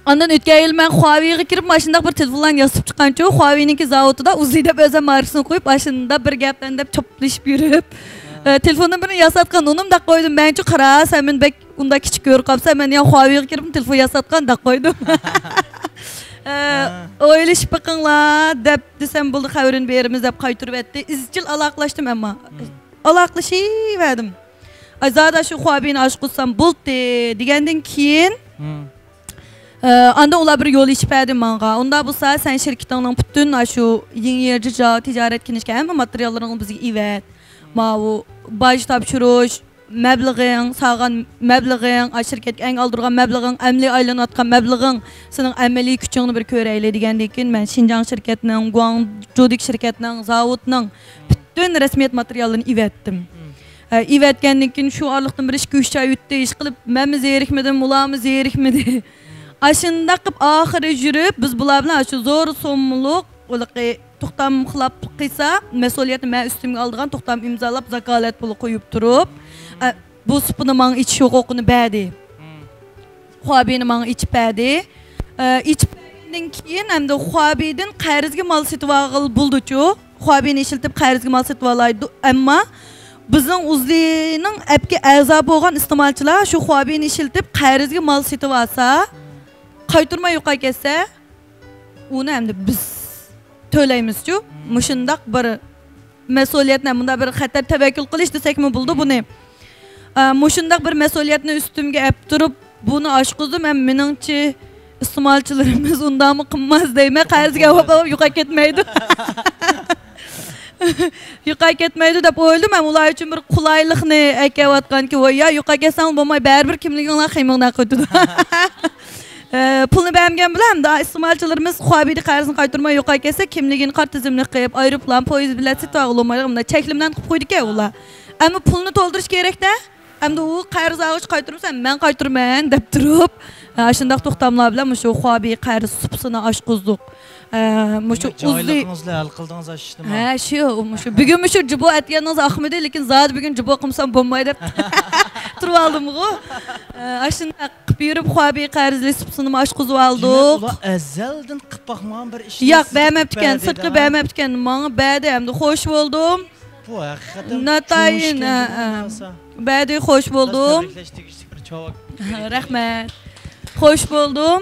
Ondan o'tgan yil men Xuaviga kirib, mashindaq bir telefondan yozib chiqqancha, Xuaviningki zavodida Uzi deb o'zim markasini qo'yib, ashunda bir gapdan deb choplashib yurib telefondan birini yasatgan onum da koydum. Bence qara, sen men bek unda kichik ko'rib qolsa, men ya Xuaviga kirib telefon yasatgan da koydum. O'ylashib biqinglar deb desam bo'ldi, xabarini berimiz deb qaytirib etdi. Izchil aloqalashdim ammo. Aloqlashaverdim. Azada shu Xuabini ashqusam bo'ldi degandan keyin anda ular bir yo'l ichib berdi menga. Unda bo'lsa sen shirkatingning butun shu yangi tijorat kinishga hamma materiallaringni bizga ivet. Mavu baj topshirish, mablag'ing, sağan mablag'ing, shirkatga eng aldırgan mablag'ing, amli aylanayotgan mablag'ing, sening amaliy kuchingni bir ko'raylik degandan keyin men Xinjiang shirkatining, Guangzhoudik shirkatining, zavodning butun rasmiyat materiallarini ivetdim. Ivetgandan keyin shu orliqdan bir 2-3 oy o'tdi, ish qilib, men zerikmadim, ularimiz zerikmadi. Ashunda qilib oxiri yurib, biz bular bilan shu zo'r so'mliq to'xtam qilib qilsa, mas'uliyatni men ustimga oldigan to'xtam imzolab, zakolat puli qo'yib turib, bu supni menga ichish huquqini berdi. Xuabini menga ichib berdi. Ichib bergandan keyin hamda Xuabidan qarzga mol sotib olg'il bo'ldi-ku. Xuabini ishiltib qarzga mol sotib olaydi, ammo bizning Uzlining appga a'zo bo'lgan iste'molchilar shu Xuabini ishiltib qarzga mol sotib olsa, qaytarmay yo'qqa ketsa, uni hamda biz to'laymiz-ku. Mushundaq bir mas'uliyatni, bunda bir xatar tavakkul qilish desakmi bo'ldi buni. Mushundaq bir mas'uliyatni ustimga olib turib, buni oshqizdim. Meningchi iste'molchilarimiz undami qimmas deyman, qarzga olib yo'qqa ketmaydi. Yo'qqa ketmaydi deb o'yladim. Men ular uchun bir qulaylikni aytayotganki, voya yo'qqa ketsang bo'lmay, baribir kimliginglar qiymingdan qo'ydi. Pulni bermagan bilan da iste'molchilarimiz Xuabini qarzini qaytarmay yo'qqa kelsa, kimligini qart tizimli qilib, aeroplan, poyezd bileti sotib olmaydi, bunda cheklimdan qilib qo'ydik-ku ular. Ammo pulni to'ldirish kerak-da. Hamda u qarz olg'ich qaytarsa, men qaytarman deb turib, shundaq to'xtamlar bilan shu Xuabi qarz supsini oshqizdik. Mushu joylig'ingizni hal qildingiz ashdimi? Ha, shu bugun shu jibo aytganingiz Ahmedi, lekin zot bugun jibo qilsam bo'lmaydi deb turib oldim-ku. Ashunda qilib yurib Xuabi qarzli supsini oshqizib oldik. Ular azaldan qilib baxman bir ish. Yo'q, bermabdi-kan, sirtqi bermabdi-kan, menga berdi, hamda xush bo'ldim. Bu haqiqatan natayin berdi, xush bo'ldim. Rahmat. Xush bo'ldim.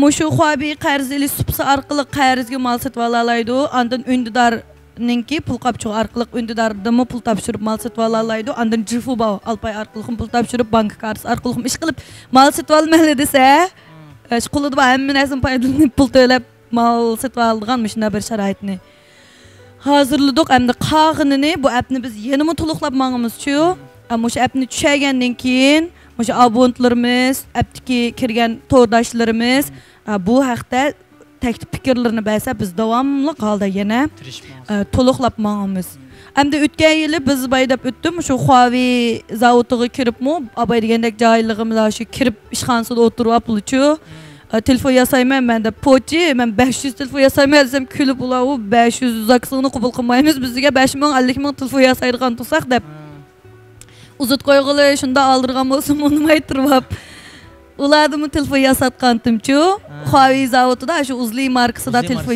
Mushu Xuabi qarzli supsi orqali qarzga mol sotib olaydi. Ondan undidarninki pul qopchiq orqali undidardan pul topshirib mol sotib olaydi. Ondan Jifuba Alpay orqali pul topshirib bank kartasi orqali ish qilib mol sotib olmaydi desa, qo'lida hamma narsani foydalanib pul to'lab mol sotib oladigan shunday bir sharoitni hazırladık. Hem de qağınını bu appni biz yenimi to'liqlab mangimiz-chu. Ammo shu appni tushgandan keyin o'sha abonentlarimiz, appdagi kirgan to'rdoshlarimiz bu haqda taklif fikrlarini bersa, biz davomli holda yana to'liqlab mangimiz. Hamda o'tgan yili biz baydab o'tdim, shu Xuavi zavodiga kiribmi, abay degandek joylig'imiz shu kirib ishxonasida o'tirib olibdi-chu. telefon yasayman ben de poçi ben 500 telefon yasayman desem külüp ular o 500 zaksını qabul qilmaymiz bizga 50 ming 50 ming telefon yasaydigan tursaq deb uzut qo'yg'ili shunda aldırgan bo'lsam onu ayttirib ularni telefon yasatqantimchu Huawei zavodida shu uzli markasida telefon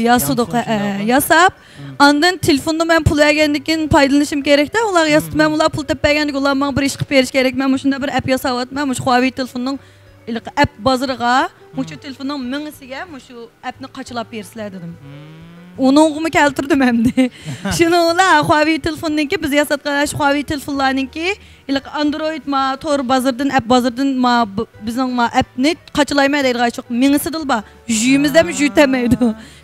yasab andan telefonni men pul bergandan keyin foydalanishim kerakda ular yasatib men ular pul topmagandik ular menga bir ish qilib berish kerak men shunda bir app yasayapman shu Huawei telefonning app bozoriga shu telefonning mingisiga shu appni qachilab bersizlar dedim Onu keltirdim endi. Şunular Huawei telefonunki biz yasatgan Huawei telefonlarınki ilk Android ma tor bazardan app bazardan ma bizning ma appni qachilaymaydi deydigan çok mingisidir ba. Jüyimizde mi jüytemaydi.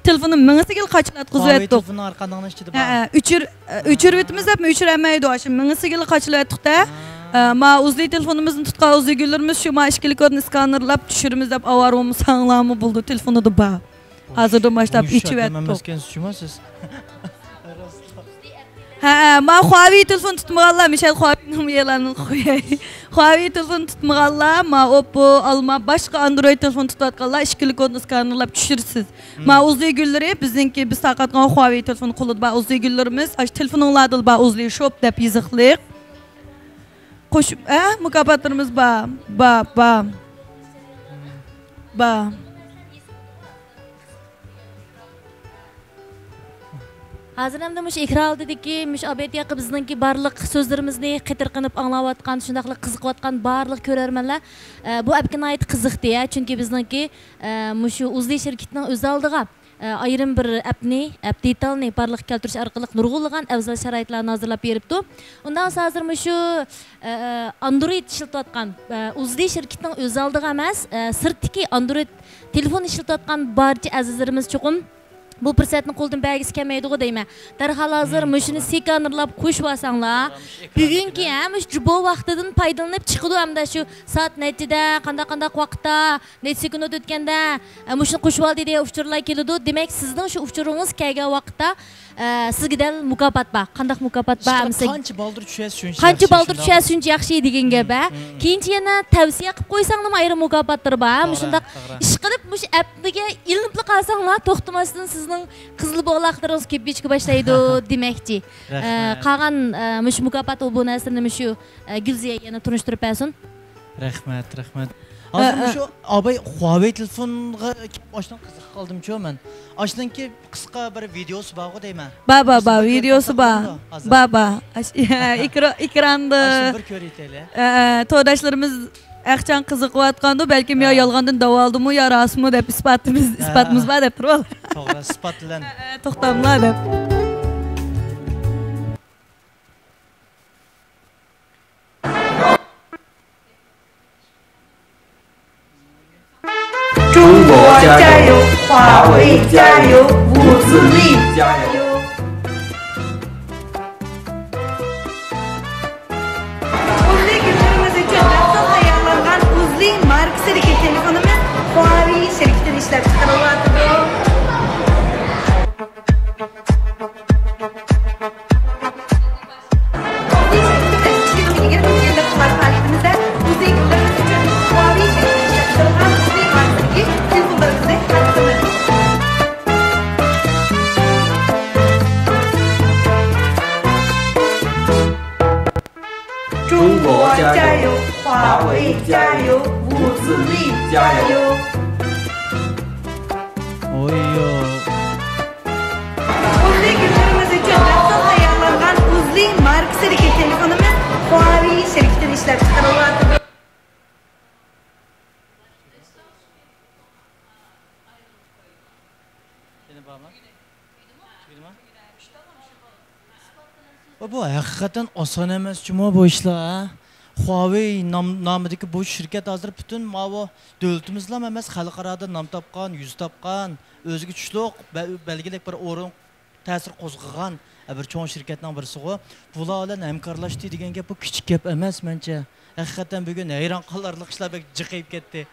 Telefonun mingisiga qachilatqizib etdik. Telefonni arqadan ishchidi ba. Üçürvitimiz hep üçüremaydi. Şu mingisiga qachilatdiqda ma uzli telefonimizni tutgan uzligülerimiz şu ma ishkili kodni skanerlab tushirimiz deb avaromu sağlamı buldu telefonu da ba. Hazırda başlap içi ve ma Huawei telefon tutmağalla Michel Huawei'nin yalanını koyay. Huawei telefon tutmağalla ma Oppo alma başka Android telefon tutatqalla ishkili kodni skanerlab tushirsiz. Ma uzli gülleri bizinki biz taqatgan Huawei telefon qo'lida ba uzli güllerimiz aş telefonlardan ba uzli shop deb yiziqliq. Qo'shib mukofotlarimiz ba. Hazır hem de müş ikral dedik ki müş abet yakı bizdeki barlık sözlerimizni qetirqinib anglavatqan, şundaqlı qiziqvatqan barlık körermenler bu appga ait qiziq diye çünkü bizdeki müş uzli şirketinin öz aldığı ayrim bir appni, app detailni barlık keltirish arqali nurg'unlagan afzal sharoitlarni hazırlab beribdi. Undan sonra hazır müş Android ishlatayotgan uzli şirketinin öz aldığı emas, sirtdagi Android telefon ishlatayotgan barcha azizlarimiz cho'qim bu fırsatni qo'ldan bergisi kelmaydi deyman. Darhol hozir mushuni sekanerlab qo'shib olsanglar, bugungi ham bu vaqtidan foydalanib chiqadi hamda shu soat nechida, qanday vaqtda, necha sekund o'tganda mushuni qo'shib oldi deya uchurlar keladi. Demak, sizning shu uchuringiz kelgan vaqtda sizga dal mukofot bor. Qanday mukofot bor? Qancha baldur tushasiz shuncha. Qancha baldur tushasiz shuncha yaxshi degan gap. Keyinchi yana tavsiya qilib qo'ysanglar ayrim mukofotlar bor. Shundaq ish qilib mush appga ilinib qolsanglar to'xtamasdan sizning qizil bog'laqlaringiz kepishga boshlaydi demakchi. Qolgan mush mukofot bu narsani shu Gulziya yana tunishtirib bersin. Rahmat. Hozir shu abay Huawei telefonga boshdan qiziq qoldim-ku men. Ashdanki qisqa bir videosi bor deyman. Ba videosi bor. Ba. Ekranda bir ko'raylik. To'rdoshlarimiz Aqchan qiziqayotganda balki men yolg'ondan davoldim yo rostmi deb isbotimiz bor deb turib. To'g'ri, isbot bilan. To'xtamlar deb. Jayo, Huawei jayo, Uzli jayo. Uzli günlerimiz için nasıl ayarlangan Uzli markasidagi telefonimiz Huawei şirketinden ishlab chiqarilyapti. Jayo, Huawei jayo, Uzli jayo. Oyyo. Uzli günlerimiz için nasıl ayarlangan Uzli markasidagi telefonimiz Huawei şirketinden ishlab chiqarilyapti. Bu hakikaten oson emas-ku bu ishlar. Huawei nomidagi bu shirkat hozir butun mavo davlatimizlar emas, xalqaroda nom topgan, yuz topgan, o'ziga tushliq belgilik bir o'rin ta'sir qo'zg'agan bir cho'ng shirkatning birisi-ku. Bular bilan hamkorlashdi degan gap bu kichik gap emas mencha. Hakikaten bugun hayron qolarlik ishlar bek jiqib ketdi.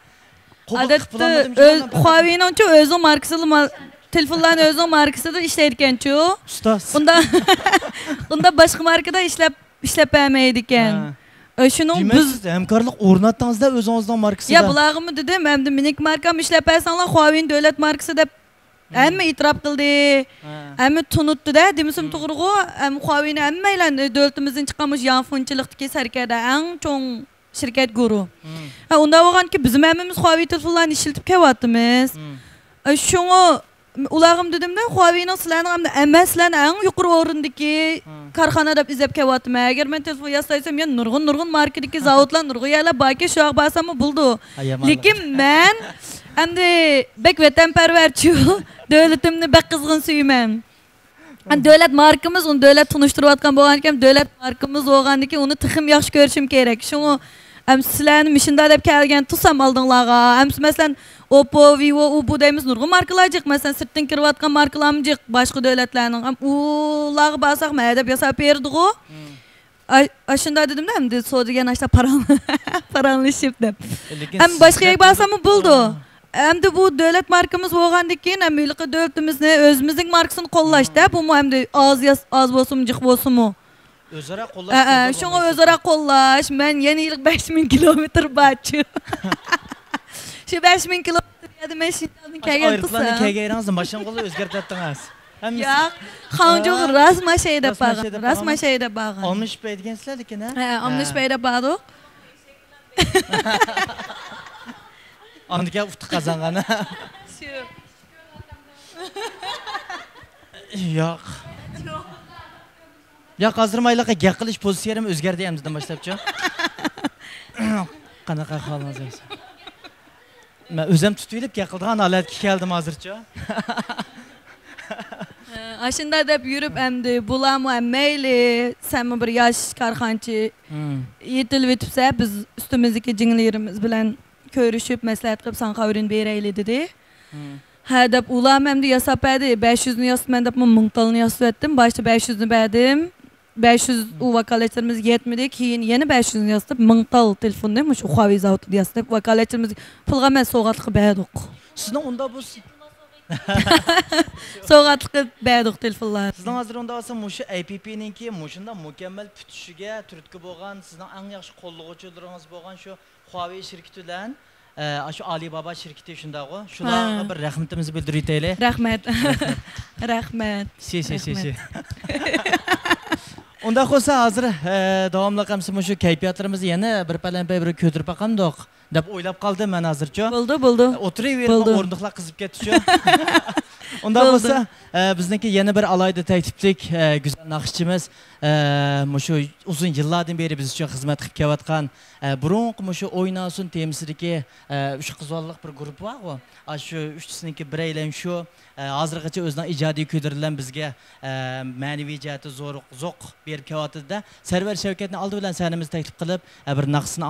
Albatta, Huawei'ning o'zi markasida telefonlarni o'zi markasida ishlaydigan-ku. Ustoz. Unda boshqa markada ishlab bermaydi ekan. Şunun biz hamkorlik o'rnatdingizda o'zingizning markasida. Ya bulağımı dedim, hem de minik markam işlep bersanlar Huawei'nin devlet markası deb hamma itiraf qildi. Hamma tunutdi da, demisim to'g'ri-ku, Huawei'ni hammaylar davlatimizdan chiqqanmish yanfonchilikdagi sarkada eng cho'ng şirket guru. Onda bo'lganki bizim hammamiz Huawei telefonlarni ishlatib kelyapmiz. Şunu ularım dedim de Huawei'nin sizlarning hamda emaslarni eng yuqori o'rindagi korxona deb izlab kelyapman. Agar men telefon yasaysam, men nurg'un markadagi zavodlar, nurg'un yerlar balki shu yoq borsam bo'ldi. Lekin men endi bek vatanparvarchi, davlatimni bek qizg'in suyman. Devlet markamız, onu devlet tunuşturayotgan bo'lgankim, devlet markamız bo'lgandan keyin uni tixim yaxshi ko'rishim kerak. Shuni sizlarni mishinda deb kelgan tutsam oldinglarga. Masalan, Oppo, Vivo, bu deymiz nurg'un markalar jiq. Masalan, sirtdan kiryotgan markalarmi jiq, boshqa davlatlarning. Ularga borsak, men deb yasab berdi-ku. Shunda dedim-da, endi so'digan ashta paranlashib deb. Ham boshqa yerga borsam bo'ldi. Endi bu devlet markamız bo'lgandan keyin ham milli davlatimizni o'zimizning markasini qo'llashda, bu endi az bo'lsin, jiq bo'lsinmi? O'zaro qo'llash. Shunga o'zaro qo'llash. Men yana yil 5000 kilometr borchi. Shu 5000 kilometr yedi mashinadan kelgan tursa. Ayrıqlarni kelganingizni mashinani o'zgartirdingiz. Yo'q, Xonjo'g rasma shayda bag'an. Rasma shayda bag'an. Olmish pay degansizlar lekin, ha? Ha, olmish payda bag'an. Andika ufti qazangan. Shu. Yo'q. Yo'q, hozir mayliqa gap qilish pozitsiyam o'zgardi hamizdan boshlabchi. Qanaqa holingiz? Men o'zim tutib olib gap qiladigan holatga keldim hozircha. Aşında deb yürüp endi bularmı meyli sen bir yaş karxançı yetilib etibse biz üstümüzdeki jinlerimiz bilen görüşüp məsləhət qilib san xəbərin berəyli dedi. Hə deb ular məndə yasab bədi 500-ni yasab mən deb 1000 talını yasab etdim. Başda 500-ni bədim. 500 u vakaletlərimiz yetmedi. Keyin yeni 500-ni yasab 1000 tal telefon demiş o Huawei zavodu yasab vakaletlərimiz pulğa mən soğatlığı bədik. Sizin onda bu soğatlığı bədik telefonlar. Sizin hazır onda olsa muşu APP-ninki muşunda mükemmel pütüşüge türtkü bolğan, sizin en yaxşı qolluğucularınız bolğan şu Huawei şirketi bilen şu Alibaba şirketi şundağı. Şularga bir rahmetimizni bildiraylik. Rahmet. Rahmet. Si. Onda olsa hazır davamlı qamsım şu kayfiyatlarımızı yana bir palanpay bir kötürüp baqamdoq deb o'ylab qoldim men hozircha. Bo'ldi. O'tiraverib o'rindiqlar qizib ketdi-chu. Onda olsa bizniki yana bir alayda tartiblik güzel naqshchimiz şu uzun yillardan beri biz uchun xizmat qilib kelayotgan burunqi shu o'ynasin temisidagi uch qizaloq bir guruh bor-ku. Shu uchsiniki biraylan shu hozirgacha o'zining ijodiy kuylarini bizga ma'naviy jihati zo'q berib kelyapti-da. Sarvar Shavkatni oldi bilan sanamizni taklif qilib bir naqsini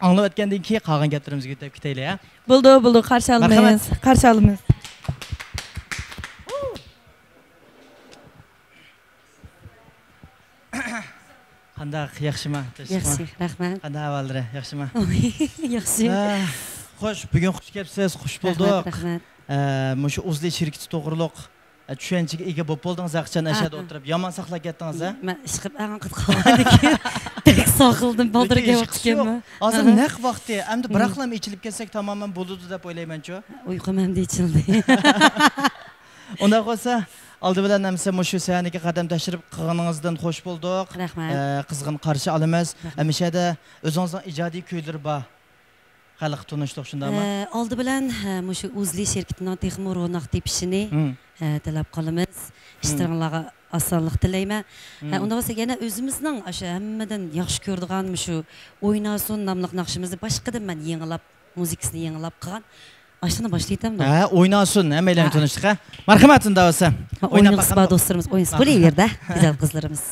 anglayotgandan keyin qolgan gaplarimizga o'tib ketaylik, ha. Bo'ldi, qarshi olamiz. Qanday yaxshimi? Yaxshi, rahmat. Qanday ahvollari? Yaxshimi? Yaxshi. Xo'sh, bugun xush kelibsiz, xush bo'ldik. Rahmat. Shu Uzli shirkati to'g'riliq tushunchaga ega bo'lib qoldingiz, aqchan ashada o'tirib, yomon saqlab ketdingiz, ha? Men ishqib aqid qolgandik. Tek saqildim, boldirga o'tganman. Hozir naq vaqti, endi biraqlam ichilib ketsak tamoman bo'ladi deb o'ylayman-chu. Uyqum ham ichildi. Unda qolsa aldı bilan namsa shu sahnaga qadam tashrif qilganingizdan xush bo'ldik. Rahmat. Qizg'in qarshi olamiz. Hamishada o'zingizning ijodiy kuylari bor. Xalq tunishliq shundami? Oldi bilan shu Uzli shirkatining texnik ro'naq tepishini tilab qolamiz. İştiranlarga osonlik tilayman. Unda bo'lsa yana o'zimizning o'sha hammadan yaxshi ko'radigan shu o'ynasin nomli naqshimizni boshqadan men yangilab, muzikasini yangilab qilgan. Aşını başlayalım. Oynasun, hemen tanıştık, ha. Marhamatın da olsa. Oynayalım dostlarımız, oynasın. Böyle yerde, güzel kızlarımız.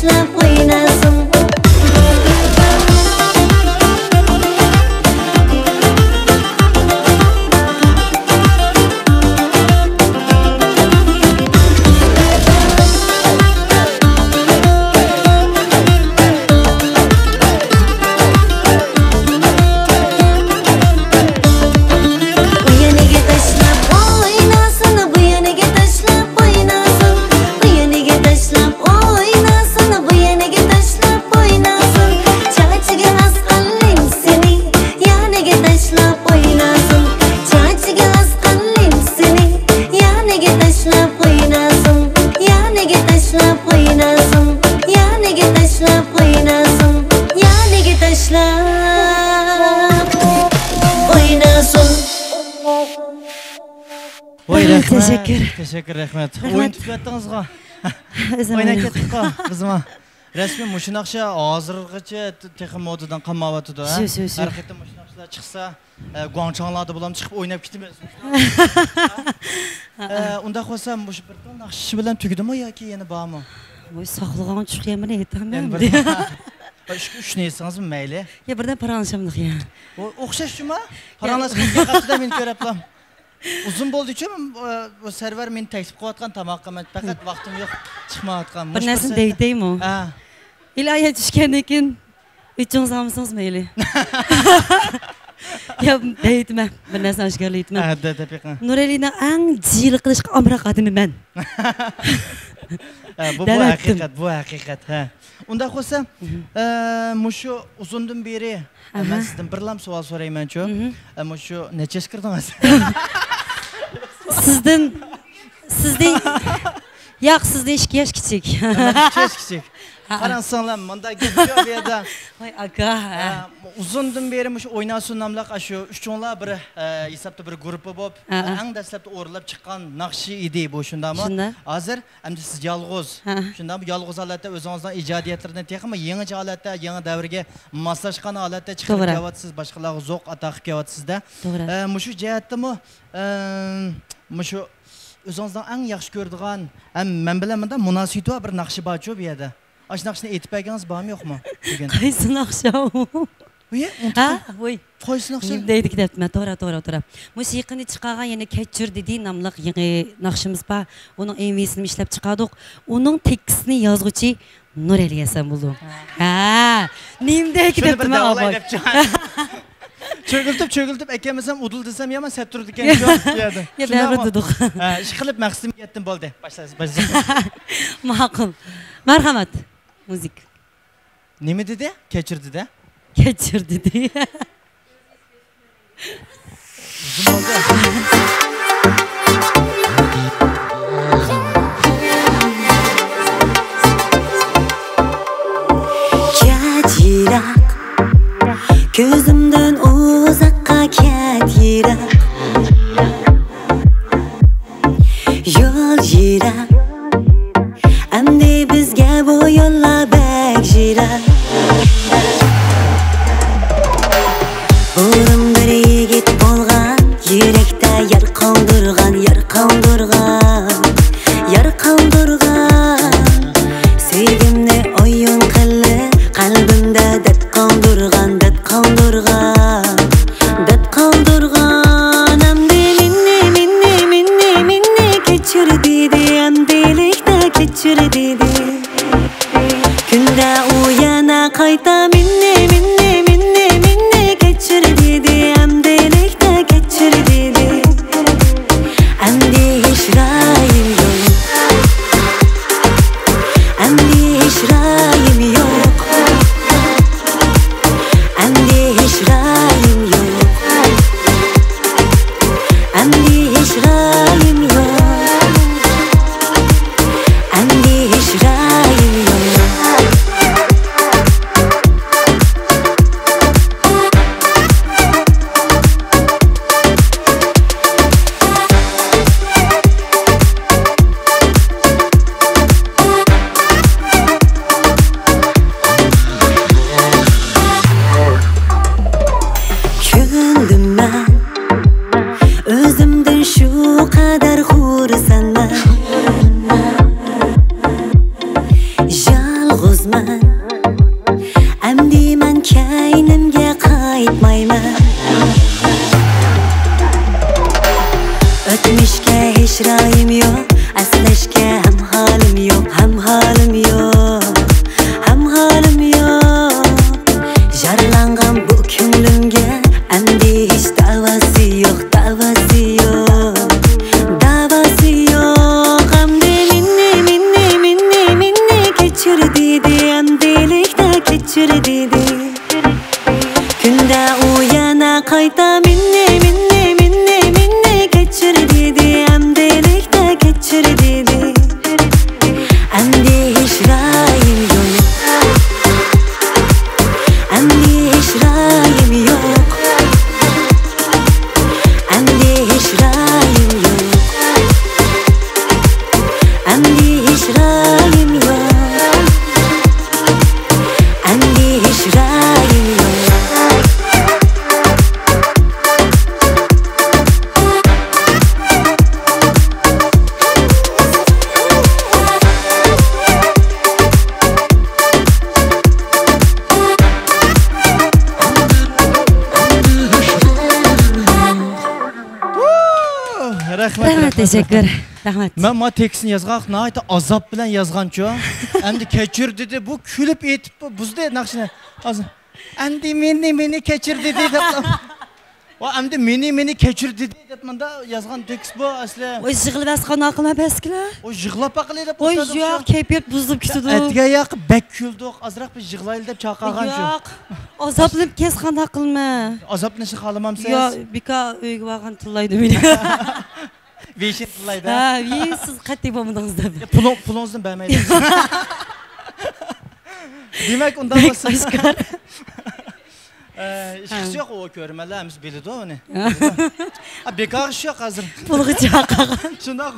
tashlab o'ynasin. Teşekkür rahmet. Oyun tutuyatdingizga. Oynab ketdik-ku bizmi. Rasmiy mushunaqcha hozirgacha texnik modadan qolmayapti-da. Har qatam mushunaqchalar chiqsa, guangchanglarda bilan chiqib o'ynab ketamiz. Unda qo'sam mush bir naqshi bilan tugdimi yoki yana bormi? Voy saqlagan chiqyapman aytaman. Uch neysingizmi mayli? Ya birdan paranlashamdik ya. O'xshashmi? Paranlashga qatida men ko'rapman. Uzun bo'ldi uchun bu server meni taklif qilayotgan tomoqqa men faqat vaqtim yo'q chiqmayotgan. Bir narsa deytaymi? Ha. İlahiye tushgandan keyin uchingiz mayli. Ya deytman, bir narsa oshkorlaytman. Ha, deytapiqan. Nuralina ang jil qilishga amroq adimiman. Bu haqiqat, ha. Unda qo'sa, mushu uzundan beri men sizdan bir lam savol so'rayman-chu. Mushu necha yash kirdingiz? Sizden yo'q, sizden 2 yaş kichik. 2 yaş kichik. Qaransanlar, menda gap yo'q bu yerda. Voy aka. Uzundan beri mush o'ynasin namlaq shu uchunlar bir hisobda bir guruh bo'lib, eng dastlabda o'rlab chiqqan naqshi edi bu shundami? Hozir endi siz yolg'iz. Shundami? Yolg'iz holatda o'zingizning ijodiyatlarini texmi yangi holatda, yangi davrga moslashgan holatda chiqib kelyapsiz, boshqalarga zo'q ata qilib kelyapsiz-da. Mushu jihatdami? Mushu o'zingizning eng yaxshi ko'radigan, men bilan menda munosibati bir naqshi bor-ku bu yerda. Aş naqshni aytib bergangiz bormi yo'qmi? Bugun. Qaysi naqsha u? Ha, voy. Qaysi naqsha? Deydi debman, to'g'ri. Mush yaqinda chiqargan yana Kechir dedi nomli yangi naqshimiz bor. Uning MV'sini ishlab chiqardik. Uning tekstini yozuvchi Nurali Hasan bo'ldi. Ha, nimdek debman aboy. Cho'giltib akamiz ham udul desam yomon sat turdi ekan-ku yerda. Ya bari dedik. Ha, ish qilib maqsadim yetdim bo'ldi. Boshlaysiz. Ma'qul. Marhamat. Müzik. Nima dedi? Kechir dedi. Kechir dedi. Uzun bo'ldi. Kechirak ko'zimdan uzoqqa kechirak yo'l yirak endi bizga bu yo'llar bek yirak o'rim bir yigit bo'lgan yurakda yer qoldirgan sevgimni o'yin qilib qalbimda dard qoldirgan endi minni kechir dedi endilikda kechir dedi kunda u yana qayta minni kechir dedi endilikda kechir dedi endi hech rayim yo'q endi hech rayim yo'q endi hech rayim yo'q endi hech rayim yo'q endi hech rayim yo'q yolg'izman amdi men kaynimga qaytmayman o'tmishga hech ra'yim yo'q aslashga ham holim yo'q ham holim yo'q ham holim yo'q jarlangan bu ko'nglimga amdi hech davasi yo'q davasi yo'q davasi yo'q amdi minni kechir dedi amdilikda kechir dedi kunda u yana qayta minni kechir dedi amdilikda kechir dedi amdi hech ra'yim yo'q amdi hech ra'yim yo'q amdi hech ra'yim yo'q amdi hech ra'yim yo'q amdi hech ra'yim yo'q Rahmat, teşekkür. Rahmat. Ben ma tekstini yazğaq, nəhayət azab bilan yazğançı. Əndi keçir dedi, bu külüb etib bu buzda naqşını. Əndi meni keçir dedi deb. O əndi meni keçir dedi deb menda yazğan tekst bu asli. O jığılıb asqan aqıma bəskila. O jığılab aqılı deb. O yo'q, keyfiyat buzulub ketdi. Ətgə yaq bək küldük, azraq bir jığlaylı deb çaqağan şu. Yo'q. Azablanıb kesqan aqılma. Azablanışı xalamamsınız? Yo'q, bika uyga varğan tullaydı meni. Veşin tullaydı. Ha, siz qattiq bo'lmadingiz deb. Pulunuzdan bərməydi. Demək ondan olsa. Aşkar. İşqisi yox o görmələrimiz bildi onu. Bekar iş yox hazır. Pulğu çaqağan. Şundaq.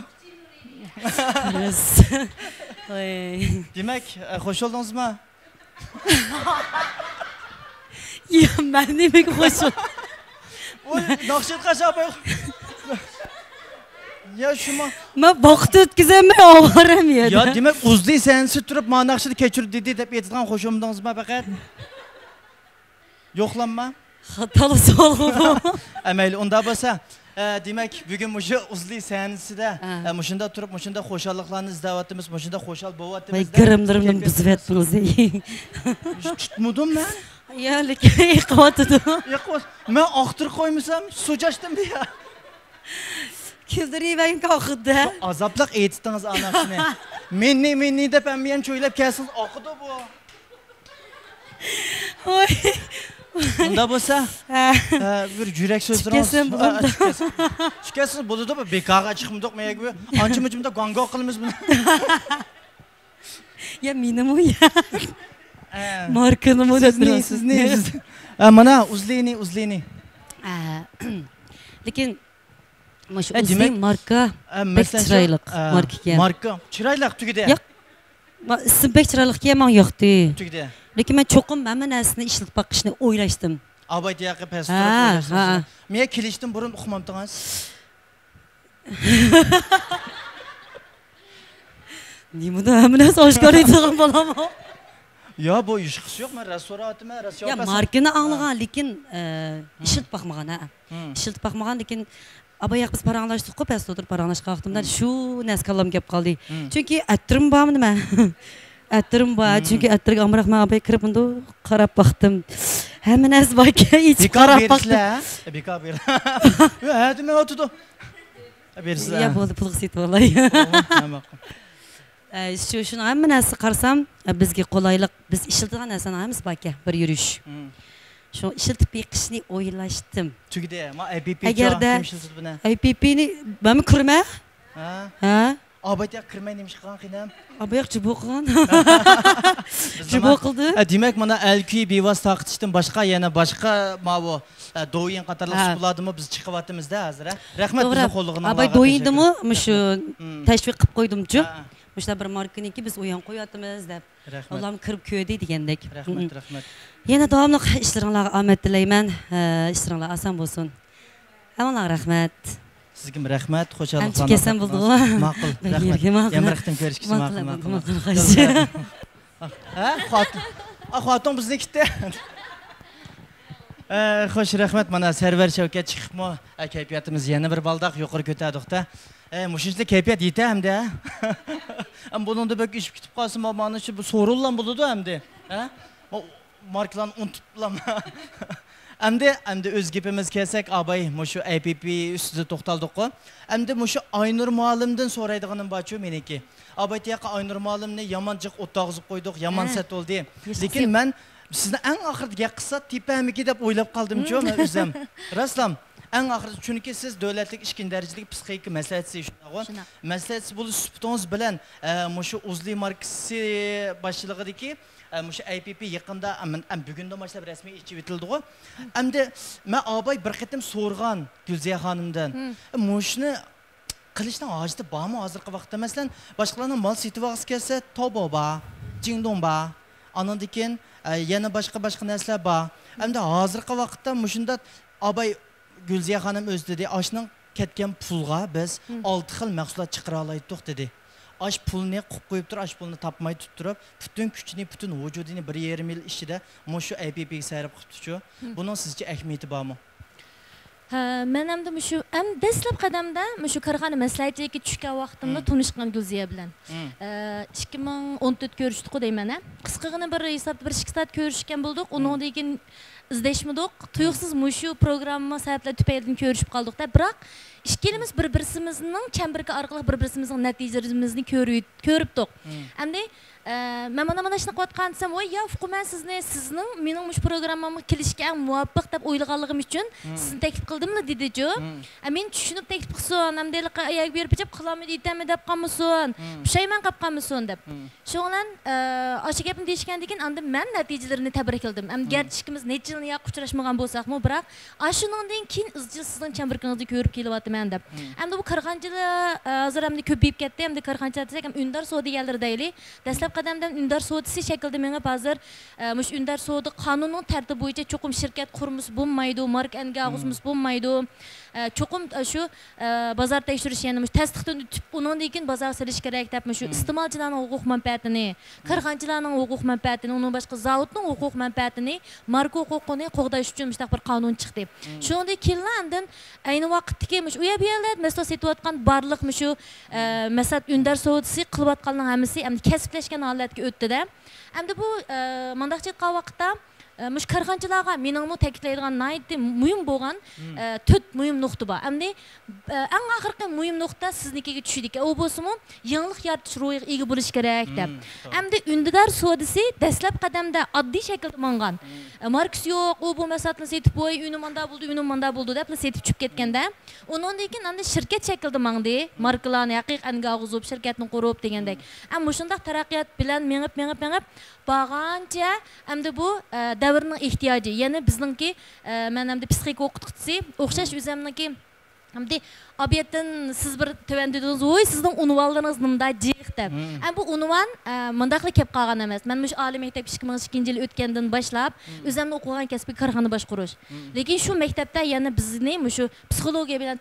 Demək, xoş oldunuzmu? Ya mən demək xoş oldum. O naqşet qaşabı yox. Ya şuma. Ben vaxt ötküzəmə avaram ya. Ya demək uzdu sənsi turub manaqşını keçir dedi deb etdiğən xoşumdunuzmu fəqət? Yoxlanma. Xatalı sual bu. Əməyli onda bolsa, demək bugün muşu uzlu sənsidə muşunda turub muşunda xoşallıqlarını izləvatdımız, muşunda xoşal bovatdımız. Vay qırımdırımdan buzub etdiniz. Tutmudum mən? Ya lekin yıqatıdım. Yıqat. Mən axtır qoymusam, sucaşdım ya. Küldürüyün qalxıdı. Azablıq etdiniz anasını. Menni də bəməyən çöyləyib kəsiniz, axıdı bu. Oy. Onda bolsa, bir yürək sözləriniz. Şükəsin, buludu bu, bekağa çıxmıdıq məyə gibi. Ançı-mıcımda qanqa qılımız bunu. Ya benim o ya. Markanı mı dediniz? Siz ne? Mana uzlayını. Lekin Maş uzun marka pek çıraylık marka ki. Marka çıraylık tügüde. Yok. İsim pek çıraylık ki ama yoktu. Tügüde. Lekin ben çokum ben aslında işlik bakışını oylaştım. Abay diye pes oylaştım. Miye kiliştim burun okumamdınız. Ne bu da hemen nasıl hoş görüyorsun bana mı? Ya bu işkisi yok mu? Restoranıma, ya markını anlayan lekin işilt bakmagan ha. İşilt bakmagan lekin abayak biz paranlaştık ko pes oturup paranlaş kalktımda şu neskallam gap kaldı. Çünkü ettirim bağımdı ben. Ettirim bağ çünkü ettirik amrak ben abay kırıp bunu karab baktım. Hemen ez bak hiç karab baktım. Bika bir. Hadi mi oturdu? Ya bu puluk sit vallahi. Şunu hemen ez karsam bizge kolaylık biz işiltiğen esan hemiz bak ya bir yürüyüş. Şu işiltip bir kişini oylaştım. Çünkü de ama IPP eğer de IPP'ni ben mi kırma? Ha? Abi ya kırma neymiş kankinam? Abi yok çubuğun. Çubuğ kıldı. Demek bana elki bir vas takıştım başka yana başka mavu doğuyan katarlık spuladı mı biz çıkıvattığımızda hazır ha? Rahmet bize kollığına. Abi doğuydu mu? Şu teşvik kıp koydum cu. Müşte bir markanı ki biz uyan koyatımız da. Allah'ım kırıp köyde diyendek. Rahmet. Yine devamlı işlerinle ahmet dileymen. İşlerinle asan olsun. Allah'a rahmet. Sizge rahmet, hoşçakalın. Ançı kesen bulduk. Makul, rahmet. Yemrekten görüşkisi makul. Ha, xotin biznikida. Xo'sh, rahmat. Mana Sarvar Shavkat chiqibmi? Kayfiyatimiz yana bir baldaq yuqori ko'tardik-da. Mushunchalik kayfiyat yeta hamda. Buningda bak ishib ketib qolsin, mana shu so'rullan bo'ladi hamda. Ha? Marklan unutiblanma. Hamda o'z gapimiz kelsak, abay mushu APP ustida to'xtaldik-ku. Hamda mushu Aynur muallimdan so'raydiganim borchu meniki. Abay teqa Aynur muallimni yamanchiq o'tog'izib qo'ydik, yomon sat oldi. Lekin men sizni eng oxirgi qissa tepamiki deb o'ylab qoldim-ku men o'zim. Raslam, eng oxirida chunki siz davlatlik ikkinchi darajalik psixik maslahatchi shunaqo. Maslahatchi bo'lish suhbatingiz bilan mushu Uzli markasi boshlig'idagi mushu APP yaqinda bugundan boshlab rasmiy ichib etildi-ku. Hamda men abay bir qatim so'rgan Gulziya xonimdan. Mushni qilishdan hojati bormi hozirgi vaqtda? Masalan, boshqalarning mol setib olg'isi kelsa, Tobo bor, Jingdong bor. Andan keyin yana boshqa narsalar bor. Hamda hozirgi vaqtda mushunda abay Gulziya xonim o'zi dedi, oshning ketgan pulga biz 6 xil mahsulot chiqara oldik dedi. Aş pulni qo'yib turib, aş pulni topmay turib, butun kuchini, butun vujudini 1,5 yil ichida mushu APPga sarf qilibdi-chu. Buning sizcha ahamiyati bormi? Men hamda mushu dastlab qadamda mushu korxona maslahatchiga tushgan vaqtimda tanishgan Gulziya bilan 2014 ko'rishdik deyman. Qisqagina bir hisobda 1-2 soat ko'rishgan bo'ldik. Undan keyin izlashmadik. Tuyuqsiz mushu programma sabablar tufaylidan ko'rishib qoldik-da. Biroq ikkalamiz bir-birimizning chambarga orqali bir-birimizning natijamizni ko'ribdik. Endi men mana shuni qilayotgan desam, "Voy, ya hukuman sizning mening mush programmamga kelishga muvaffaq deb o'ylaganligim uchun sizni taklif qildimmi?" dedi-ku. Men tushunib taklif qilsam, hamdalik ayak berib qilaman deytami deb qolmasin, pushayman qilib qolmasin deb. Shundan o'sha gapni deyishgandan keyin endi men natijalarini tabrikladim. Garchi ikkimiz necha yil yo'q uchrashmagan bo'lsak-mu, biroq shundan keyin izchil sizning chambarkangizni ko'rib kelyapman deb. Endi bu korxonchilar hozir hamda ko'payib ketdi. Endi korxonchilar desak ham undar savdogarlar deyli. Dastlab qadamdan undar savdosi shaklida menga hozir mush undar savdo qonunining tartibi bo'yicha cho'qim shirkat qurmish bo'lmaydi, marka angag'izmiz bo'lmaydi. Cho'qim shu bozor tekshirish, ya'ni mush tasdiqdan o'tib, undan keyin bozor silish kerak deb shu iste'molchilarning huquq manfaatini, korxonchilarning huquq manfaatini, undan boshqa zavodning huquq manfaatini, marka huquqini qo'g'dash uchun mustaq bir qonun chiqdi. Shunday kelindan ayni vaqtdagi mush uya berlar masal setayotgan barliq shu masal undar savdosi qilayotganning hammasi endi kasblashgan holatga o'tdi-da. Endi bu mandaqchi qilgan vaqtda mush korxonchilarga meningmi ta'kidlaydigan nayt muhim bo'lgan 4 muhim nuqta bor. Endi eng oxirgi muhim nuqta siznikiga tushdik. U bo'lsa-mu yangilik yaratish ro'yiga ega bo'lish kerak deb. Endi undar savdosi dastlab qadamda oddiy shaklda mangan. Marks yo'q, u bu masalani setib qo'y, uni manda bo'ldi deb setib chiqib ketganda, undan keyin endi shirkat shaklda mangdi, markalarni haqiqatan g'ozib shirkatni qurib degandek. Ammo shunday taraqqiyot bilan mengib borgancha endi bu davrning ehtiyoji. Ya'ni bizningki men endi psixik o'qituvchisi o'xshash o'zimniki hamda obiyatdan siz bir tövəndə dediniz, "Oy, sizin unvanlarınız nimda jiq" deb. Bu unvan mındaqlı kelib qolgan emas. Men mush oliy maktab 2002 yil o'tgandan boshlab o'zimni o'qigan kasbiy korxona boshqarish. Lekin shu maktabda yana bizni shu psixologiya bilan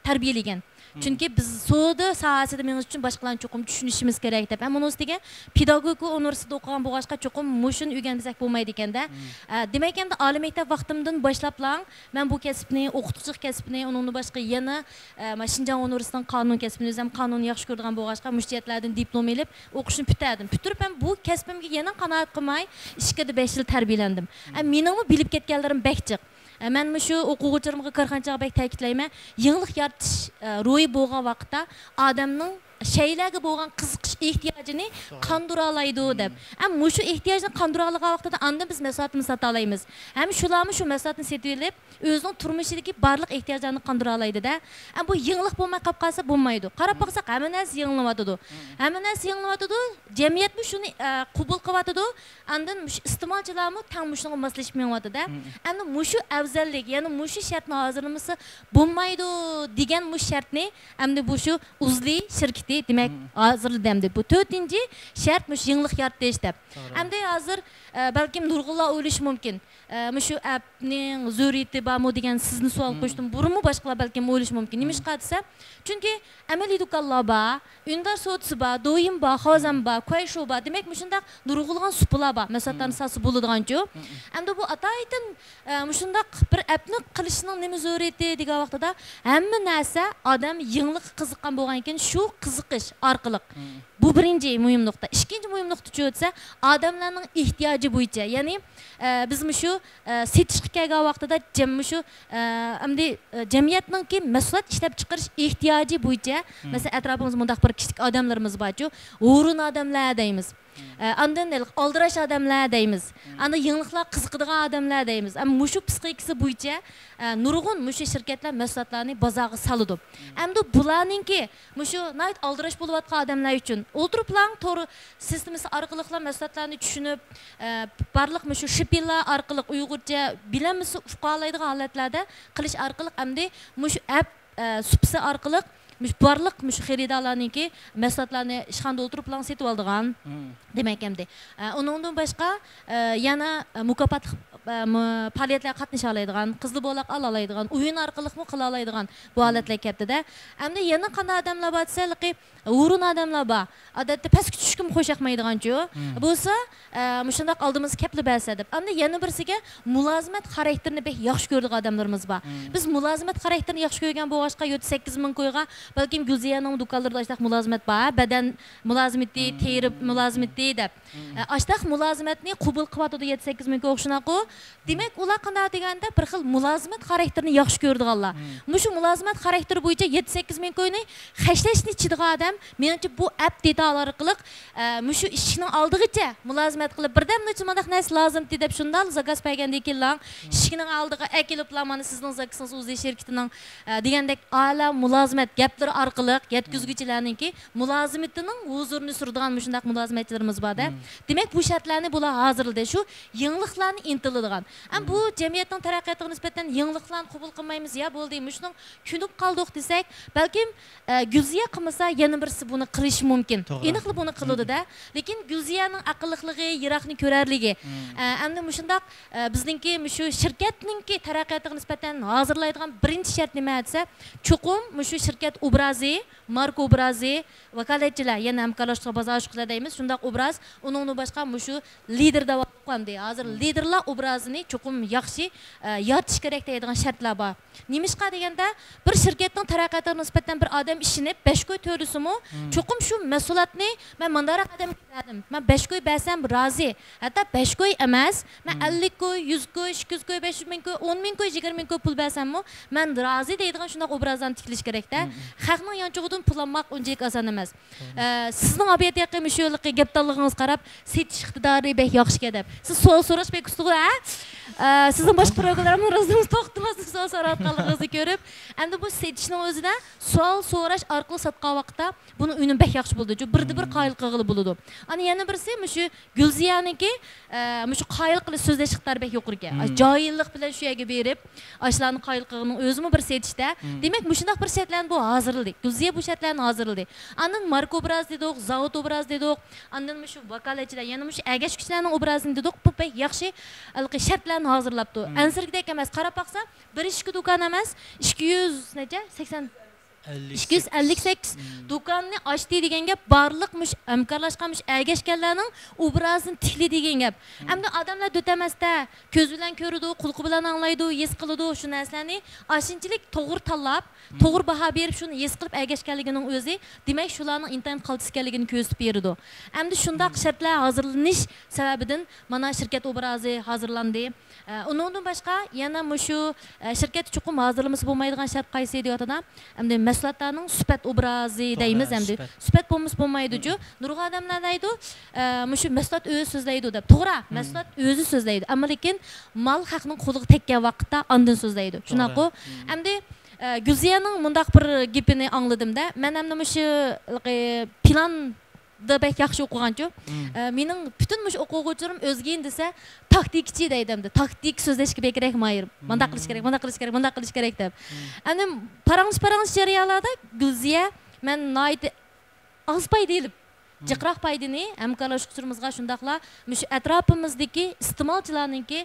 tarbiyalagan. Chunki biz savdo sohasida men uchun boshqalarni cho'qim tushunishimiz kerak deb. Ammo ustida pedagogika universitetida o'qigan bo'lg'achqa cho'qim mushun o'rgansak bo'lmaydi ekanda. Demak endi oliy maktab vaqtimdan boshlablang men bu kasbni, o'qituvchilik kasbini, undan boshqa yana Shinjong universitetining qonun kasbini o'zim qonunni yaxshi ko'rgan bo'lg'achqa mushtiyatlardan diplom olib o'qishni bitirdim. Bitirib ham bu kasbimga yana qanoat qilmay 2-5 yil tarbiyalandim. Meningmi bilib ketganlarim bakchiq. Men shu o'quvchilarimga korxonchiga bek ta'kidlayman, yangilik yaratish ro'yi bo'lgan vaqtda odamning şeylerge boğan kızıkış ihtiyacını kandıralaydı deb. Hem şu ihtiyacını kandıralığa vaqtida anda biz mesafetini satalayımız. Hem şularımı şu mesafetini setilip özünün turmuşidagi barlıq ihtiyaclarını kandıralaydı da. Hem bu yığınlıq bulmay qap qalsa bulmaydı. Qarab baxsaq hemen az yığınlamadıdı. Hemen az yığınlamadıdı. Cemiyet mi şunu kubul qıvatıdı. Andan istimalcılarımı tam muşuna maslashmayapti da. Endi mushu afzallik, ya'ni mushu shartni hozirlamasa bo'lmaydi degan mush shartni endi bu shu uzli shirkat kerakdi. Demek hazır demdi. Bu 4-nji şart muş yenilik yaratish dep. Hamda hazır balkim nurg'unlar o'ylashi mumkin. Mushu appning zurriyati bormi degan sizni savol qo'ydim. Burunmi boshqalar balkim o'ylashi mumkin. Nima ish qilsa? Chunki amaliy do'konlar bor, undar sotisi bor, do'yim bor, hozam bor, qo'yshu bor. Demak, mushundaq nurg'ulgan supular bor. Masalan, sasi bo'ladiganchu. Hamda bu ataytin mushundaq bir appni qilishning nima zurriyati degan vaqtida hamma narsa odam yenilik qiziqqan bo'lgan ekan, shu qiziqish orqali. Bu birinci mühim nokta. İkinci mühim nokta çoğutsa adamların ihtiyacı boyunca. Yani biz şu setişki kelgan vaqtida şu cemiyetinin ki mesulat işlep çıkarış ihtiyacı boyunca. Mesela etrafımız mundaq bir kişilik adamlarımız var. Uğrun adamlar deymiz. Andan aldıraş adamlar deymiz. Anda yeniliklar qiziqadigan adamlar deymiz. Ama muşu psixikasi bo'yicha nurg'un muşu şirketler mesulatlarni bozorga saladi. Endi bularninki muşu nayt aldirash bo'layotgan adamlar uchun o'tiriblar to'g'ri sistemasi orqali mesulatlarni tushunib, barliq muşu shipillar orqali Uyg'urcha bilamisi uqalaydigan holatlarda qilish orqali endi muşu app supsi orqali barliq mush xaridalarniki mahsulotlarni ishxonada o'tirib bilan setib oldigan demak hamda undan boshqa yana mukofot faoliyatlarga qatnasha oladigan, qizli bo'laq ola oladigan, o'yin orqali qila oladigan bu holatlar kattida. Hamda yana qanday odamlar bor desalki, o'rin odamlar bor. Odatda pastga tushishga qo'shaqmaydiganchu. Bo'lsa, mushundaq oldimiz kapli bo'lsa deb. Hamda yana birisiga mulozimat xarakterini bek yaxshi ko'radigan odamlarimiz bor. Biz mulozimat xarakterini yaxshi ko'rgan bo'g'ashqa 7-8 ming qo'yga, balkim Gulziyaning do'konlarida ashtaq mulozimat bor, badan mulozimati, teri mulozimati deb. Ashtaq mulozimatni qabul qilyotdi 7-8 ming o'xshanaqo. Demek ular qanday deganda bir xil mulozimat xarakterini yaxshi ko'rdiganlar. Mushu mulozimat xarakteri bo'yicha 7-8 ming qo'yni xashlashni chidigan odam menimcha bu app detallar orqali mushu ishning oldigacha mulozimat qilib birdan necha mandaq narsa lozim deb shundan zakaz bergandan keyin ishning oldiga akiliblar mana sizning zakasınız o'zi shirkatining degandek ala mulozimat gaplari orqali yetkazuvchilarningki mulozimatining huzurini suradigan mushundaq mulozimatchilarimiz bor-da. Demak bu shartlarni bular hozirladi. Shu yeniliklarni intiladigan. Bu cemiyetning taraqqiyotiga nisbatan yeniliklarni qabul qilmaymiz ya bo'ldi. Mushning kunib qoldik desak, balkim Gulziya qilmasa yana birisi buni qilish mumkin. Aniqli buni qiladi-da. Lekin Gulziyaning aqlliqligi, yiroqni ko'rarligi. Endi mushundaq bizningki shu shirkatningki taraqqiyotiga nisbatan hozirlaydigan birinchi shart nima desa, chuqum shu shirkat obrazi, marka obrazi, vakolatchilar yana hamkorlashishga bozor qiladi deymiz. Shundaq obraz, uningni boshqa shu liderda qildi. Hozir liderlar obrazini chuqum yaxshi yaratish kerak deydigan shartlar bor. Nimishqa deganda bir shirkatning taraqqiyotiga nisbatan bir odam ishinib 5 qo'y to'risimi, chuqum shu mas'uliyatni men mandara qadam qildim. Men 5 qo'y bersam rozi. Hatto 5 qo'y emas, men 50 qo'y, 100 qo'y, 200 qo'y, 500 ming qo'y, 10 ming qo'y, 20 ming qo'y pul bersammi, men rozi deydigan shunday obrazdan tikilish kerak-da. Xalqning yonchug'idan pul olmoq unchalik oson emas. Sizning obiyatga shu yo'lga gapdalligingiz qarab, setish iqtidori bek yaxshi deb. Siz savol so'rash bek ustug'i, sizning boshqa programmalaringiz to'xtamasdan savol so'rayotganligingizni ko'rib, endi bu setishning o'zida savol so'rash orqali satgan vaqtda buni uning bek yaxshi bo'ldi. Bir qoyil qilg'ili bo'ladi. Ana yana birisi shu Gulziyaniki shu qoyil qilish so'zlash iqtidori bek yuqori ekan. Joyillik bilan shu yerga berib, ashlarni qoyil qilg'inin o'zimi bir setishda. Demak, mushundaq bir shartlarni bu hozirladik. Gulziya bu shartlarni hozirladi. Andan marka obraz dedik, zavod obraz dedik, andan shu vakolatchilar, yana shu agash kuchlarning obrazini dedik. Bu bek yaxshi shartlarni hozirlabdi. Ansirgidek emas, qarab baqsa, bir ishki do'kon emas, 200 necha 80 258 do'konni ochdi degan gap barliqmish hamkorlashganmish agashganlarning obrazini tikli degan gap. Hamda odamlar do'tamasda ko'z bilan ko'radi, qulqi bilan anglaydi, his qiladi shu narsalarni. Ashinchilik to'g'ri tanlab, to'g'ri baho berib shuni his qilib agashganligining o'zi, demak shularning internet qoltis ekanligini ko'rsatib beradi. Hamda shundaq shartlar hozirlanish sababidan mana shirkat obrazi hozirlandi. Undan boshqa yana shu shirkat chuqum hozirlamiz bo'lmaydigan shart qaysi deyotida, hamda mahsulotlarning sifat obrazi deymiz hamda. Sifat bo'lmaydi-ku. Nurg'un odamlar deydi, shu mahsulot o'zi so'zlaydi deb. To'g'ri, mahsulot o'zi so'zlaydi, ammo lekin mal haqning qo'liga tekkan vaqtda ondan so'zlaydi. Shunaqa. Hamda Gulziyaning mundaq bir gapini angladim-da. Men ham shu plan da bek yaxshi o'qiganchu. Mening butun o'quvchilarim o'zgayin desa, taktikchi deydimdi. Taktik so'zlashga bek kerak mayir. Bunda qilish kerak, bunda qilish kerak, bunda qilish kerak deb. Endi parangiz jarayonlarda Gulziya men az payda elib jiqroq paydani hamkorlashuvchilarimizga shundaqla mush atrofimizdagi iste'molchilarningki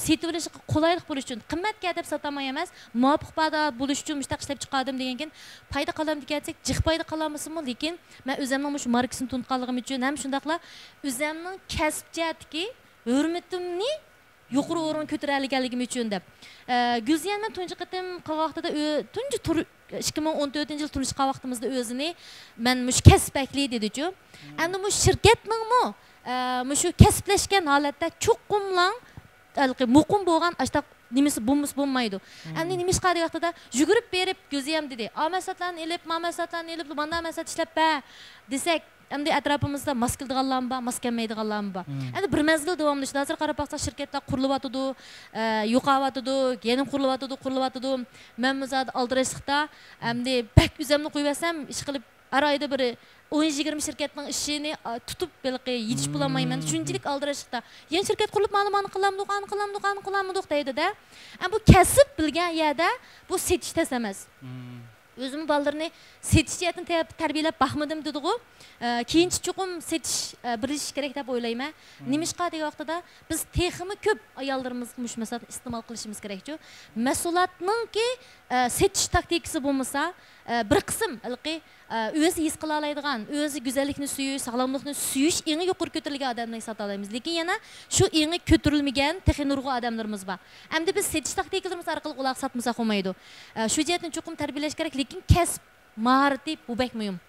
setib olishiga qulaylik bo'lish uchun qimmatga deb sotamay emas muvofiq payda bo'lish uchun mushtaq ishlab chiqardim degankin payda qalam degansak jiq payda qalamasmi lekin men o'zimning mush markasini tunqanligim uchun ham shundaqla o'zimning kasb jihatdagi hurmatimni yuqori o'rin ko'targanligim uchun deb Gülziyan men tunji qatim qilgan vaqtida tunji 2014 yil turmushga vaqtimizda o'zini men mush kasbakli dedi-ku. Endi mush shirkatningmi mushu kasblashgan holatda cho'qimlang muqim bo'lgan ashta nimasi bo'lmaydi. Endi nima qiladi vaqtida yugurib berib Gülziyan dedi. Amasatlarni elib, mamasatlarni elib, mana amasat ishlab ba desak endi atrofimizda mas qildiganlarmi bor, mas kelmaydiganlarmi bor. Endi bir mezgil davomlashdi. Hozir qarab baqsa shirkatlar qurilyotdi, yo'qolyotdi, yana qurilyotdi. Men muzad aldirishlikda endi bak o'zimni qo'yib olsam, ish qilib har oyda bir 10-20 shirkatning ishini tutib belqi yetish bo'lmayman. Shunchalik aldirishlikda. Yana shirkat qurib ma'lumotni qilamdiq deydi-da. Bu kasb bilgan yerda bu setish tas emas. Özümün ballarını setiş jihatini tarbiyalab baxmadim dedi-ku. Keyinchi chuqum setish bilish kerak deb o'ylayman. Nimishqa degan vaqtida biz texmi ko'p ayollarimizni mush masalan iste'mol qilishimiz kerak-ku. Mahsulotningki setish taktikasi bo'lmasa, bir qism o'zi his qila oladigan, o'zi go'zallikni suyish, sog'lomlikni suyish eng yuqori ko'tarilgan odamlarni sota olamiz. Lekin yana shu eng ko'tarilmagan texnik nurg'u odamlarimiz bor. Endi biz setish taktikalarimiz orqali ular sotmasak bo'lmaydi. Shu jihatni chuqum tarbiyalash kerak, lekin kasb maharati bu bek muhim.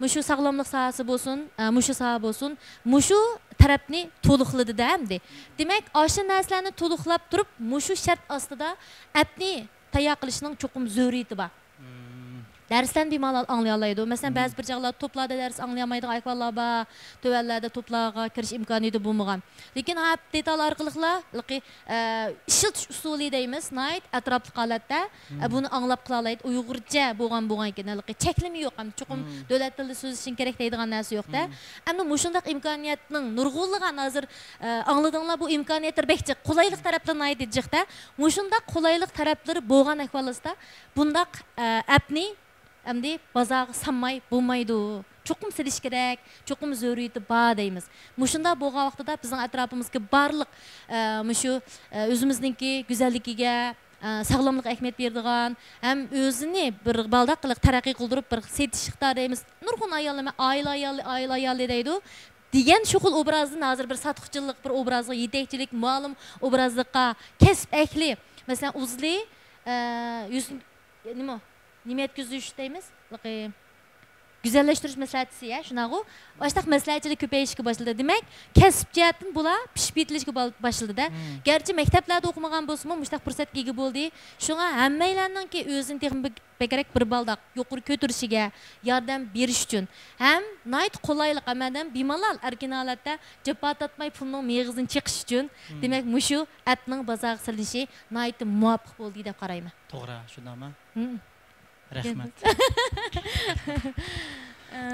Mushu sog'lomlik sohasi bo'lsin, mushu soha bo'lsin, mushu tarafni to'liqladi-da endi. Demak, o'sha narsalarni to'liqlab turib, mushu shart ostida apni tayyor qilishning chuqum zaruriyati bor. Dersden bir mal anlayalaydı. Mesela bazı bir çağlar toplarda ders anlayamaydı. Ayaklarla ba, tövelerde toplara kiriş imkanıydı bulmagan. Lakin hep detal arkalıkla, işit usulü deyimiz, nait etraflı kalatta bunu anlap kılalaydı. Uygurca boğan iken, çeklimi yok. Çokum devlet dili söz için gerek deydiğen nersi yok da. Ama muşundak imkaniyetinin nurgulluğun hazır anladığınla bu imkaniyetler bekçe kolaylık taraflarına ait edecek de. Muşundak kolaylık tarafları boğan ekvalısta bundak apni Endi bazağı sanmay bulmaydı. Çokum sediş gerek, çokum zörüyeti bağ deyimiz. Muşunda boğa vaqtida bizning atrofimizga barliq mushu o'zimizningki go'zalligiga, sog'lomlik ahamiyat beradigan, ham o'zini bir baldaq qilib taraqqiy qildirib bir setishda deymiz. Nurg'un ayol deydi. Degan shu xil obrazni hozir bir satqchilik, bir obrazga yetakchilik, ma'lum obrazlikqa kasb ahli. Masalan, uzli nima yetkazilish deymiz? Güzelleştirish maslahatchisi ya, shunaqa. Boshqa maslahatchilik ko'payishga boshladi. Demak, kasb jihatdan bular pishib yetilishga boshladi-da. Garchi maktablarda o'qimagan bo'lsa-mu, mushtaq fursatga ega bo'ldi. Shunga hammalarningki o'zini texnik bekerek bir baldaq yuqori ko'tarishiga yordam berish uchun ham nayt qulaylik amadan bemalol erkin holatda jafo tatmay pulning meg'izini chiqish uchun demak mushu atning bozorga silishi nayt muvofiq bo'ldi deb qarayman. To'g'ri, shundaymi? Rahmat.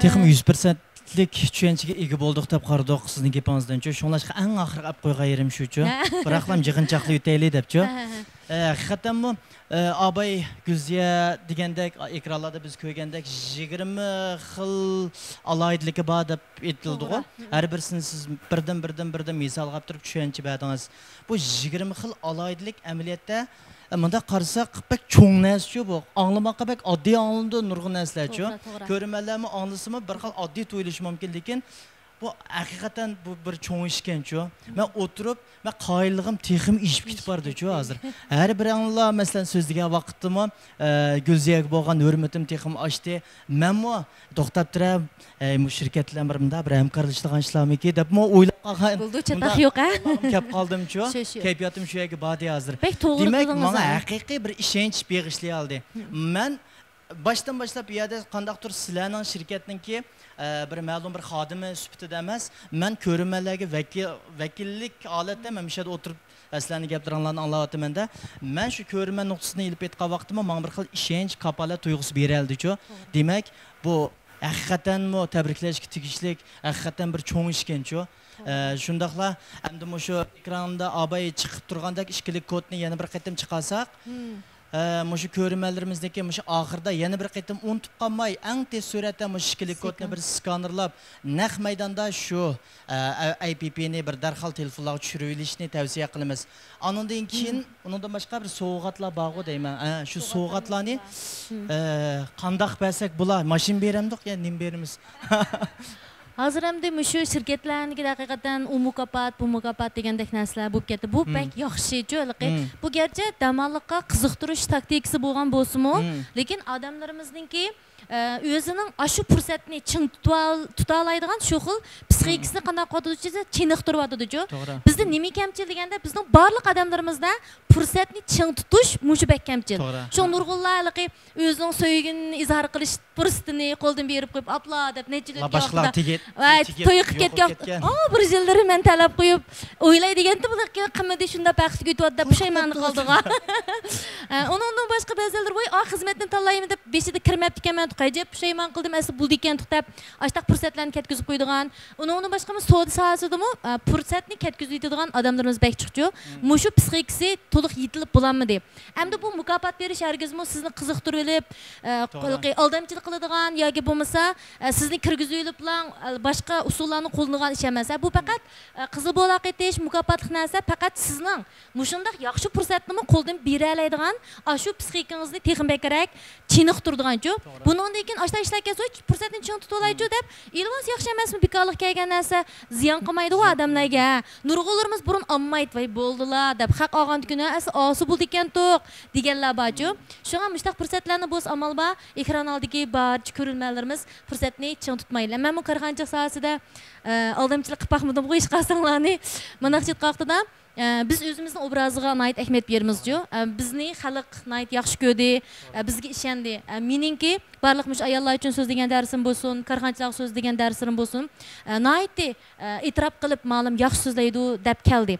Texmi 100%lik tushunchaga ega bo'ldik deb qaradik sizning gapingizdan-chi. Shunlashqa eng oxirgi olib qo'ygan yerim shu-chi. Biroqlam jig'inchaqli o'taylik deb-chi. Haqiqatan bu Abay Gülziya degandek ekranlarda biz ko'rgandek 20 xil alayidligi bor deb aytildi-ku. Har birisini siz birdan misol qilib turib tushuncha berdingiz. Bu 20 xil alayidlik amaliyotda Manda qarasak pek cho'ng narsa bu. Anglamoqqa pek oddiy anglanadi, nurg'un narsalar-chi. Ko'rmanlarmi anglasimi bir xil oddiy tuyulishi mumkin, lekin bu haqiqatan bu bir cho'ng ish ekan-chi. Men o'tirib, men qoyilligim texim ishib ketib bordi-chi hozir. Har bir anglar masalan so'zlagan vaqtimi Gülziyaga bo'lgan hurmatim texim ochdi. Menmi to'xtab turib, bu shirkatlar bir hamkorlashgan ishlarmiki deb o'ylab qolgan. Bo'ldi, chataq yo'q-a? Kelib qoldim-chi. Kayfiyatim shu yerga bordi hozir. Demak, menga haqiqiy bir ishonch beg'ishlay oldi. Men baştan boshlab bu yerda qandaqdir sizlarning shirkatninki bir ma'lum bir xodimi sifatida emas, men ko'rinmalarga vakillik holatda men shunday o'tirib sizlarni gaplaringlarni anglayapman-da. Men shu ko'rinma nuqtasini ilib aytgan vaqtimda menga bir xil ishonch, kapolat tuyg'usi berildi-chi. Demak, bu haqiqatan mu tabriklashga tegishli, haqiqatan bir cho'ng ish ekan-chi. Shundaqla endi shu ekranda Abay chiqib turgandek ishkilik kodni yana bir qatim chiqarsak, Muşu körümellerimizdeki muşu ahırda yeni bir qitim unutup qalmay, eng tez suratda muşu şikili kodni bir skanerlab, naq maydanda şu IPP'ni bir darhal telefonlarga tushirib tavsiya qilamiz. Anundan keyin undan boshqa bir sovg'atlar bor deyman. Shu sovg'atlarni qandaq bersak bular, mashin beramdiq ya nim beramiz. Hazır hem de müşü şirketlerindeki hakikaten o mukafat, bu mukafat degandek narsalar bu ketdi. Bu pek yaxshi jo'liqi. Bu gerçi damallıqqa qiziqtirish taktikasi bo'lgan bo'lsa-mu, lekin odamlarimizningki o'zining ashu fursatni ching tuta oladigan shu xil psixikasini qanday qotuvchisi chiniqtiryotdi-ku. Bizda nima kamchil deganda bizning barliq odamlarimizda fursatni ching tutish mushu bek kamchil. Shu nurg'unlarligi o'zining so'yginini izhor qilish fursatini qo'ldan berib qo'yib, "Apla" deb nechilik yo'qda. To'y qilib ketgan. Bir yillari men talab qo'yib, o'ylaydiganda bular qimmat shunda paxta ko'tyapti deb pushaymonni qoldiga. Uningdan boshqa ba'zilar voy, xizmatni tanlayman deb beshida kirmabdi ekanman, qayjib pushaymon qildim, asli bo'ldi ekan deb ashtaq fursatlarni ketkizib qo'ydigan. Uningdan boshqa savdo sohasidami fursatni ketkizib yetadigan odamlarimiz bek chiqdi. Mushu psixikasi to'liq yetilib bo'lanmidi. Endi bu mukofot berish hargizmi sizni qiziqtirib, aldamchilik qiladigan yoki bo'lmasa sizni kirgizib bilan boshqa usullarni qo'llagan ish emas. Bu faqat qizil bo'loq etish, mukofotli narsa faqat sizning mushundaq yaxshi fursatni qo'ldan bera oladigan, shu psixikangizni texnik kerak chiniqtirdigan-ku. Bundan keyin ashta ishlar kelsa, fursatni ching tutib olaychu deb, ilvos yaxshi emasmi bekorlik kelgan narsa ziyon qilmaydi u odamlarga. Nurg'unlarimiz burun olmaydi, voy bo'ldilar deb haq olgan kuni asli osi bo'ldi ekan to'q deganlar borchu. Shunga mushtaq fursatlarni bo'z amal ba, ekran oldidagi barcha ko'rilmalarimiz fursatni ching tutmaydi. Men bu qarg'anchilik sohasida aldamchilik qilib baxmadim qo'yish qasanlarni manaqchit qaqtida biz o'zimizning obraziga nayt ahmiyat beramiz-ku. Bizni xalq nayt yaxshi ko'rdi, bizga ishondi. Meningki barliq mush ayollar uchun so'zlagan darsim bo'lsin, qarg'anchilik so'zlagan darsim bo'lsin. Naytni e'tirof qilib ma'lum yaxshi so'zlaydi deb keldi.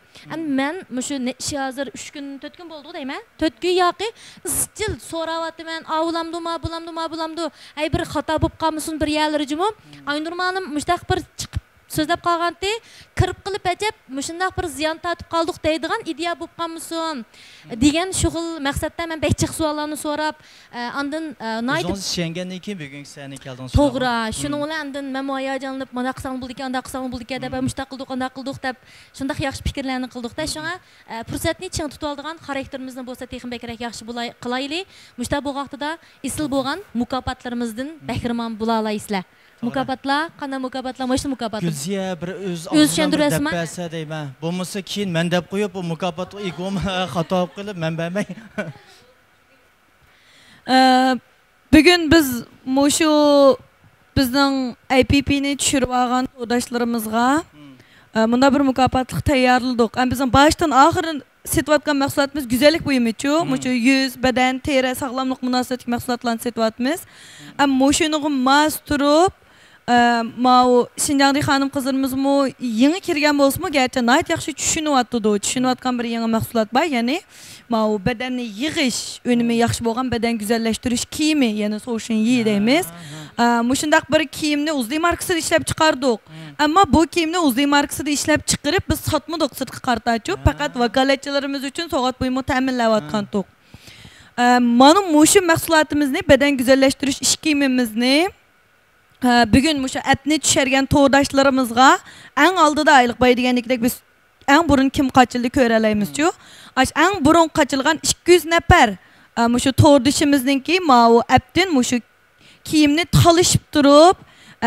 Men mushu hozir 3 kun 4 kun bo'ldi deyman. 4 kun yoki izchil so'rayapman, "Avlamdimi, bulamdi. Ay bir xato bo'lib qolmasin bir yerlarimi?" Aynurmanim mushtaq bir chiqib so'zlab qolganda kirib qilib ajab mushundaq bir ziyon tatib qoldik deydigan ideya bo'lib qolmasin degan shug'ul maqsadda men bechiq savollarni so'rab ondan naytib tushungandan keyin bugun seni keldingiz. To'g'ri, shuning bilan ondan men hayajonlanib mana qilsam bo'ldi ekan, unda qilsam bo'ldi ekan deb mushtaq qildik, unda qildik deb shundaq yaxshi fikrlarni qildik-da. Shunga fursatni ching tutib oladigan xarakterimizni bo'lsa texnik bekrak yaxshi qilaylik. Mushtaq bu vaqtida isil bo'lgan mukofotlarimizdan bahramon bo'la olasizlar. Mukofotlar, qanday mukofotlar, mana shu mukofotlar. Gulziya bir o'z debasa deyman. Bo'lmasa keyin men deb qo'yib, bu mukofot egom xato qilib men bermay. Bugun biz mushu bizning IPP'ni tushirib olgan o'dashlarimizga bunda bir mukofotlik tayyorladik. Bizning boshdan oxiri setayotgan mahsulotimiz go'zallik buyumichu, mushu yuz, badan, teri, sog'lomlik munosabatli mahsulotlarni setayotmiz. Mushuniga mos turib mau Şinjan'daki hanım kızlarımız mu yeni kirgen bolsa mu gerçekten nayt yaxşı düşünüyotgan bir yeni mahsulot var. Yani mau bedenni yığış önüme yaxşı bolgan beden güzelleştiriş kiyimi yani soğuşun iyi deymiz. Muşundaq bir kiyimni Uzli markasida ishlab chiqardik. Ammo bu kiyimni Uzli markasida ishlab chiqarib biz sotmadik sirtqi qartachu, faqat vakolatchilarimiz uchun soat bo'yi ta'minlayotgandik. Mana mushu mahsulotimizni beden güzelleştirish ish kiyimimizni bugün mushu etni tushirgan to'rdoshlarımizga eng oldida ayliq boy degandek biz eng burun kim qochildi ko'ra olamizchu. Eng burun qochilgan 200 nafar mushu to'rdishimizningki mau aptin mushu kiyimni talışıp durup,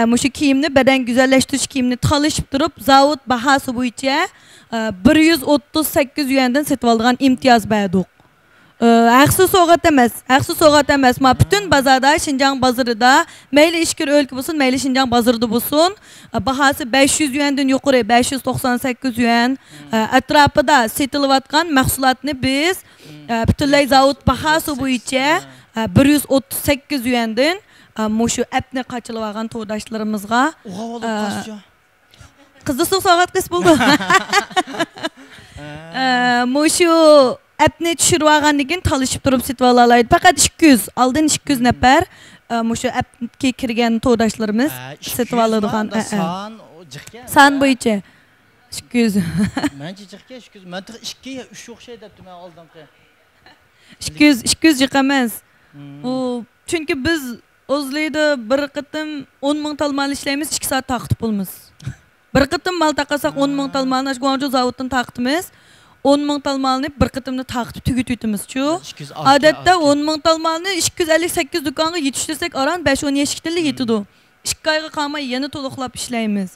mushu kiyimni beden güzelleştirish kiyimni talışıp durup zavod bahası bo'yicha 138 yuandan setib olgan imtiyoz berdik. Haqsiz so'g'at emas. Ma bütün bazarda, Şinjan bazarida, mayli ishkir o'lka bo'lsin, mayli Şinjan bazarida bo'lsin, bahası 500 yuandan yuqori, 598 yuan atrofida setilayotgan mahsulotni biz butunlay zavod bahası bo'yicha 138 yuandan mushu apni qochilib olgan to'rdoshlarımizga qizni so'g'at qis bo'ldi. Mushu apni tushirib olgandan keyin talishib turib setib olaydi. Faqat 200, oldin 200 nafar mushu apga kirgan to'rdoshlarimiz setib oladigan son bo'yicha 200. Mencha jiqqa 200. Men 2 3 o'xshaydi debdi men oldingi. 200 yıkamaz. Çünkü biz O'zlida bir qitim 10 ming tal mal ishlaymiz, 2 soat taqib pulmiz. Bir qitim mal taqasak 10 ming tal malni Guangzhou zavoddan taqitimiz. 10 ming tal malni bir qitimni taqib tugutitimiz-chu. Odatda 10 ming tal malni 258 do'konga yetishtirsak aran 5-10 yeshikda yetadi. 2 oyga qolmay yana to'liqlab ishlaymiz.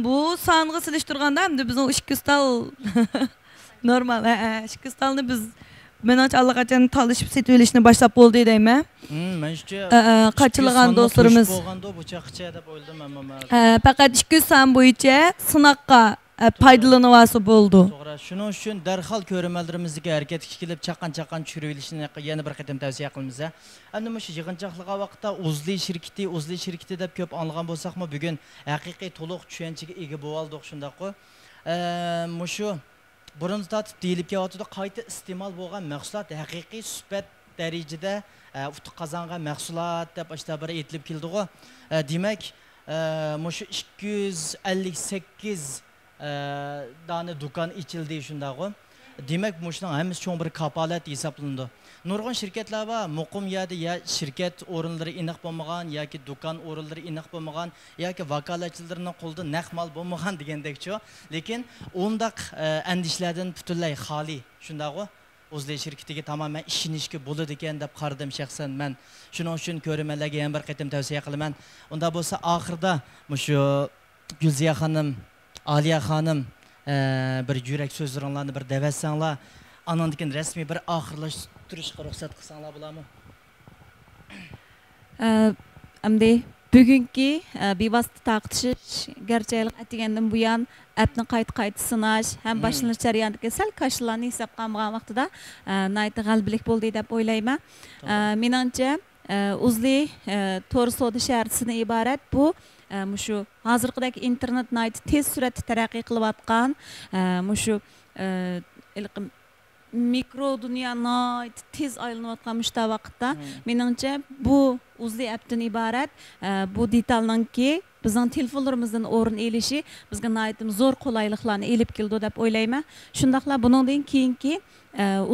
Bu songa silishtirganda hamda bizning 200 tal normal, 200 talni biz Menach allaqachon talishib setib olishni boshlab bo'ldi deymi? Qachilagan do'stlarimiz. Faqat 200 son bo'yicha sinoqqa foydalanyapsi bo'ldi. To'g'ri. Shuning uchun darhol ko'rmalarimizdagi harakatga kelib chaqan tushirib olishni yana bir qatam tavsiya qilamiz. Endi shu yig'inchoqliq vaqtda O'zli shirkati deb ko'p anglagan bo'lsak-mu, bugun haqiqiy to'liq tushunchaga ega bo'ldik shundaqmi? Shu burun tatib deyilib kelyotdi, qayta iste'mol bo'lgan mahsulot haqiqiy sifat darajada utuq qozongan mahsulot deb ashta bir aytilib keldi-ku. Demak, shu 258 dana do'kon ichildi shundaqmi? Demak, shuning hammasi cho'ng bir kapolat hisoblanadi. Nurg'un shirkatlar bor, muqim yerda ya shirkat o'rinlari aniq bo'lmagan yoki do'kon o'rinlari aniq bo'lmagan yoki vakolatchilarning qo'lida naq mol bo'lmagan degandekchi. Lekin undaq andishlardan butunlay xoli shundaqmi? O'zli shirkatiga tamoman ishonishga bo'ladi ekan deb qaradim shaxsan men. Shuning uchun ko'rmalarga ham bir qatam tavsiya qilaman. Unda bo'lsa oxirida shu Gulziya xonim, Aliya xonim bir yurak so'zlaringlarni bir davatsanglar, anandan rasmiy bir oxirlashtirishga ruxsat qilsanglar bo'ladimi? Endi bugungi bevosita taqtishish garchilik atgandan buyon appni qayta sinash ham boshlanish jarayonidagi sal kashlarni hisob qilmagan vaqtida nayta g'albilik bo'ldi deb o'ylayman. Menimcha O'zli to'r savdo shartisidan iborat bu shu hozirgidagi internet tez suratda taraqqiy qilayotgan shu mikro dunyo tez aylanayotgan mushta vaqtda menimcha bu O'zli appdan iborat bu detalninki bizning telefonlarimizdan o'rin elishi bizga zo'r qulayliklarni elib keldi deb o'ylayman. Shundaqla buningdan keyingi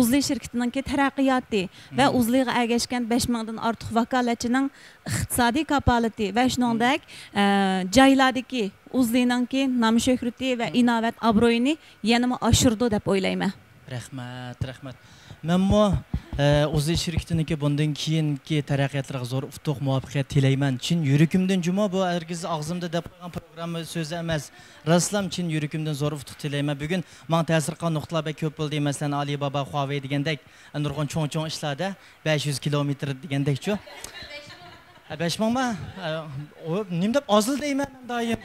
O'zli shirkatining taraqqiyoti va O'zliga ergashgan 5000 dan ortiq vakolatchining iqtisodiy kapolati va shuningdek joylardagi O'zlining nom shuhrati va inovat obro'yini yanada oshirdi deb o'ylayman. Rahmat. Menmo O'zli shirkatiniki bundan keyingi taraqqiyotlarga zo'r utuq muvaffaqiyat tilayman. Chin yuragimdan juma bu hargiz og'zimda deb qo'ygan programma so'zi emas. Raslam chin yuragimdan zo'r utuq tilayman. Bugun men ta'sir qilgan nuqtalar ko'p bo'ldi. Masalan, Alibaba, Huawei degandek, nurg'un cho'ng ishlarda 500 kilometr degandekchi. 5000 mi? Nim deb ozil deyman doim.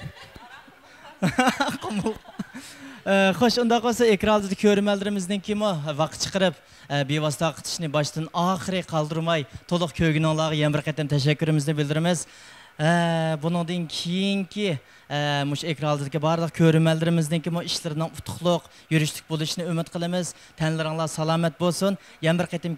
Xo'sh, unda qolsa ekranda ko'rmalarimizningki vaqt chiqarib bevosita qitishni boshdan oxiri qoldirmay to'liq ko'rganlarga yana bir qatam tashakkurimizni bildiramiz. Buningdan keyingi mush ekrandagi barliq ko'rmalarimizningki ishlarining utuqliq, yurishlik bo'lishini umid qilamiz. Tanlaringlar salomat bo'lsin. Yana bir qatam